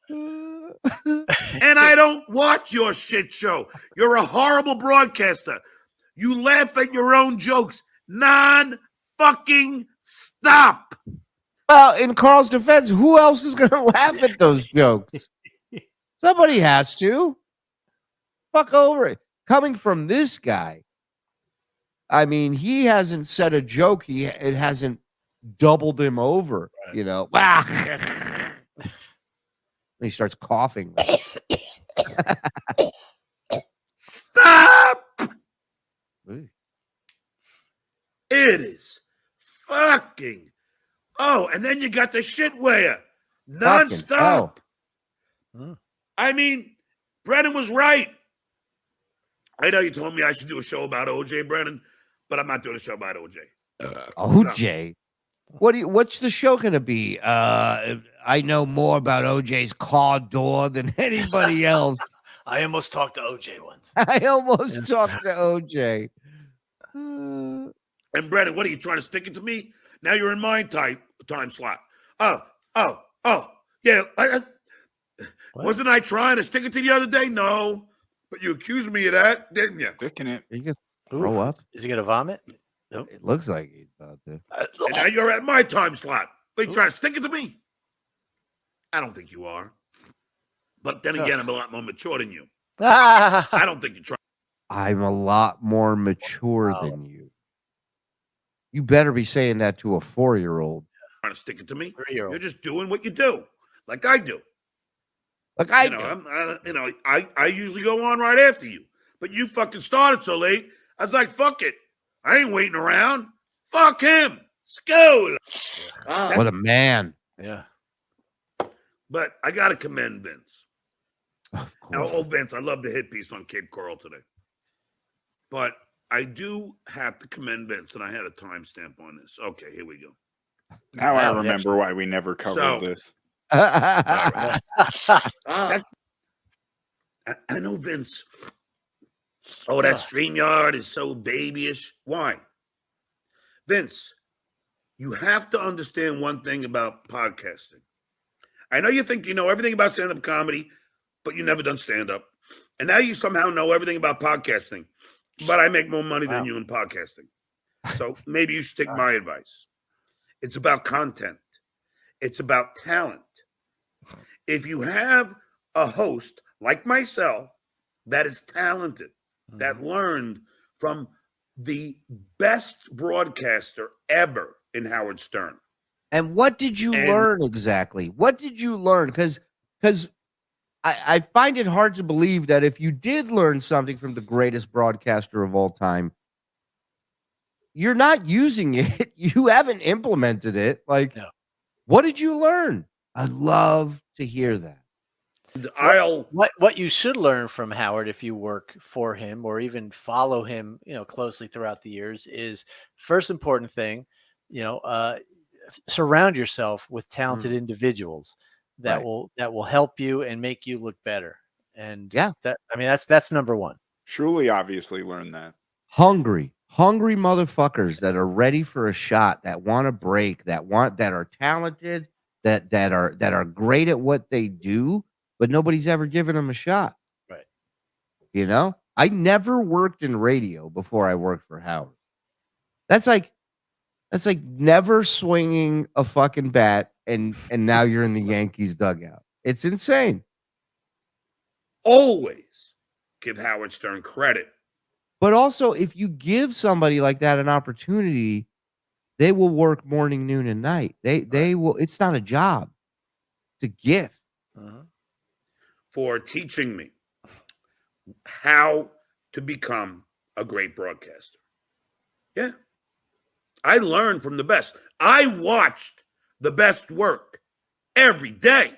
I don't watch your shit show. You're a horrible broadcaster. You laugh at your own jokes non-fucking stop. Well, in Karl's defense, who else is going to laugh at those jokes? Somebody has to. Fuck over it. Coming from this guy, I mean, he hasn't said a joke. It hasn't doubled him over, right. You know. He starts coughing. Stop! It is fucking. Oh, and then you got the shit weigher. Nonstop. I mean, Brennan was right. I know you told me I should do a show about OJ, Brennan, but I'm not doing a show about OJ. OJ? No. What's the show going to be? I know more about OJ's car door than anybody else. I almost talked to OJ once. I almost talked to OJ. And Brennan, what are you trying to stick it to me? Now you're in my time slot. Oh. Yeah. Wasn't I trying to stick it to the other day? No. But you accused me of that, didn't you? Sticking it. You can throw up. Is he going to vomit? Nope. It looks like he's about to. And now you're at my time slot. Are you trying to stick it to me? I don't think you are. But then again, I'm a lot more mature than you. I don't think you're trying. I'm a lot more mature than you. You better be saying that to a 4-year-old. Trying to stick it to me? You're just doing what you do, like I do. Like I do. I usually go on right after you. But you fucking started so late. I was like, fuck it. I ain't waiting around. Fuck him. Skol. What a man. Yeah. But I got to commend Vince. Now, Vince, I love the hit piece on Cape Coral today. But I do have to commend Vince, and I had a timestamp on this. Okay, here we go. Now I remember why we never covered this. I know Vince. Oh, that StreamYard is so babyish. Why? Vince, you have to understand one thing about podcasting. I know you think you know everything about stand-up comedy, but you never done stand-up. And now you somehow know everything about podcasting. But I make more money than you in podcasting. So maybe you should take my advice. It's about content. It's about talent. If you have a host like myself that is talented, that learned from the best broadcaster ever in Howard Stern. And what did you learn exactly? What did you learn? Because I find it hard to believe that if you did learn something from the greatest broadcaster of all time, you're not using it. You haven't implemented it. Like, What did you learn? I'd love to hear that. What you should learn from Howard, if you work for him or even follow him, closely throughout the years, is first important thing, surround yourself with talented individuals that will help you and make you look better. And that's number one. Shuli obviously learned that. Hungry motherfuckers that are ready for a shot, that want to break, that are talented, that are great at what they do, but nobody's ever given them a shot. Right. I never worked in radio before I worked for Howard. That's like never swinging a fucking bat and now you're in the Yankees dugout. It's insane. Always give Howard Stern credit. But also, if you give somebody like that an opportunity, they will work morning, noon, and night. They will. It's not a job. It's a gift. For teaching me how to become a great broadcaster. Yeah. I learned from the best. I watched the best work every day.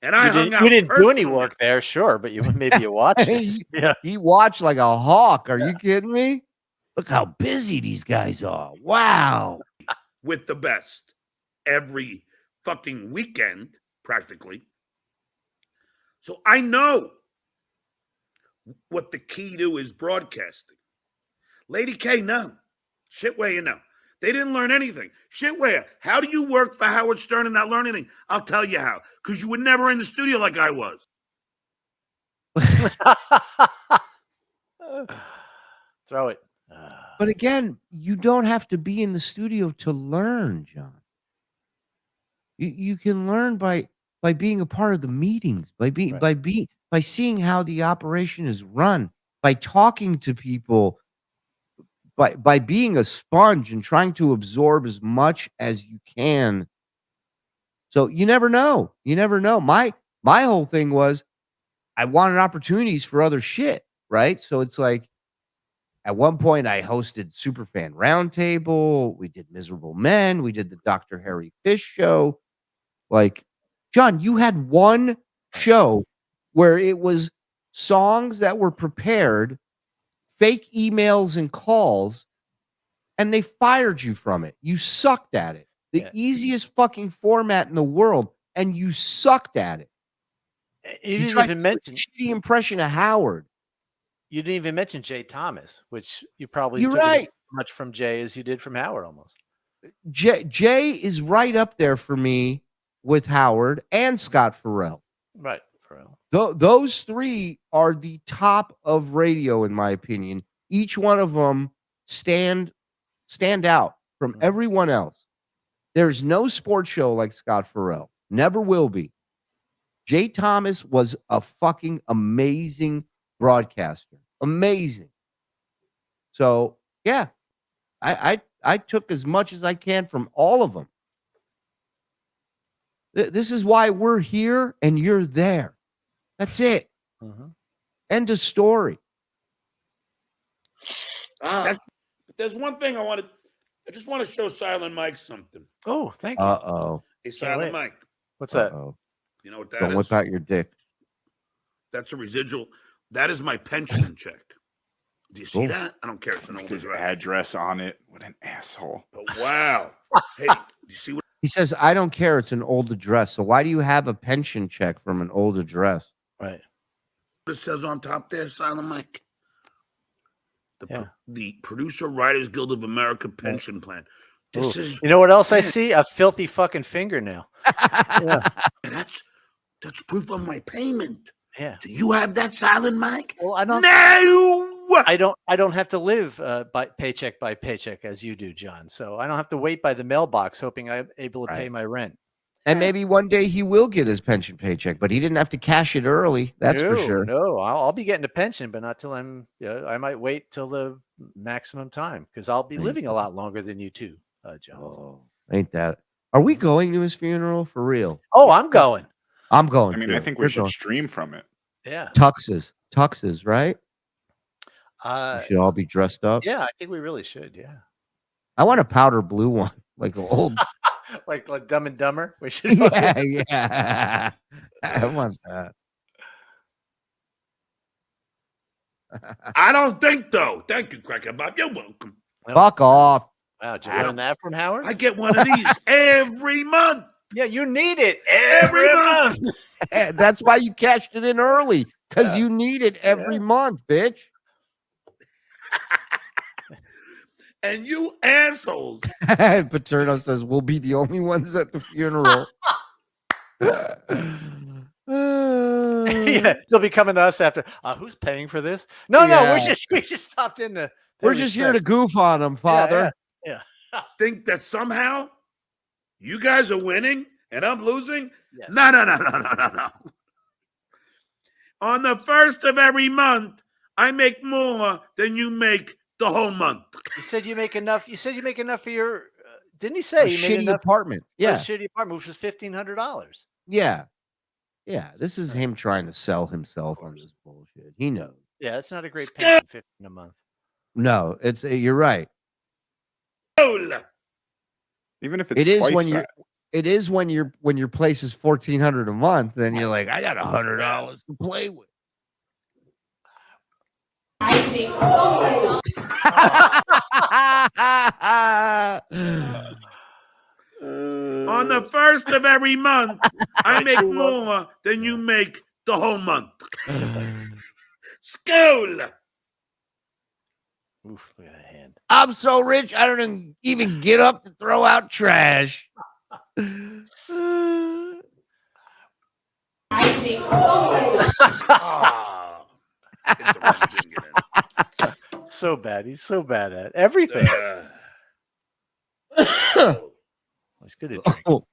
And I hung out. You didn't do any work there, sure, but maybe you watched it. Yeah. He watched like a hawk. Are you kidding me? Look how busy these guys are. Wow. With the best every fucking weekend, practically. So I know what the key to is broadcasting. Lady K, no. Shitway, They didn't learn anything. Shitway, how do you work for Howard Stern and not learn anything? I'll tell you how. Because you were never in the studio like I was. Throw it. But again, you don't have to be in the studio to learn, John. You can learn by being a part of the meetings, by seeing how the operation is run, by talking to people, by being a sponge and trying to absorb as much as you can. So you never know. My whole thing was I wanted opportunities for other shit, right? So it's like at one point I hosted Superfan Roundtable. We did Miserable Men. We did the Dr. Harry Fish show. Like, John, you had one show where it was songs that were prepared, fake emails and calls, and they fired you from it. You sucked at it. The easiest fucking format in the world, and you sucked at it. You didn't even mention a shitty impression of Howard. You didn't even mention Jay Thomas, which you probably You're took as right. much from Jay as you did from Howard almost. Jay is right up there for me with Howard and Scott Farrell. Right, Farrell. Those three are the top of radio, in my opinion. Each one of them stand out from everyone else. There's no sports show like Scott Farrell. Never will be. Jay Thomas was a fucking amazing broadcaster. Amazing. So, yeah, I took as much as I can from all of them. This is why we're here and you're there. That's it. End of story. There's one thing I just want to show Silent Mike something. Oh, thank you. Uh-oh. Hey, Silent Mike. What's that? You know what that Don't is? whip out your dick. That's a residual. That is my pension check. Do you see that? I don't care. It's an old His address. address on it. What an asshole. Oh, wow. Hey, do you see what? He says, I don't care. It's an old address. So why do you have a pension check from an old address? Right. It says on top there, Silent Mike. The Producer Writers Guild of America pension plan. This is. You know what else I see? A filthy fucking fingernail. Yeah. And that's proof of my payment. Yeah. Do you have that, Silent Mike? Well, I don't. No. I don't have to live by paycheck as you do, John. So I don't have to wait by the mailbox hoping I'm able to pay my rent. And maybe one day he will get his pension paycheck, but he didn't have to cash it early. That's for sure. No, I'll be getting a pension, but not till I'm. I might wait till the maximum time because I'll be living a lot longer than you too, John. Oh, ain't that? Are we going to his funeral for real? Oh, I'm going. I'm going. I mean, too. I think we You're should going. stream from it. Yeah. Tuxes, right? We should all be dressed up. Yeah, I think we really should. Yeah. I want a powder blue one, like an old. like Dumb and Dumber. We should. Yeah. I want that. I don't think though. Thank you, Cracker Bob. You're welcome. Fuck off. Wow, did you learn that from Howard? I get one of these every month. Yeah, you need it every month. That's why you cashed it in early, because you need it every month, bitch. And you assholes. Paterno says we'll be the only ones at the funeral. Yeah, they'll be coming to us after. Who's paying for this? No, we just stopped in to. We're just here to goof on them, Father. Yeah. Think that somehow you guys are winning and I'm losing? Yes. No. On the first of every month, I make more than you make the whole month. You said you make enough. You said you make enough for your. Didn't he say A shitty apartment? Yeah, a shitty apartment, which was $1,500. Yeah. This is him trying to sell himself on this bullshit. He knows. Yeah, it's not a great pension, $15 a month. No, it's you're right. Even if it's It is twice when that. it is when your place is $1,400 a month, then you're like, I got $100 to play with. On the first of every month, I make more than you make the whole month. School. Oof, look at that hand. I'm so rich, I don't even get up to throw out trash. So bad. He's so bad at everything. He's good at drinking.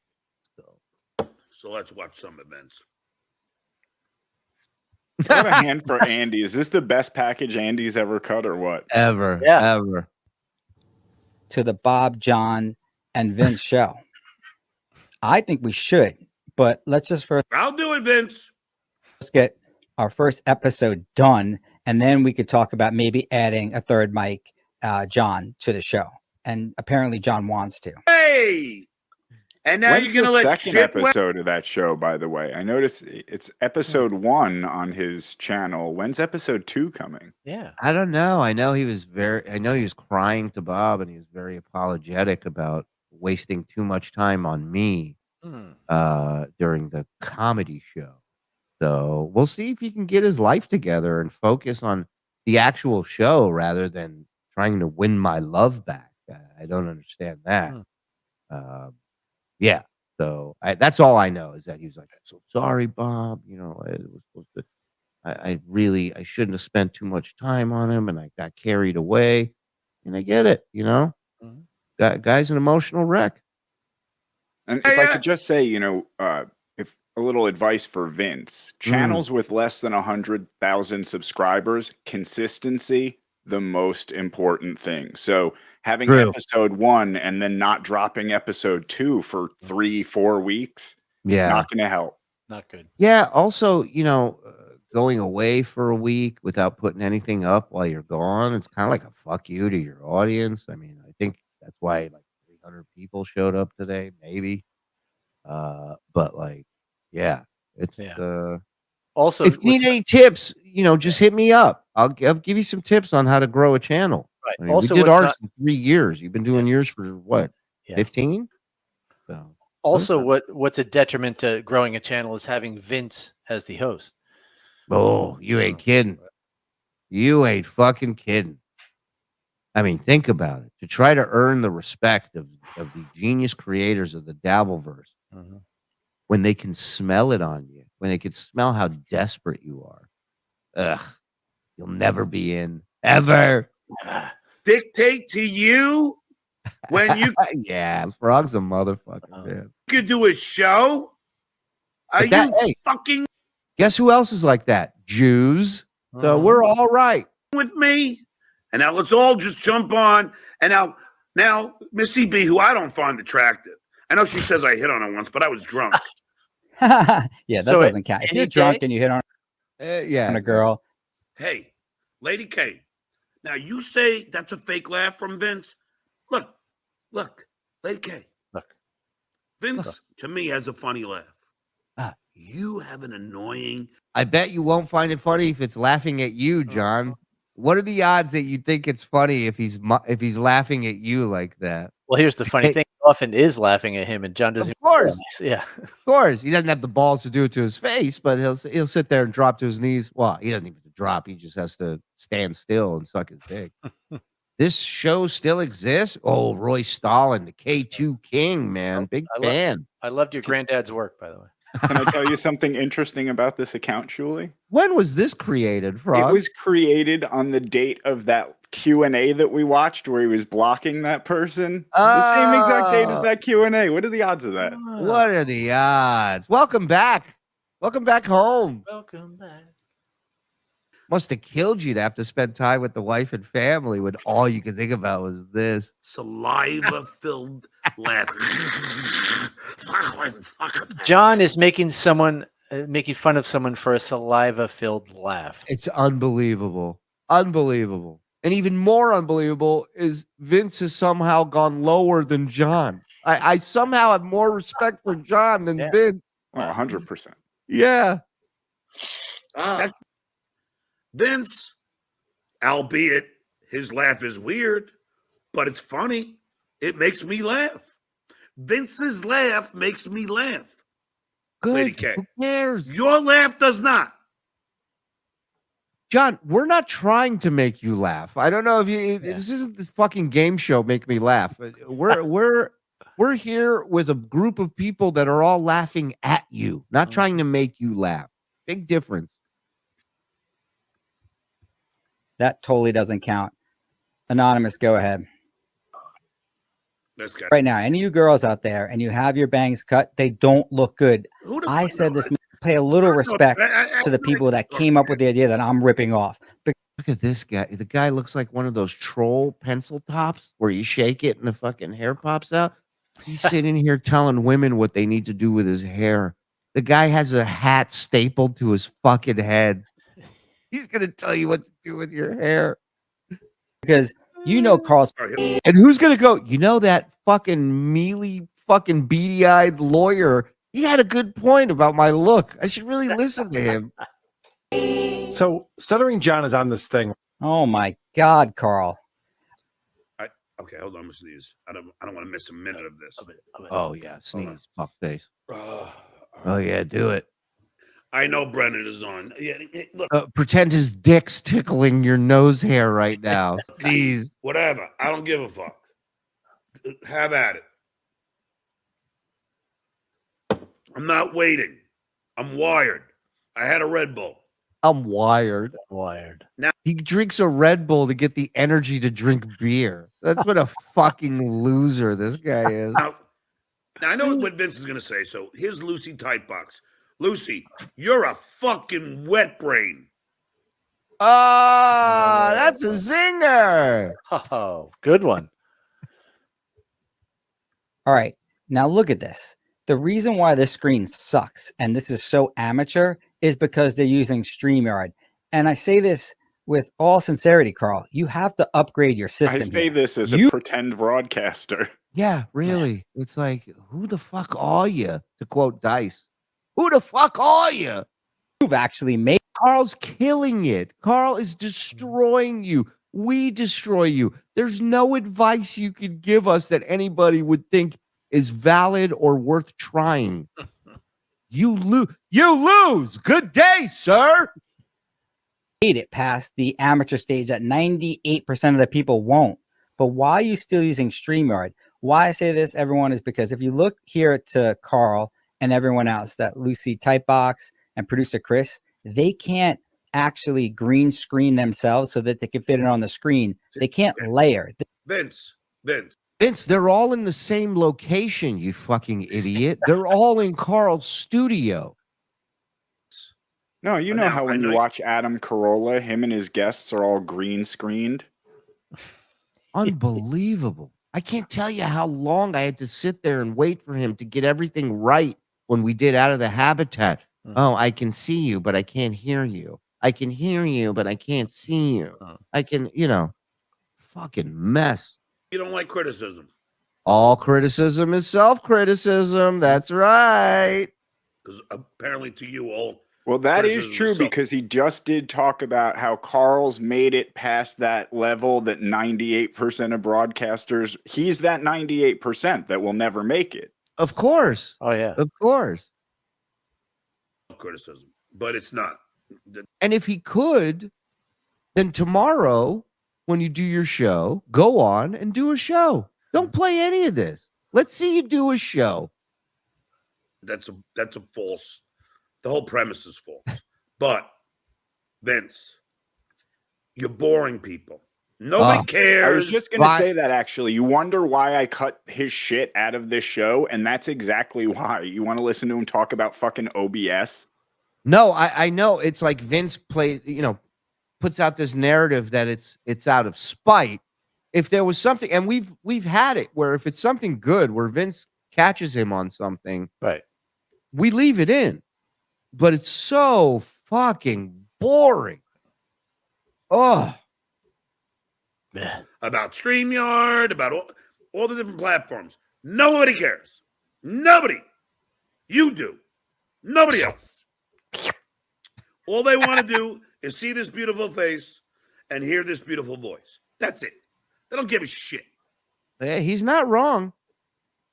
So let's watch some events. I have a hand for Andy. Is this the best package Andy's ever cut or what? Ever. To the Bob, John, and Vince show. I think we should, but let's just first. I'll do it, Vince. Let's get our first episode done, and then we could talk about maybe adding a third mic, John, to the show. And apparently, John wants to. Hey, and now When's you're gonna the let second Chip episode of that show? By the way, I noticed it's episode 1 on his channel. When's episode 2 coming? Yeah, I don't know. I know he was crying to Bob, and he was very apologetic about wasting too much time on me during the comedy show. So we'll see if he can get his life together and focus on the actual show rather than trying to win my love back. I don't understand that. Yeah. So that's all I know is that he was like, I'm so sorry, Bob. You know, I was supposed to. I shouldn't have spent too much time on him, and I got carried away. And I get it. You know, that guy's an emotional wreck. And if I could just say, if a little advice for Vince, channels with less than 100,000 subscribers, consistency, the most important thing. So having episode 1 and then not dropping episode 2 for 3-4 weeks, not going to help. Not good. Yeah. Also, going away for a week without putting anything up while you're gone, it's kind of like a fuck you to your audience. I mean, I think that's why like 300 people showed up today, maybe. But like, yeah, it's also, if you need any tips, just hit me up. I'll give you some tips on how to grow a channel. Right. I mean, Also, we did what's ours in 3 years. You've been doing yours for what? 15? So also, what's a detriment to growing a channel is having Vince as the host. Oh, you ain't kidding. You ain't fucking kidding. I mean, think about it. To try to earn the respect of the genius creators of the Dabbleverse, when they can smell it on you, when they can smell how desperate you are, you'll never be in ever. Dictate to you when you yeah, Frog's a motherfucker, man. could do a show. Are you fucking Guess who else is like that? Jews. So we're all right. with me? And now let's all just jump on. And now Missy B, who I don't find attractive. I know she says I hit on her once, but I was drunk. Yeah, that doesn't count. If you're drunk and you hit on a girl. Hey, Lady K. Now you say that's a fake laugh from Vince. Look, Lady K. Look. Vince, to me, has a funny laugh. You have an annoying. I bet you won't find it funny if it's laughing at you, John. What are the odds that you think it's funny if he's laughing at you like that? Well, here's the funny thing. He often is laughing at him, and John doesn't. Of course, yeah, of course. He doesn't have the balls to do it to his face, but he'll sit there and drop to his knees. Well, he doesn't even have to drop. He just has to stand still and suck his dick. This show still exists. Oh, Roy Stalin, the K2 King, man, big fan. I loved your granddad's work, by the way. Can I tell you something interesting about this account, Shuli? When was this created, Frog? It was created on the date of that Q&A that we watched where he was blocking that person. The same exact date as that Q&A. What are the odds of that? What are the odds? Welcome back. Welcome back home. Welcome back. Must have killed you to have to spend time with the wife and family when all you could think about was this. Saliva-filled laugh. John is making fun of someone for a saliva-filled laugh. It's unbelievable. Unbelievable. And even more unbelievable is Vince has somehow gone lower than John. I somehow have more respect for John than Vince. Oh, 100%. Yeah. That's Vince, albeit his laugh is weird, but it's funny. It makes me laugh. Vince's laugh makes me laugh. Good. Lady K. Who cares? Your laugh does not. John, we're not trying to make you laugh. I don't know if you. This isn't the fucking game show. Make me laugh. We're here with a group of people that are all laughing at you, not trying to make you laugh. Big difference. That totally doesn't count. Anonymous, go ahead. Let's go. Right now, any of you girls out there and you have your bangs cut, they don't look good. I said this, pay a little respect to the people that came up with the idea that I'm ripping off. Look at this guy. The guy looks like one of those troll pencil tops where you shake it and the fucking hair pops out. He's sitting here telling women what they need to do with his hair. The guy has a hat stapled to his fucking head. He's going to tell you what to do with your hair. Because you know Karl's. And who's going to go, you know, that fucking mealy, fucking beady-eyed lawyer, he had a good point about my look. I should really listen to him. So Stuttering John is on this thing. Oh my God, Karl. Okay, hold on, I'm gonna sneeze. I don't want to miss a minute of this. Oh yeah, sneeze, fuck face. Oh yeah, do it. I know Brennan is on. Yeah, look. Pretend his dick's tickling your nose hair right now. Please. Whatever. I don't give a fuck. Have at it. I'm not waiting. I'm wired. I had a Red Bull. I'm wired. Now he drinks a Red Bull to get the energy to drink beer. That's what a fucking loser this guy is. Now I know what Vince is going to say. So here's Lucy Tightbox. Lucy, you're a fucking wet brain. Oh, that's a zinger. Oh, good one. All right, now look at this. The reason why this screen sucks, and this is so amateur, is because they're using StreamYard. And I say this with all sincerity, Karl. You have to upgrade your system. I say this as a pretend broadcaster. Yeah, really. Yeah. It's like, who the fuck are you? To quote Dice. Who the fuck are you? You've actually made. Karl's killing it. Karl is destroying you. We destroy you. There's no advice you could give us that anybody would think is valid or worth trying. You lose. Good day, sir. Made it past the amateur stage that 98% of the people won't. But why are you still using StreamYard? Why I say this, everyone, is because if you look here to Karl and everyone else, that Lucy Typebox and producer Chris, they can't actually green screen themselves so that they can fit it on the screen. They can't layer. Vince. Vince, they're all in the same location, you fucking idiot. They're all in Karl's studio. No, you know how when you watch Adam Carolla, him and his guests are all green screened? Unbelievable. I can't tell you how long I had to sit there and wait for him to get everything right when we did Out of the Habitat. Oh, I can see you, but I can't hear you. I can hear you, but I can't see you. I can, fucking mess. You don't like criticism. All criticism is self-criticism. That's right. Because apparently to you all. Well, that is criticism true because he just did talk about how Karl's made it past that level that 98% of broadcasters, he's that 98% that will never make it. Of course. Oh, yeah. Of course. Criticism, but it's not. And if he could, then tomorrow, when you do your show, go on and do a show. Don't play any of this. Let's see you do a show. That's a false. The whole premise is false. But Vince, you're boring people. Nobody cares. I was just going to say that, actually. You wonder why I cut his shit out of this show, and that's exactly why. You want to listen to him talk about fucking OBS? No, I know. It's like Vince puts out this narrative that it's out of spite. If there was something, and we've had it where if it's something good, where Vince catches him on something, right, we leave it in. But it's so fucking boring. Oh. About StreamYard, about all the different platforms. Nobody cares. Nobody. You do. Nobody else. All they want to do is see this beautiful face and hear this beautiful voice. That's it. They don't give a shit. Yeah, he's not wrong.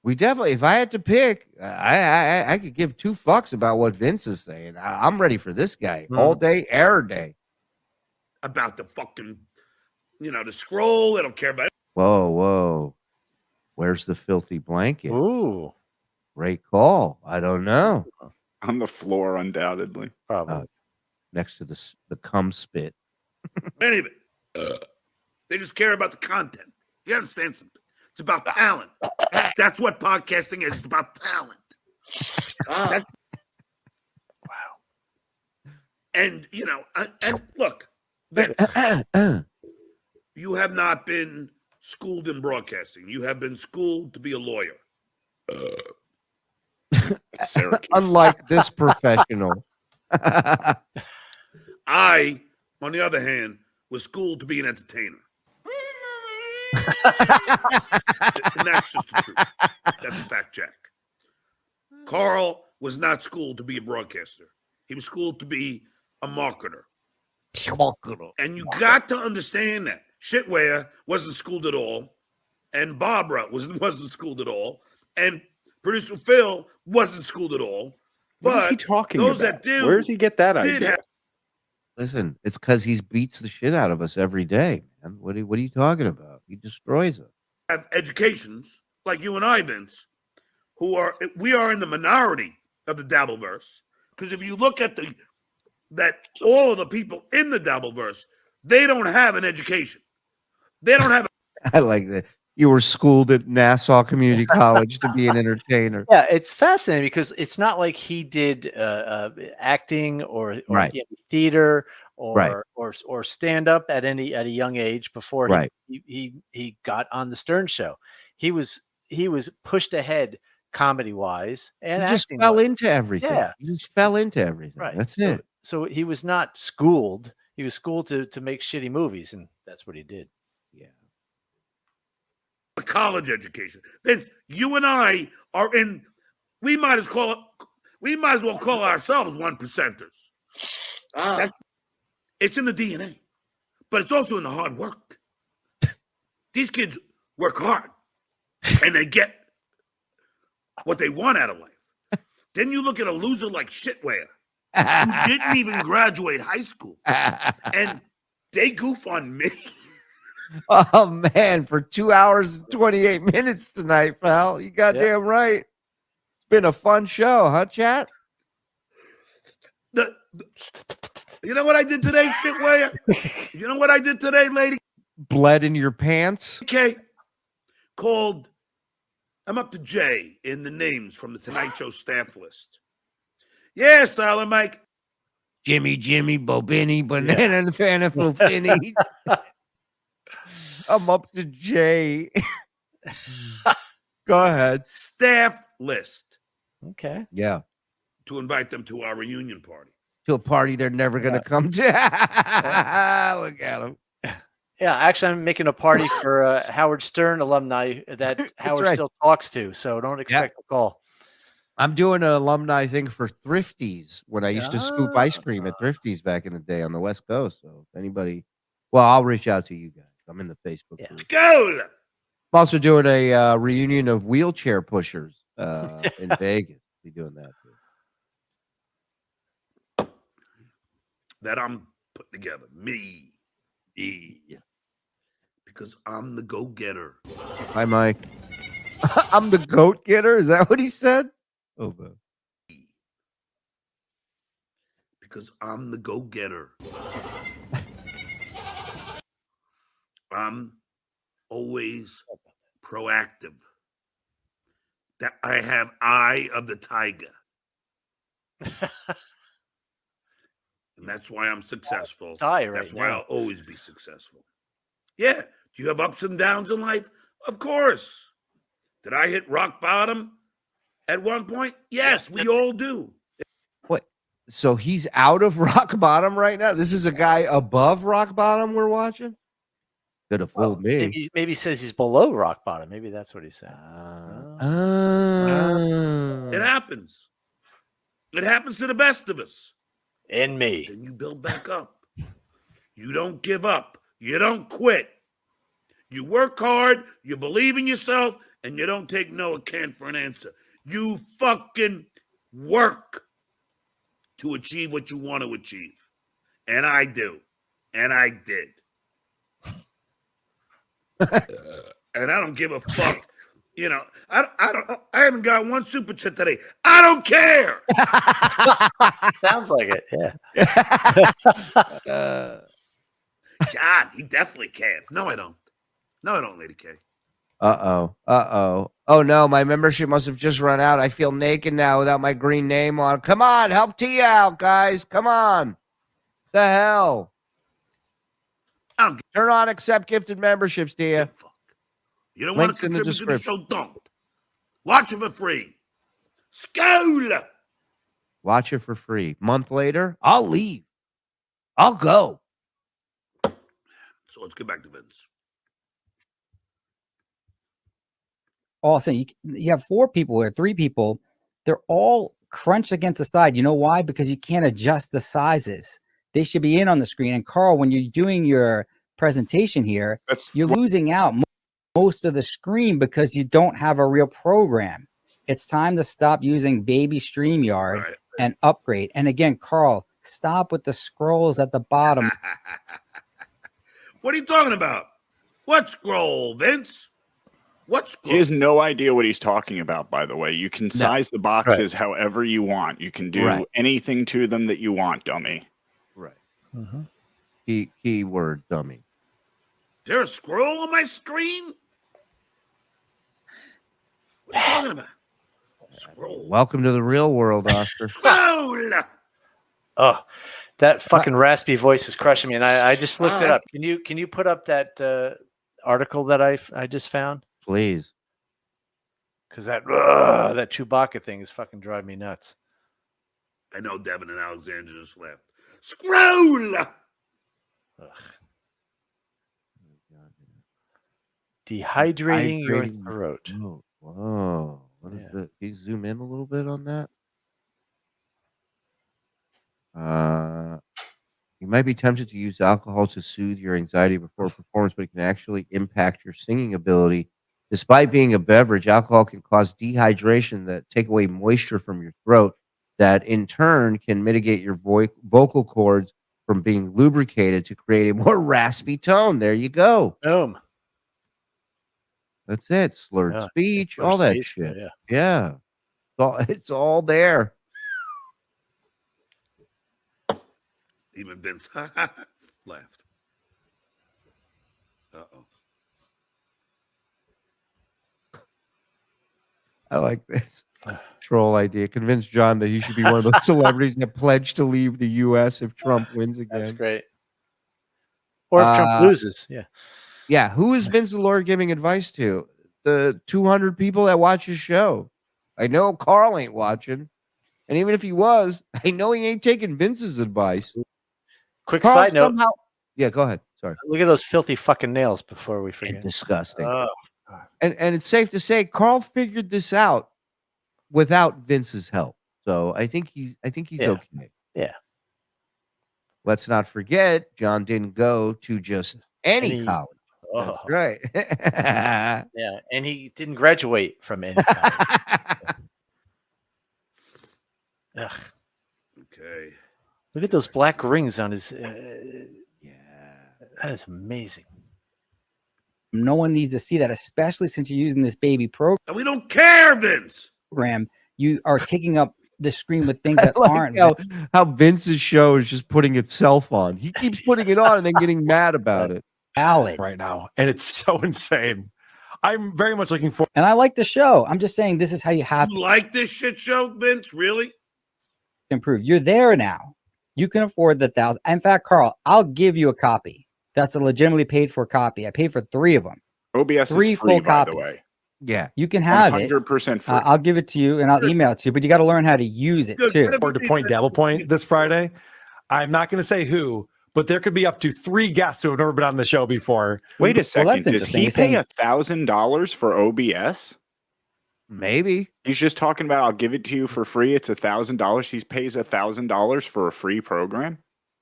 We definitely, if I had to pick, I could give two fucks about what Vince is saying. I'm ready for this guy all day, air day. About the fucking, the scroll. They don't care about it. Whoa. Where's the filthy blanket? Ooh. Great call. I don't know. On the floor, undoubtedly. Probably. Next to the cum spit. Any of it. They just care about the content. You understand something? It's about talent. That's what podcasting is. It's about talent. That's wow. And and look, you have not been schooled in broadcasting. You have been schooled to be a lawyer. Unlike this professional. I, on the other hand, was schooled to be an entertainer. And that's just the truth. That's a fact check. Karl was not schooled to be a broadcaster. He was schooled to be a marketer. And you got to understand that. Shitware wasn't schooled at all. And Barbara wasn't schooled at all. And producer Phil wasn't schooled at all. What But is he talking those about? that do, Where does he get that idea? Listen, it's because he beats the shit out of us every day, man. What are you talking about? He destroys us. have educations like you and I, Vince, we are in the minority of the Dabbleverse. Because if you look at all of the people in the Dabbleverse, they don't have an education. They don't have. I like that. You were schooled at Nassau Community College to be an entertainer. Yeah, it's fascinating because it's not like he did acting or Right. theater or Right. or stand up at a young age before Right. he got on the Stern Show. He was pushed ahead comedy wise and He just acting fell wise. into everything. Yeah, He just fell into everything. right. That's so, it. So he was not schooled. He was schooled to make shitty movies, and that's what he did. a college education. Vince, you and I are in. We might as well call ourselves 1%ers. It's in the DNA, but it's also in the hard work. These kids work hard, and they get what they want out of life. Then you look at a loser like Shitware, who didn't even graduate high school, and they goof on me. Oh man, for 2 hours and 28 minutes tonight, pal. You goddamn right. It's been a fun show, huh, chat? You know what I did today, Shitware? You know what I did today, lady? Bled in your pants. Okay. I'm up to J in the names from the Tonight Show staff list. Yes, Alan, Mike. Jimmy, Bobini, Banana, and Fanaful Finny. I'm up to J. Go ahead. Staff list. Okay. Yeah. To invite them to our reunion party. To a party they're never going to come to. Look at them. Yeah, actually, I'm making a party for Howard Stern alumni that Howard still talks to, so don't expect a call. I'm doing an alumni thing for Thrifties when I used to scoop ice cream at Thrifties back in the day on the West Coast. So if anybody, well, I'll reach out to you guys. I'm in the Facebook group. Go. I'm also doing a reunion of wheelchair pushers in Vegas. Be doing that too. That I'm putting together. Me. Because I'm the go-getter. Hi, Mike. I'm the goat getter. Is that what he said? Oh, man. Because I'm the go-getter. I'm always proactive. That I have eye of the tiger. And that's why I'm successful. That's why I'll always be successful. Yeah. Do you have ups and downs in life? Of course. Did I hit rock bottom at one point? Yes, we all do. What? So he's out of rock bottom right now? This is a guy above rock bottom we're watching? Could have fooled me. Maybe he says he's below rock bottom. Maybe that's what he said. It happens. It happens to the best of us. And me. Then you build back up. You don't give up. You don't quit. You work hard. You believe in yourself. And you don't take no account for an answer. You fucking work to achieve what you want to achieve. And I do. And I did. And I don't give a fuck. You know, I haven't got one super chat today. I don't care. Sounds like it. Yeah. John, he definitely cares. No, I don't. No, I don't, Lady K. Oh no, my membership must have just run out. I feel naked now without my green name on. Come on, help T out, guys. Come on. The hell? Turn on accept gifted memberships, Tia. You don't want to contribute to the show, don't. Watch it for free. School. Watch it for free. Month later, I'll leave. I'll go. So let's get back to Vince. Also, you have 4 people or 3 people. They're all crunched against the side. You know why? Because you can't adjust the sizes. They should be in on the screen. And Karl, when you're doing your presentation here, you're losing out most of the screen because you don't have a real program. It's time to stop using baby StreamYard and upgrade. And again, Karl, stop with the scrolls at the bottom. What are you talking about? What scroll, Vince? What scroll? He has no idea what he's talking about, by the way. You can size the boxes however you want. You can do anything to them that you want, dummy. Right. Keyword dummy. Is there a scroll on my screen? What are you talking about? Scroll. Welcome to the real world, Oscar. Scroll. Oh, that fucking raspy voice is crushing me. And I just looked it up. Can you put up that article that I just found? Please. Because that Chewbacca thing is fucking driving me nuts. I know Devin and Alexander just left. Scroll. Dehydrating your throat. Whoa. What is that? Can you zoom in a little bit on that? You might be tempted to use alcohol to soothe your anxiety before a performance, but it can actually impact your singing ability. Despite being a beverage, alcohol can cause dehydration that take away moisture from your throat, that in turn can mitigate your vocal cords from being lubricated to create a more raspy tone. There you go. Boom. That's it. Slurred speech, all that shit. Yeah. It's all there. Even Vince laughed. Uh-oh. I like this troll idea. Convince John that he should be one of those celebrities that pledge to leave the U.S. if Trump wins again. That's great. Or if Trump loses. Yeah. Yeah. Who is Vince the Lord giving advice to? The 200 people that watch his show. I know Karl ain't watching. And even if he was, I know he ain't taking Vince's advice. Quick side note. Yeah, go ahead. Sorry. Look at those filthy fucking nails before we forget. Disgusting. Oh. And it's safe to say Karl figured this out without Vince's help. So I think he's okay. Yeah. Let's not forget, John didn't go to just any college. Oh. That's right. Yeah, and he didn't graduate from any college. Ugh. Okay. Look at those black rings on his. That is amazing. No one needs to see that, especially since you're using this baby program. And we don't care, Vince. You are taking up the screen with things that aren't. How Vince's show is just putting itself on. He keeps putting it on and then getting mad about it. Valid right now, and it's so insane. I'm very much looking forward. And I like the show. I'm just saying this is how you have You like this shit show, Vince? Really? to improve. You're there now. You can afford the 1,000. In fact, Karl, I'll give you a copy. That's a legitimately paid for copy. I paid for 3 of them. OBS Three is free, full by copies. the way. Yeah, you can have 100% it. free. I'll give it to you and I'll email it to you, but you got to learn how to use it too. Forward to Point Dabble Point this Friday. I'm not going to say who, but there could be up to 3 guests who have never been on the show before. Wait a second. that's Does interesting. he He's pay saying- $1,000 for OBS? Maybe. He's just talking about I'll give it to you for free. It's $1,000. He pays $1,000 for a free program.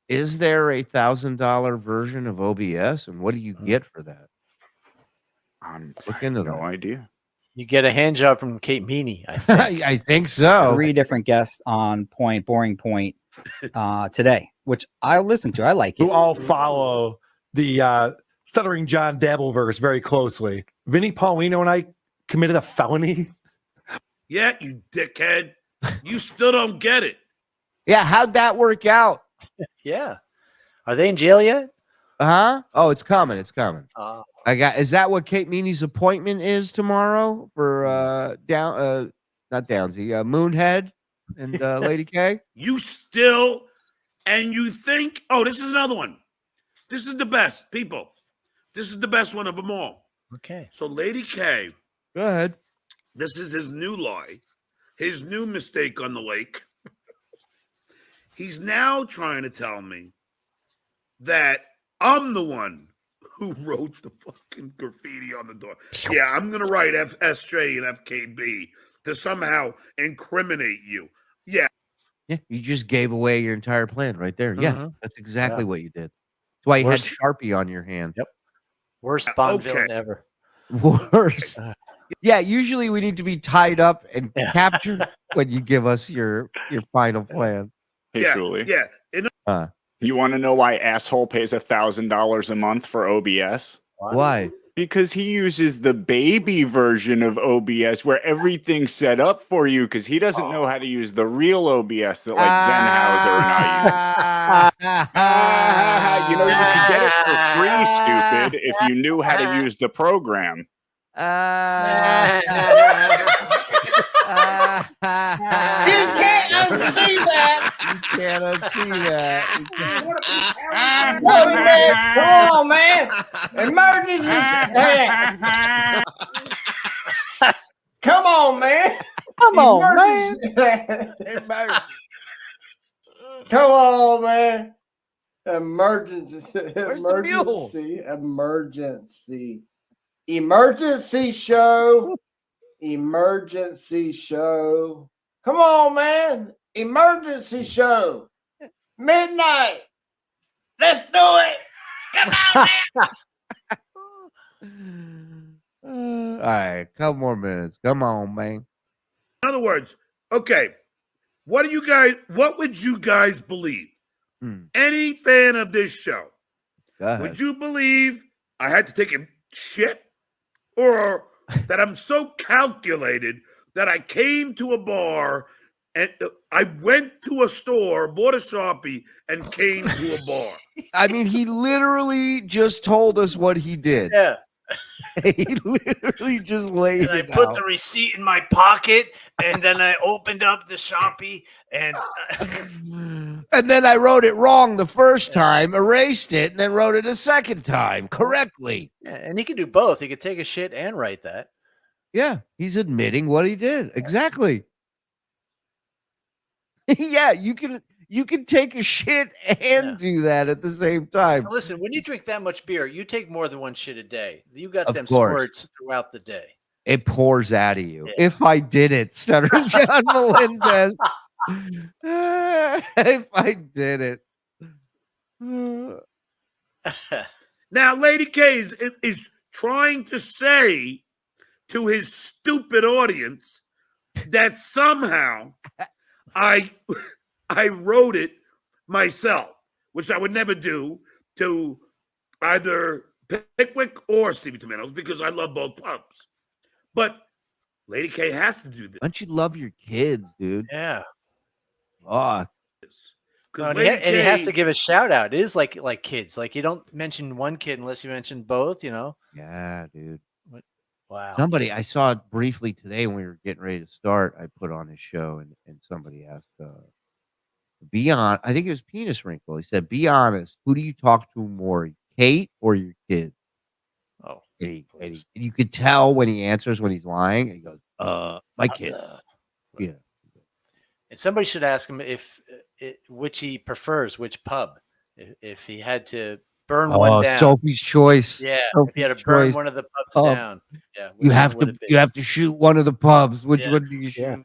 Is there a $1,000 version of OBS, and what do you get for that? Look into that. No idea. You get a hand job from Kate Meany. I think. I think so. 3 different guests on Point, Boring Point today, which I listen to. I like it. Who all follow the Stuttering John Dabbleverse very closely. Vinny Paulino and I committed a felony. Yeah, you dickhead. You still don't get it. Yeah, how'd that work out? Yeah. Are they in jail yet? Huh? Oh, it's coming. It's coming. Oh. Is that what Kate Meany's appointment is tomorrow for not Downsy, Moonhead and Lady K? You still, and you think, oh, this is another one. This is the best, people. This is the best one of them all. Okay. So Lady K. Go ahead. This is his new lie, his new mistake on the lake. He's now trying to tell me that I'm the one who wrote the fucking graffiti on the door. Yeah, I'm going to write FSJ and FKB to somehow incriminate you. Yeah. Yeah, you just gave away your entire plan right there. Yeah, Mhm. that's exactly Yeah. what you did. That's why you Worst- had Sharpie on your hand. Yep. Worst Bond villain ever. Worst. Yeah, usually we need to be tied up and captured when you give us your final plan. Hey, Yeah, Shuli. yeah. You want to know why asshole pays $1,000 a month for OBS? Why? Because he uses the baby version of OBS where everything's set up for you because he doesn't know how to use the real OBS that like Zenhauser and I use. You know, you can get it for free, stupid, if you knew how to use the program. You can't unsee that. You can't unsee that. Whoa, man. Come on, man. Emergency. Come on, man. Come on, man. Come on, man. Emergency. Where's the mule? Emergency. Emergency show. Emergency show. Come on, man. Emergency show. Midnight. Let's do it. Come on, man. All right, couple more minutes. Come on, man. In other words, okay, what would you guys believe? Any fan of this show, Go ahead. would you believe I had to take a shit? Or that I'm so calculated that I came to a bar and I went to a store, bought a Sharpie, and came to a bar? I mean, he literally just told us what he did. Yeah. He literally just laid And I it put out. the receipt in my pocket, and then I opened up the Sharpie, and And then I wrote it wrong the first time, erased it, and then wrote it a second time correctly. and he could do both. He could take a shit and write that. Yeah, he's admitting what he did. Exactly. Yeah, you can. You can take a shit and do that at the same time. Listen, when you drink that much beer, you take more than one shit a day. You got Of them course. squirts throughout the day. It pours out of you. Yeah. If I did it, Stuttering John Melendez. If I did it. Now, Lady K is trying to say to his stupid audience that somehow I wrote it myself, which I would never do to either Pickwick or Stevie Tomatoes because I love both pubs. But Lady K has to do this. Don't you love your kids, dude? Yeah. Oh. No, and he has to give a shout out. It is like kids. Like you don't mention one kid unless you mention both, you know? Yeah, dude. Wow. Somebody, I saw it briefly today when we were getting ready to start. I put on his show and somebody asked, I think it was Penis Wrinkle. He said, be honest. Who do you talk to more, Kate or your kids? Oh. And you could tell when he answers when he's lying. And he goes, my kid. Yeah. And somebody should ask him which he prefers, which pub. If he had to burn one down. Sophie's Choice. Yeah. Sophie's if he had to burn Choice. one of the pubs down. Yeah. You have to shoot one of the pubs. Which one do you shoot? Yeah.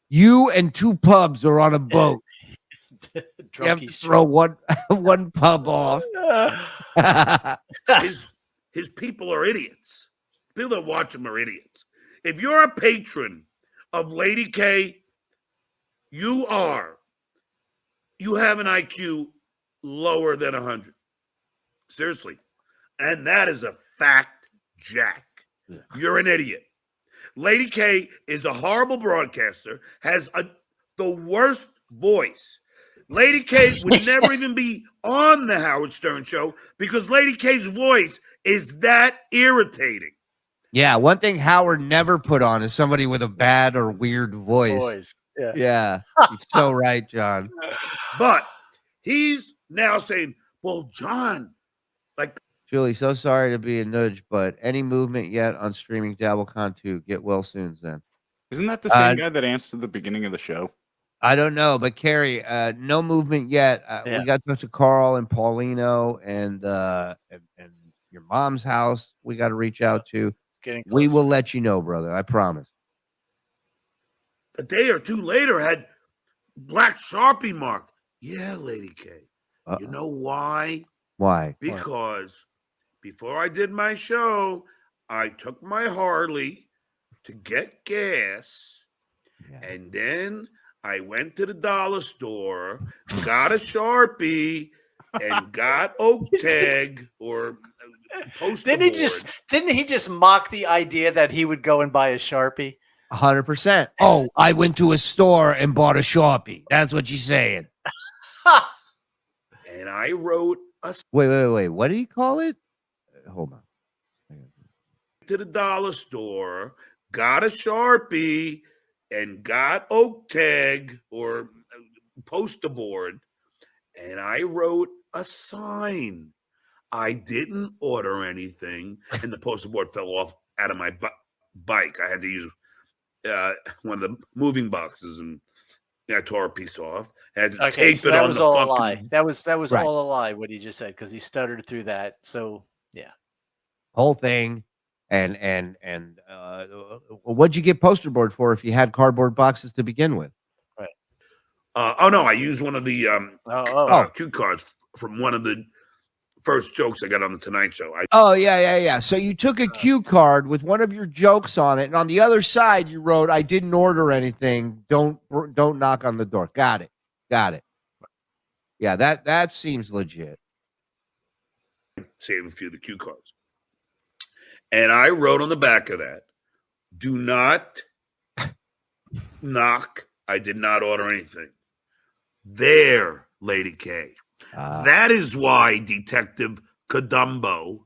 You and two pubs are on a boat. You have to throw one pub off. His people are idiots. People that watch him are idiots. If you're a patron of Lady K, you have an IQ lower than 100. Seriously. And that is a fact, Jack. Yeah. You're an idiot. Lady K is a horrible broadcaster, has the worst voice. Lady K would never even be on the Howard Stern show because Lady K's voice is that irritating. Yeah, one thing Howard never put on is somebody with a bad or weird voice. Yeah. You're so right, John. But he's now saying, well, John, Julie, so sorry to be a nudge, but any movement yet on streaming DabbleCon 2? Get well soon, then. Isn't that the same guy that answered at the beginning of the show? I don't know, but Carrie, no movement yet. We got to talk to Karl and Paulino and your mom's house. We got to reach out to. We will let you know, brother. I promise. A day or two later, had black Sharpie mark. Yeah, Lady K. You know why? Why? Because before I did my show, I took my Harley to get gas, and then I went to the dollar store, got a Sharpie, and got oak tag or poster Didn't he just mock the idea that he would go and buy a Sharpie? 100%. Oh, I went to a store and bought a Sharpie. That's what you're saying. And I wrote a... Wait. What did he call it? Hold on. To the dollar store, got a Sharpie, and got oak tag or poster board, and I wrote a sign. I didn't order anything, and the poster board fell off out of my bike. I had to use one of the moving boxes, and I tore a piece off. I had to tape it that on was the all fucking... a lie. That was Right. all a lie. What he just said because he stuttered through that. So yeah, whole thing. And what'd you get poster board for if you had cardboard boxes to begin with? Right. No, I used one of the cue cards from one of the first jokes I got on the Tonight Show. Yeah. So you took a cue card with one of your jokes on it, and on the other side you wrote, "I didn't order anything. Don't knock on the door." Got it. Yeah, that seems legit. Save a few of the cue cards. And I wrote on the back of that, do not knock. I did not order anything. There, Lady K. That is why Detective Kadumbo,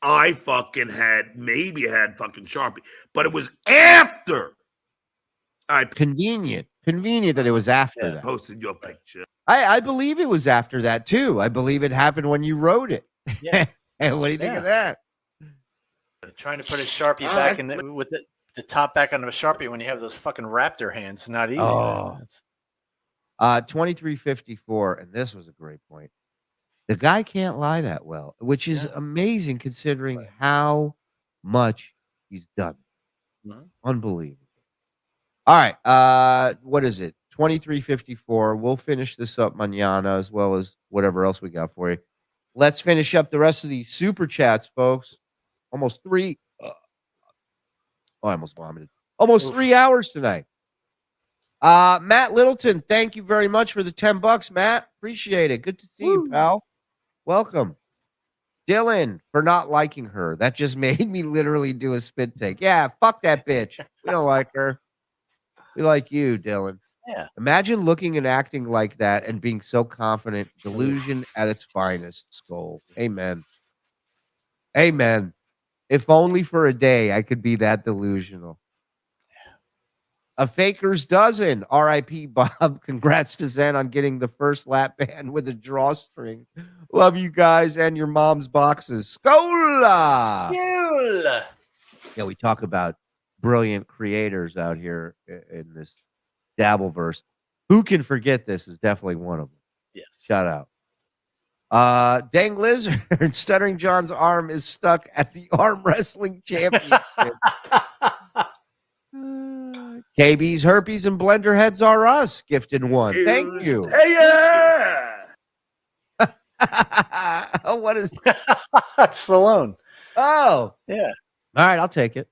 I fucking had fucking Sharpie. But it was after I... Convenient that it was after that. Posted your picture. I believe it was after that, too. I believe it happened when you wrote it. Yeah. And what do you think of that? Trying to put a Sharpie back in with the top back on a Sharpie when you have those fucking raptor hands, not easy. Oh. 2354, and this was a great point. The guy can't lie that well, which is amazing considering how much he's done. Unbelievable. All right. What is it? 2354. We'll finish this up mañana as well as whatever else we got for you. Let's finish up the rest of these super chats, folks. Almost 3. I almost vomited. Almost 3 hours tonight. Matt Littleton, thank you very much for the $10, Matt. Appreciate it. Good to see you, pal. Welcome. Dylan, for not liking her. That just made me literally do a spit take. Yeah, fuck that bitch. We don't like her. We like you, Dylan. Yeah. Imagine looking and acting like that and being so confident. Delusion at its finest, Skull. Amen. Amen. If only for a day I could be that delusional. A faker's dozen. R.I.P. Bob. Congrats to Zen on getting the first lap band with a drawstring. Love you guys and your mom's boxes. Skola! Skola! Yeah, we talk about brilliant creators out here in this Dabbleverse. Who can forget this is definitely one of them. Yes. Shout out. Dang Lizard. Stuttering John's arm is stuck at the arm wrestling championship. KB's herpes and blender heads are us. Gifted one. Thank you. Hey, yeah. Oh, what is Stallone? Oh, yeah. All right, I'll take it.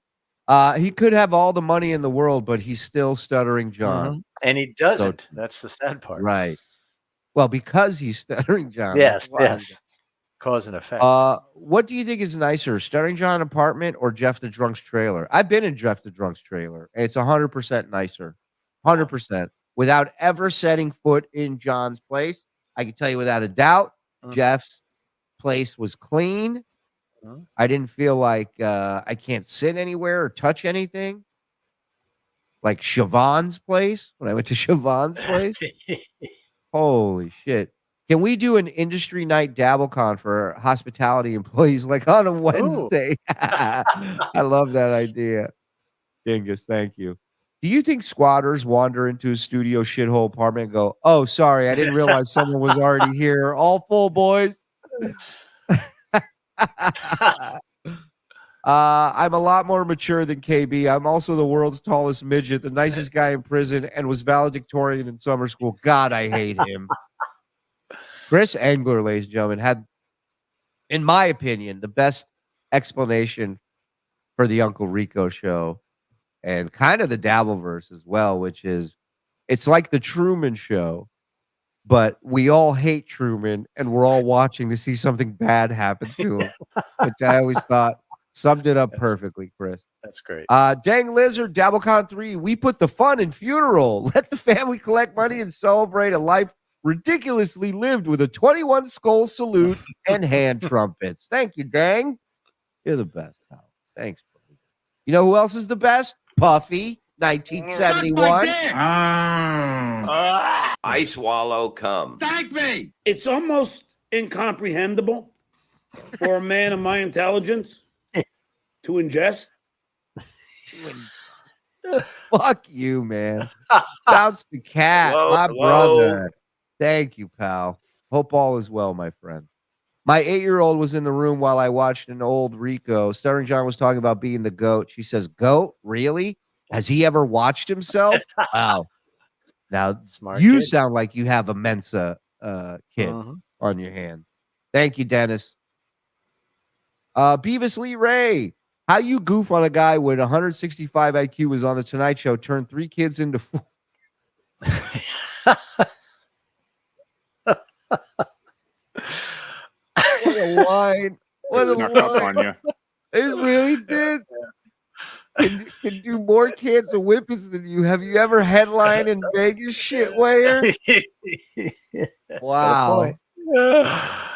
He could have all the money in the world, but he's still Stuttering John. And he doesn't. That's the sad part. Right. Well, because he's Stuttering John. Yes, yes. Cause and effect. What do you think is nicer, Stuttering John apartment or Jeff the Drunk's trailer? I've been in Jeff the Drunk's trailer, and it's 100% nicer. 100%. Without ever setting foot in John's place, I can tell you without a doubt, Jeff's place was clean. I didn't feel like I can't sit anywhere or touch anything. Like Siobhan's place, when I went to Siobhan's place. Holy shit. Can we do an industry night DabbleCon for hospitality employees like on a Wednesday? I love that idea. Dingus, thank you. Do you think squatters wander into a studio shithole apartment and go, oh, sorry, I didn't realize someone was already here. All full, boys. I'm a lot more mature than KB. I'm also the world's tallest midget, the nicest guy in prison, and was valedictorian in summer school. God, I hate him. Chris Angler, ladies and gentlemen, had, in my opinion, the best explanation for the Uncle Rico show and kind of the Dabbleverse as well, which is it's like the Truman Show, but we all hate Truman and we're all watching to see something bad happen to him, which I always thought summed it up perfectly, Chris. That's great. Dang Lizard, DabbleCon 3, we put the fun in funeral. Let the family collect money and celebrate a life ridiculously lived with a 21 skull salute and hand trumpets. Thank you, Dang. You're the best, pal. Thanks, buddy. You know who else is the best? Puffy, 1971. I swallow cum. Thank me. It's almost incomprehensible for a man of my intelligence to ingest. Fuck you, man. Bounce the cat, my brother. Thank you, pal. Hope all is well, my friend. My 8-year-old was in the room while I watched an old Rico. Stuttering John was talking about being the GOAT. She says, GOAT? Really? Has he ever watched himself? Wow. Now, smart you kid. sound like you have a Mensa kid on your hand. Thank you, Dennis. Beavis Lee Ray. How you goof on a guy with 165 IQ was on the Tonight Show, turned 3 kids into 4. What a line. What a Snuck up line. on you. It really did. Can do more cans of whippets than you. Have you ever headlined in Vegas, shitwayer? Wow.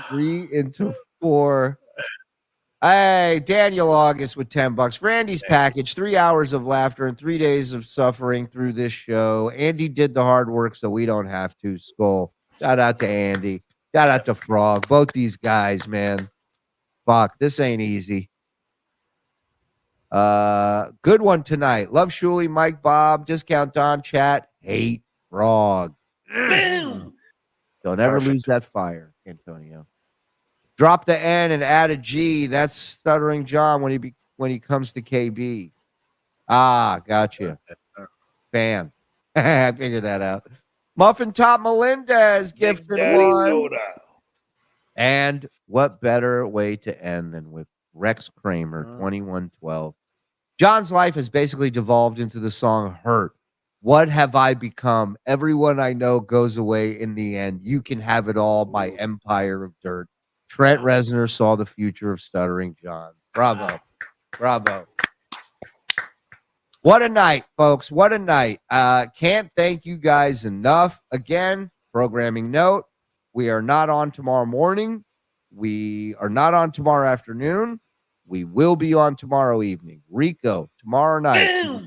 3 into 4. Hey, Daniel August with $10. Randy's package, 3 hours of laughter and 3 days of suffering through this show. Andy did the hard work, so we don't have to. Skull. Shout out to Andy. Shout out to Frog. Both these guys, man. Fuck, this ain't easy. Good one tonight. Love Shuli, Mike, Bob, Discount Don, chat. Hate Frog. Boom. Don't ever lose that fire, Antonio. Drop the N and add a G. That's Stuttering John when he comes to KB. Ah, gotcha. Fan. I figured that out. Muffin Top Melendez gifted one. Soda. And what better way to end than with Rex Kramer, 2112. John's life has basically devolved into the song Hurt. What have I become? Everyone I know goes away in the end. You can have it all, my empire of dirt. Trent Reznor saw the future of Stuttering John. Bravo. Bravo. What a night, folks. What a night. Can't thank you guys enough. Again, programming note, we are not on tomorrow morning. We are not on tomorrow afternoon. We will be on tomorrow evening. Rico, tomorrow night,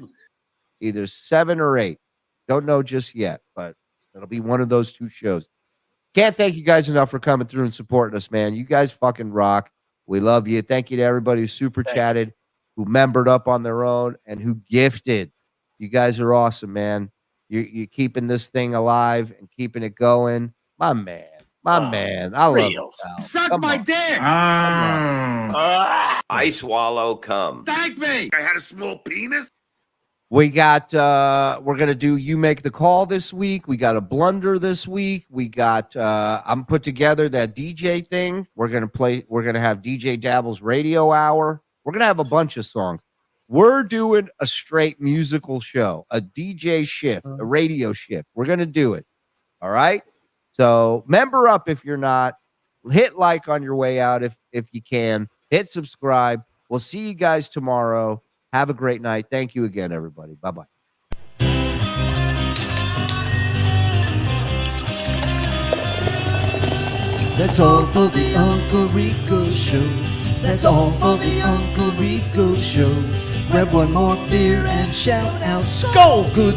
either 7 or 8. Don't know just yet, but it'll be one of those two shows. Can't thank you guys enough for coming through and supporting us, man. You guys fucking rock. We love you. Thank you to everybody who super chatted, who membered up on their own, and who gifted. You guys are awesome, man. You're keeping this thing alive and keeping it going. My man. My man. I love you. Suck my dick. I swallow cum. Thank me. I had a small penis. We got we're gonna do You Make the Call this week. We got a blunder this week. We got I'm put together that DJ thing. We're gonna have DJ Dabble's radio hour. We're gonna have a bunch of songs. We're doing a straight musical show, a DJ shift, a radio shift. We're gonna do it. All right. So member up if you're not. Hit like on your way out if you can. Hit subscribe. We'll see you guys tomorrow. Have a great night. Thank you again, everybody. Bye-bye. That's all for the Uncle Rico Show. That's all for the Uncle Rico Show. Grab one more beer and shout out, Skull! Good.